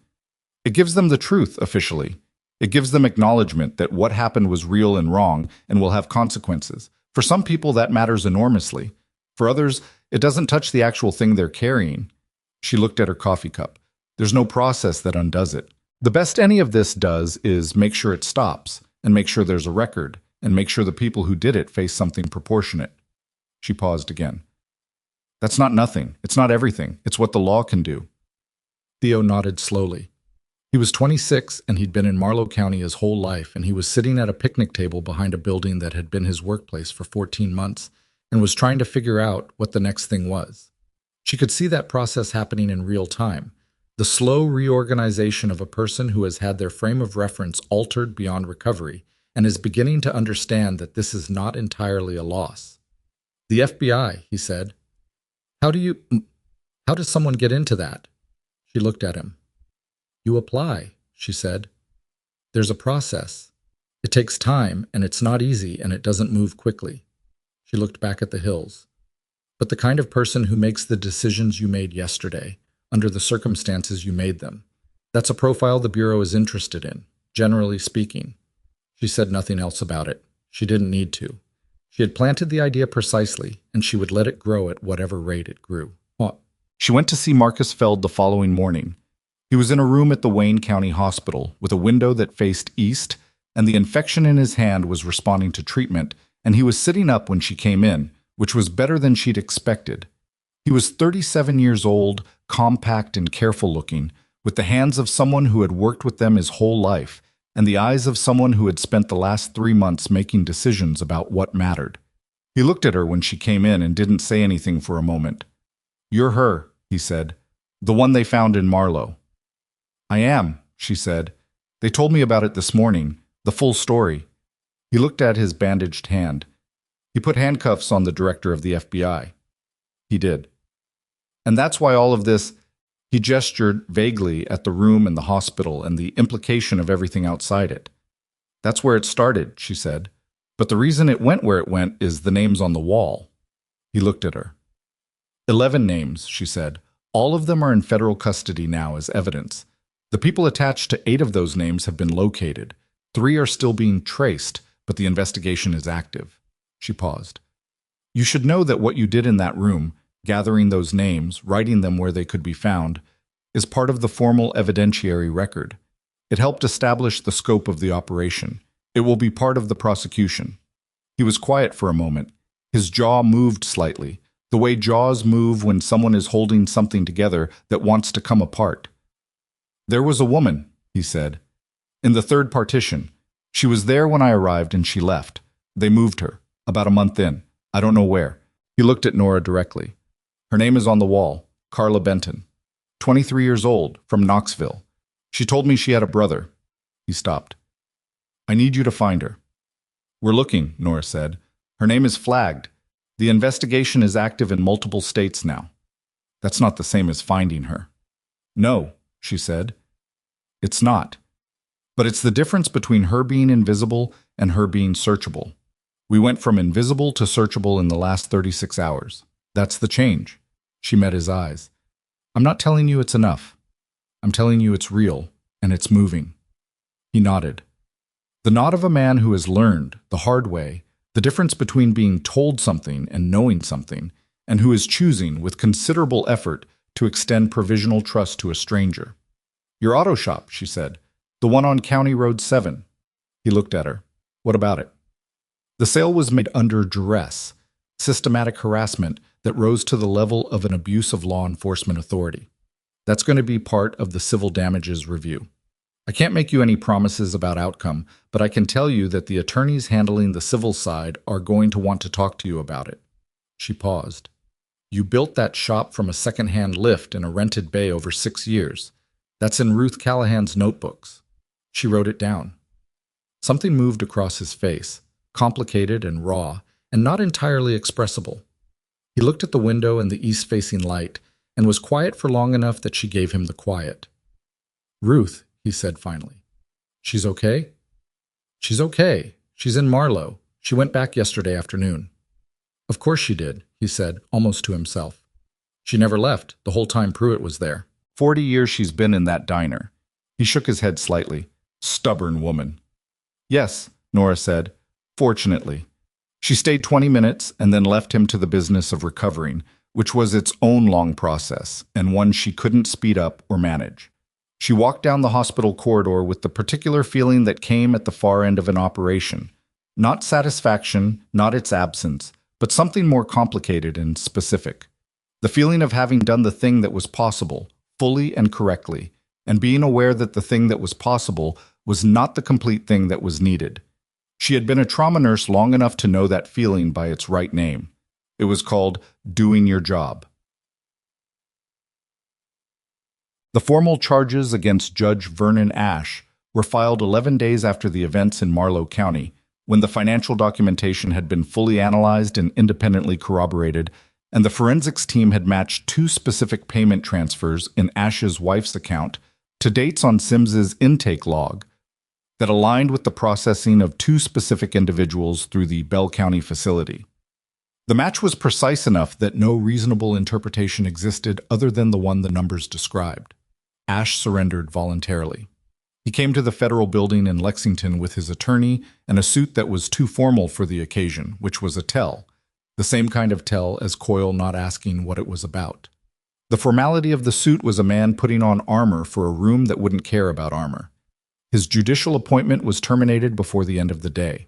It gives them the truth, officially. It gives them acknowledgement that what happened was real and wrong and will have consequences. For some people, that matters enormously. For others, it doesn't touch the actual thing they're carrying. She looked at her coffee cup. There's no process that undoes it. The best any of this does is make sure it stops, and make sure there's a record, and make sure the people who did it face something proportionate. She paused again. That's not nothing. It's not everything. It's what the law can do. Theo nodded slowly. He was 26 and he'd been in Marlow County his whole life, and he was sitting at a picnic table behind a building that had been his workplace for 14 months and was trying to figure out what the next thing was. She could see that process happening in real time, the slow reorganization of a person who has had their frame of reference altered beyond recovery and is beginning to understand that this is not entirely a loss. The FBI, he said. How does someone get into that? She looked at him. You apply, she said. There's a process. It takes time, and it's not easy, and it doesn't move quickly. She looked back at the hills. but the kind of person who makes the decisions you made yesterday, under the circumstances you made them. That's a profile the Bureau is interested in, generally speaking. She said nothing else about it. She didn't need to. She had planted the idea precisely, and she would let it grow at whatever rate it grew. She went to see Marcus Feld the following morning. He was in a room at the Wayne County Hospital with a window that faced east, and the infection in his hand was responding to treatment, and he was sitting up when she came in, which was better than she'd expected. He was 37 years old, compact and careful-looking, with the hands of someone who had worked with them his whole life, and the eyes of someone who had spent the last 3 months making decisions about what mattered. He looked at her when she came in and didn't say anything for a moment. "You're her," he said. "The one they found in Marlow." "I am," she said. "They told me about it this morning, the full story." He looked at his bandaged hand. He put handcuffs on the director of the FBI. He did. "And that's why all of this—" He gestured vaguely at the room and the hospital and the implication of everything outside it. "That's where it started," she said. "But the reason it went where it went is the names on the wall." He looked at her. 11 names, she said. All of them are in federal custody now as evidence. The people attached to 8 of those names have been located. 3 are still being traced, but the investigation is active. She paused. "You should know that what you did in that room, gathering those names, writing them where they could be found, is part of the formal evidentiary record. It helped establish the scope of the operation. It will be part of the prosecution." He was quiet for a moment. His jaw moved slightly, the way jaws move when someone is holding something together that wants to come apart. "There was a woman," he said, "in the 3rd partition. She was there when I arrived and she left. They moved her, about a month in. I don't know where." He looked at Nora directly. "Her name is on the wall, Carla Benton. 23 years old, from Knoxville. She told me she had a brother." He stopped. "I need you to find her." "We're looking," Nora said. "Her name is flagged. The investigation is active in multiple states now." "That's not the same as finding her." "No," she said. "It's not. But it's the difference between her being invisible and her being searchable. We went from invisible to searchable in the last 36 hours. That's the change." She met his eyes. "I'm not telling you it's enough. I'm telling you it's real, and it's moving." He nodded. The nod of a man who has learned, the hard way, the difference between being told something and knowing something, and who is choosing, with considerable effort, to extend provisional trust to a stranger. "Your auto shop," she said. "The one on County Road 7. He looked at her. "What about it?" "The sale was made under duress, systematic harassment that rose to the level of an abuse of law enforcement authority. That's going to be part of the civil damages review. I can't make you any promises about outcome, but I can tell you that the attorneys handling the civil side are going to want to talk to you about it." She paused. "You built that shop from a second-hand lift in a rented bay over 6 years. That's in Ruth Callahan's notebooks." She wrote it down. Something moved across his face, complicated and raw, and not entirely expressible. He looked at the window and the east-facing light, and was quiet for long enough that she gave him the quiet. "Ruth," he said finally. "She's okay?" "She's okay. She's in Marlow. She went back yesterday afternoon." "Of course she did," he said, almost to himself. "She never left, the whole time Pruitt was there. 40 years she's been in that diner." He shook his head slightly. "Stubborn woman." "Yes," Nora said, "fortunately. She stayed 20 minutes and then left him to the business of recovering, which was its own long process, and one she couldn't speed up or manage. She walked down the hospital corridor with the particular feeling that came at the far end of an operation. Not satisfaction, not its absence, but something more complicated and specific. The feeling of having done the thing that was possible, fully and correctly, and being aware that the thing that was possible was not the complete thing that was needed. She had been a trauma nurse long enough to know that feeling by its right name. It was called doing your job. The formal charges against Judge Vernon Ashe were filed 11 days after the events in Marlow County, when the financial documentation had been fully analyzed and independently corroborated, and the forensics team had matched 2 specific payment transfers in Ashe's wife's account to dates on Sims's intake log that aligned with the processing of 2 specific individuals through the Bell County facility. The match was precise enough that no reasonable interpretation existed other than the one the numbers described. Ash surrendered voluntarily. He came to the federal building in Lexington with his attorney and a suit that was too formal for the occasion, which was a tell, the same kind of tell as Coyle not asking what it was about. The formality of the suit was a man putting on armor for a room that wouldn't care about armor. His judicial appointment was terminated before the end of the day.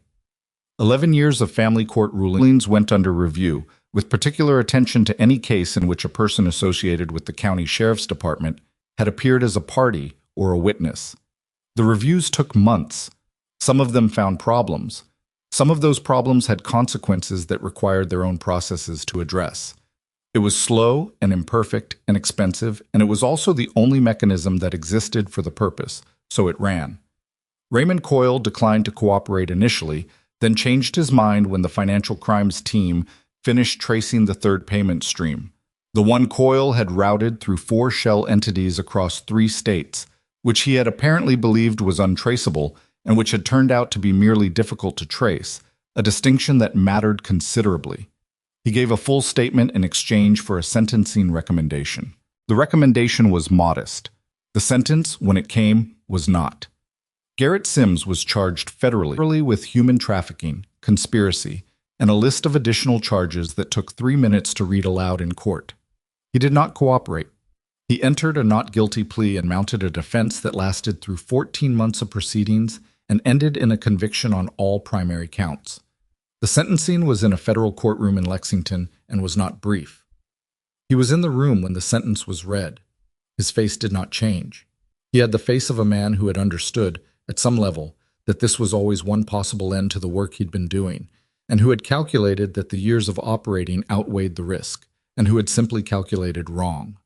11 years of family court rulings went under review, with particular attention to any case in which a person associated with the county sheriff's department had appeared as a party or a witness. The reviews took months. Some of them found problems. Some of those problems had consequences that required their own processes to address. It was slow and imperfect and expensive, and it was also the only mechanism that existed for the purpose, so it ran. Raymond Coyle declined to cooperate initially, then changed his mind when the financial crimes team finished tracing the third payment stream. The one Coyle had routed through 4 shell entities across 3 states, which he had apparently believed was untraceable and which had turned out to be merely difficult to trace, a distinction that mattered considerably. He gave a full statement in exchange for a sentencing recommendation. The recommendation was modest. The sentence, when it came, was not. Garrett Sims was charged federally with human trafficking, conspiracy, and a list of additional charges that took 3 minutes to read aloud in court. He did not cooperate. He entered a not guilty plea and mounted a defense that lasted through 14 months of proceedings and ended in a conviction on all primary counts. The sentencing was in a federal courtroom in Lexington and was not brief. He was in the room when the sentence was read. His face did not change. He had the face of a man who had understood, at some level, that this was always one possible end to the work he'd been doing, and who had calculated that the years of operating outweighed the risk, and who had simply calculated wrong.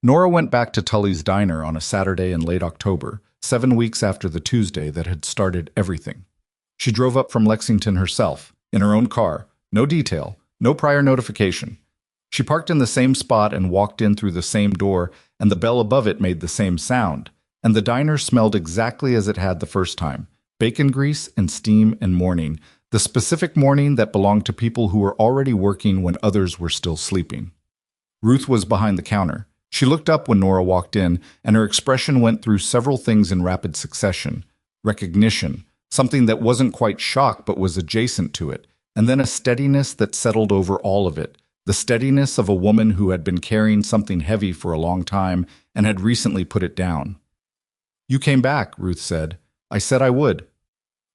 Nora went back to Tully's diner on a Saturday in late October, 7 weeks after the Tuesday that had started everything. She drove up from Lexington herself, in her own car, no detail, no prior notification. She parked in the same spot and walked in through the same door, and the bell above it made the same sound, and the diner smelled exactly as it had the first time, bacon grease and steam and morning, the specific morning that belonged to people who were already working when others were still sleeping. Ruth was behind the counter. She looked up when Nora walked in, and her expression went through several things in rapid succession. Recognition, something that wasn't quite shock but was adjacent to it, and then a steadiness that settled over all of it, the steadiness of a woman who had been carrying something heavy for a long time and had recently put it down. "You came back," Ruth said. "I said I would."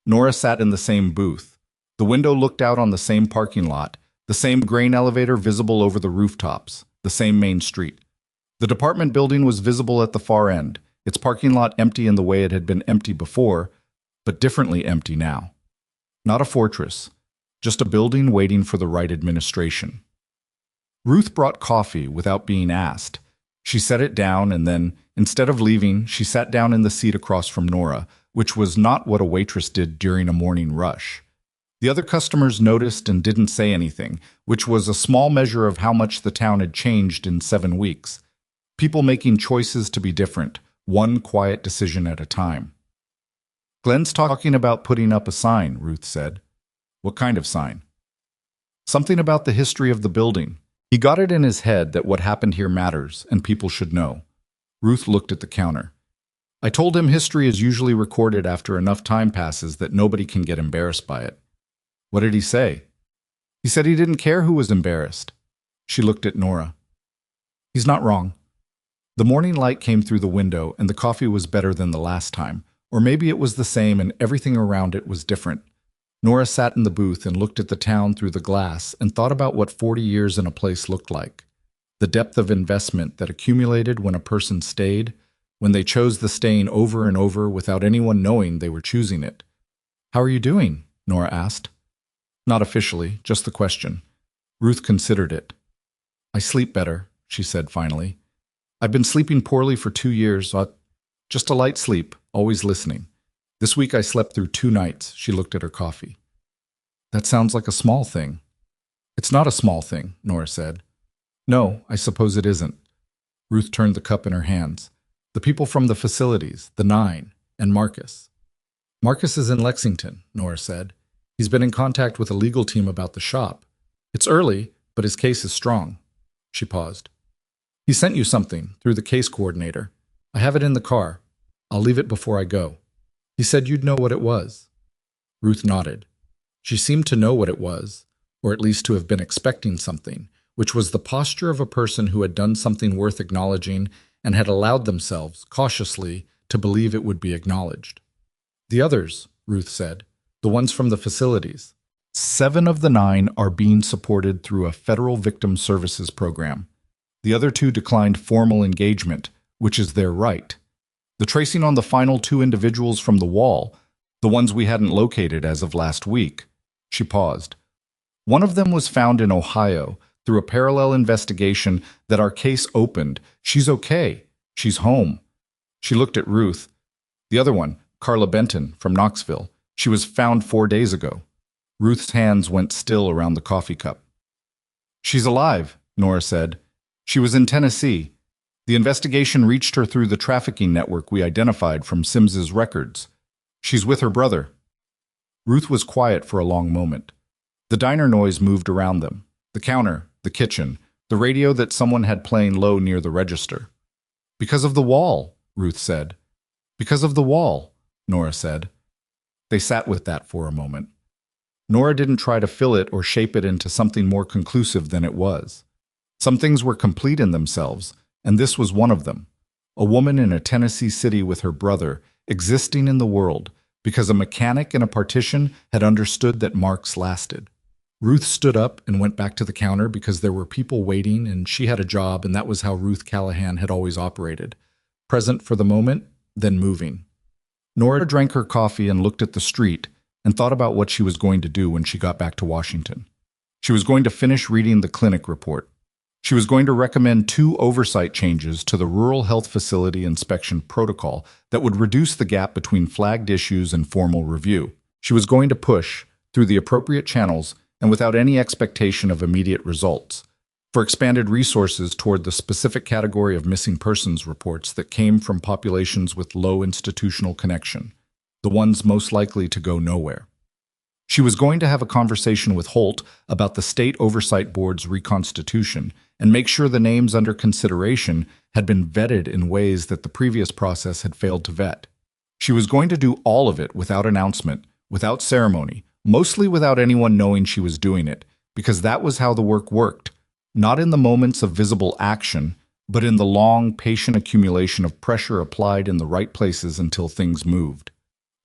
Nora sat in the same booth. The window looked out on the same parking lot, the same grain elevator visible over the rooftops, the same main street. The department building was visible at the far end, its parking lot empty in the way it had been empty before, but differently empty now. Not a fortress, just a building waiting for the right administration. Ruth brought coffee without being asked. She set it down and then, instead of leaving, she sat down in the seat across from Nora, which was not what a waitress did during a morning rush. The other customers noticed and didn't say anything, which was a small measure of how much the town had changed in 7 weeks. People making choices to be different, one quiet decision at a time. "Glenn's talking about putting up a sign," Ruth said. "What kind of sign?" "Something about the history of the building. He got it in his head that what happened here matters and people should know." Ruth looked at the counter. "I told him history is usually recorded after enough time passes that nobody can get embarrassed by it." "What did he say?" "He said he didn't care who was embarrassed." She looked at Nora. "He's not wrong." The morning light came through the window and the coffee was better than the last time, or maybe it was the same and everything around it was different. Nora sat in the booth and looked at the town through the glass and thought about what 40 years in a place looked like. The depth of investment that accumulated when a person stayed, when they chose the staying over and over without anyone knowing they were choosing it. "How are you doing?" Nora asked. Not officially, just the question. Ruth considered it. "I sleep better," she said finally. "I've been sleeping poorly for 2 years, just a light sleep, always listening. This week I slept through 2 nights." She looked at her coffee. "That sounds like a small thing." "It's not a small thing," Nora said. "No, I suppose it isn't." Ruth turned the cup in her hands. "The people from the facilities, the 9, and Marcus." "Marcus is in Lexington," Nora said. "He's been in contact with a legal team about the shop. It's early, but his case is strong. She paused. He sent you something through the case coordinator. I have it in the car. I'll leave it before I go. He said you'd know what it was. Ruth nodded. She seemed to know what it was, or at least to have been expecting something, which was the posture of a person who had done something worth acknowledging and had allowed themselves, cautiously, to believe it would be acknowledged. The others, Ruth said, the ones from the facilities. 7 of the 9 are being supported through a federal victim services program. The other 2 declined formal engagement, which is their right. The tracing on the final 2 individuals from the wall, the ones we hadn't located as of last week. She paused. One of them was found in Ohio through a parallel investigation that our case opened. She's okay. She's home. She looked at Ruth. The other one, Carla Benton, from Knoxville. She was found 4 days ago. Ruth's hands went still around the coffee cup. She's alive, Nora said. She was in Tennessee. The investigation reached her through the trafficking network we identified from Sims's records. She's with her brother. Ruth was quiet for a long moment. The diner noise moved around them. The counter, the kitchen, the radio that someone had playing low near the register. Because of the wall, Ruth said. Because of the wall, Nora said. They sat with that for a moment. Nora didn't try to fill it or shape it into something more conclusive than it was. Some things were complete in themselves, and this was one of them. A woman in a Tennessee city with her brother, existing in the world, because a mechanic in a partition had understood that marks lasted. Ruth stood up and went back to the counter because there were people waiting and she had a job, and that was how Ruth Callahan had always operated. Present for the moment, then moving. Nora drank her coffee and looked at the street and thought about what she was going to do when she got back to Washington. She was going to finish reading the clinic report. She was going to recommend 2 oversight changes to the Rural Health Facility Inspection Protocol that would reduce the gap between flagged issues and formal review. She was going to push, through the appropriate channels and without any expectation of immediate results, for expanded resources toward the specific category of missing persons reports that came from populations with low institutional connection, the ones most likely to go nowhere. She was going to have a conversation with Holt about the State Oversight Board's reconstitution and make sure the names under consideration had been vetted in ways that the previous process had failed to vet. She was going to do all of it without announcement, without ceremony, mostly without anyone knowing she was doing it, because that was how the work worked, not in the moments of visible action, but in the long, patient accumulation of pressure applied in the right places until things moved.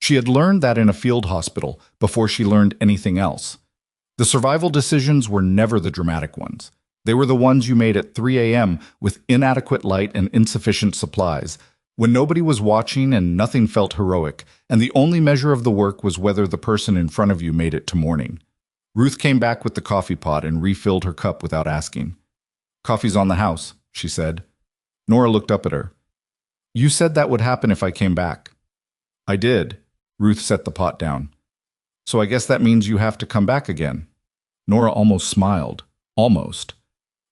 She had learned that in a field hospital before she learned anything else. The survival decisions were never the dramatic ones. They were the ones you made at 3 a.m. with inadequate light and insufficient supplies, when nobody was watching and nothing felt heroic, and the only measure of the work was whether the person in front of you made it to morning. Ruth came back with the coffee pot and refilled her cup without asking. "Coffee's on the house," she said. Nora looked up at her. "You said that would happen if I came back." "I did." Ruth set the pot down. "So I guess that means you have to come back again." Nora almost smiled. Almost.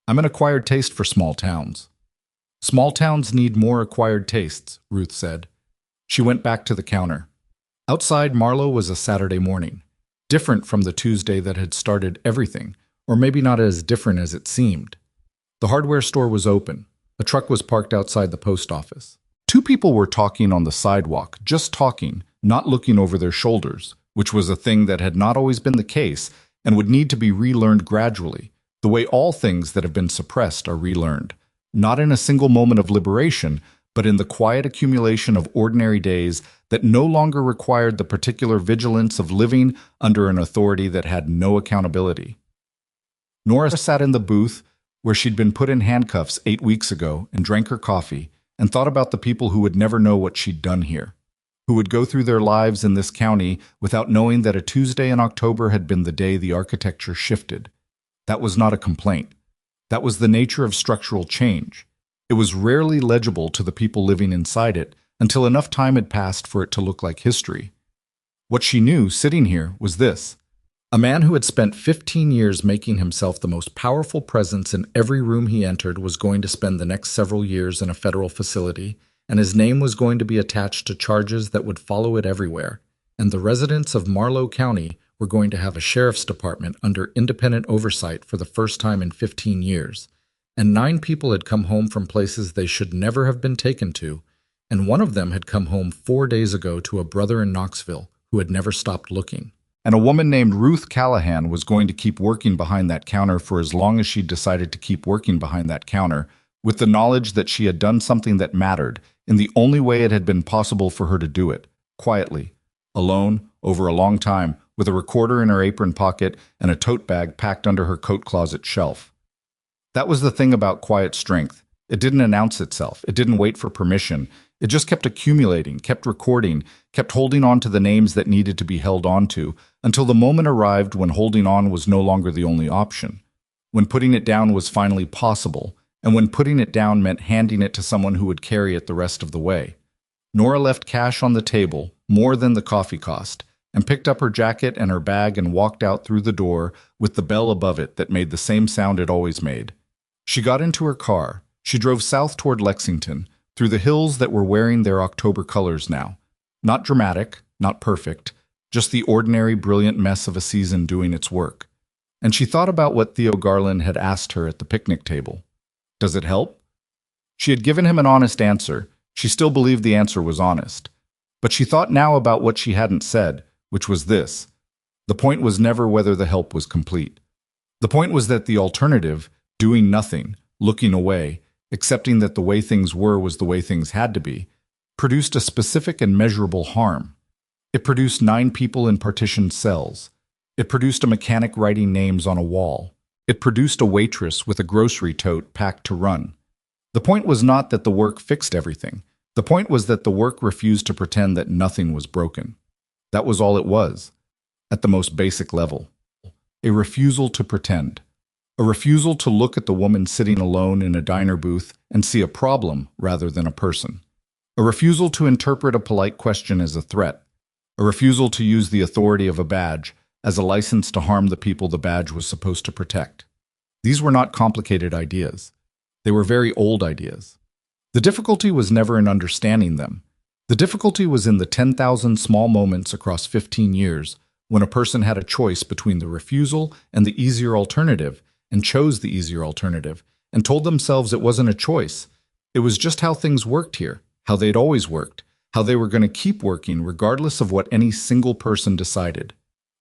"I'm an acquired taste for small towns." "Small towns need more acquired tastes," Ruth said. She went back to the counter. Outside Marlow was a Saturday morning, different from the Tuesday that had started everything, or maybe not as different as it seemed. The hardware store was open. A truck was parked outside the post office. 2 people were talking on the sidewalk, just talking, not looking over their shoulders, which was a thing that had not always been the case and would need to be relearned gradually, the way all things that have been suppressed are relearned, not in a single moment of liberation, but in the quiet accumulation of ordinary days that no longer required the particular vigilance of living under an authority that had no accountability. Nora sat in the booth where she'd been put in handcuffs 8 weeks ago and drank her coffee and thought about the people who would never know what she'd done here, who would go through their lives in this county without knowing that a Tuesday in October had been the day the architecture shifted. That was not a complaint. That was the nature of structural change. It was rarely legible to the people living inside it until enough time had passed for it to look like history. What she knew, sitting here, was this. A man who had spent 15 years making himself the most powerful presence in every room he entered was going to spend the next several years in a federal facility, and his name was going to be attached to charges that would follow it everywhere, and the residents of Marlow County were going to have a sheriff's department under independent oversight for the first time in 15 years, and 9 people had come home from places they should never have been taken to, and one of them had come home 4 days ago to a brother in Knoxville who had never stopped looking. And a woman named Ruth Callahan was going to keep working behind that counter for as long as she decided to keep working behind that counter, with the knowledge that she had done something that mattered in the only way it had been possible for her to do it, quietly, alone, over a long time, with a recorder in her apron pocket and a tote bag packed under her coat closet shelf. That was the thing about quiet strength. It didn't announce itself. It didn't wait for permission. It just kept accumulating, kept recording, kept holding on to the names that needed to be held on to, until the moment arrived when holding on was no longer the only option, when putting it down was finally possible, and when putting it down meant handing it to someone who would carry it the rest of the way. Nora left cash on the table, more than the coffee cost, and picked up her jacket and her bag and walked out through the door with the bell above it that made the same sound it always made. She got into her car. She drove south toward Lexington, through the hills that were wearing their October colors now. Not dramatic, not perfect, just the ordinary, brilliant mess of a season doing its work. And she thought about what Theo Garland had asked her at the picnic table. Does it help? She had given him an honest answer. She still believed the answer was honest. But she thought now about what she hadn't said, which was this. The point was never whether the help was complete. The point was that the alternative, doing nothing, looking away, accepting that the way things were was the way things had to be, produced a specific and measurable harm. It produced 9 people in partitioned cells. It produced a mechanic writing names on a wall. It produced a waitress with a grocery tote packed to run. The point was not that the work fixed everything. The point was that the work refused to pretend that nothing was broken. That was all it was, at the most basic level. A refusal to pretend. A refusal to look at the woman sitting alone in a diner booth and see a problem rather than a person. A refusal to interpret a polite question as a threat. A refusal to use the authority of a badge as a license to harm the people the badge was supposed to protect. These were not complicated ideas. They were very old ideas. The difficulty was never in understanding them. The difficulty was in the 10,000 small moments across 15 years when a person had a choice between the refusal and the easier alternative, and chose the easier alternative, and told themselves it wasn't a choice. It was just how things worked here, how they'd always worked, how they were going to keep working regardless of what any single person decided.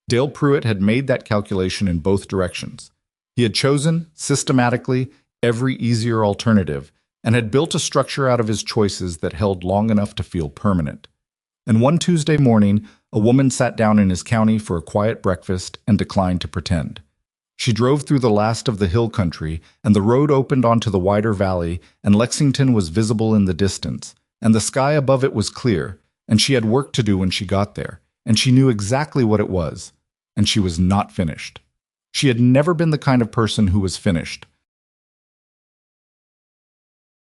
Dale Pruitt had made that calculation in both directions. He had chosen, systematically, every easier alternative, and had built a structure out of his choices that held long enough to feel permanent. And one Tuesday morning, a woman sat down in his county for a quiet breakfast and declined to pretend. She drove through the last of the hill country, and the road opened onto the wider valley, and Lexington was visible in the distance, and the sky above it was clear, and she had work to do when she got there, and she knew exactly what it was, and she was not finished. She had never been the kind of person who was finished,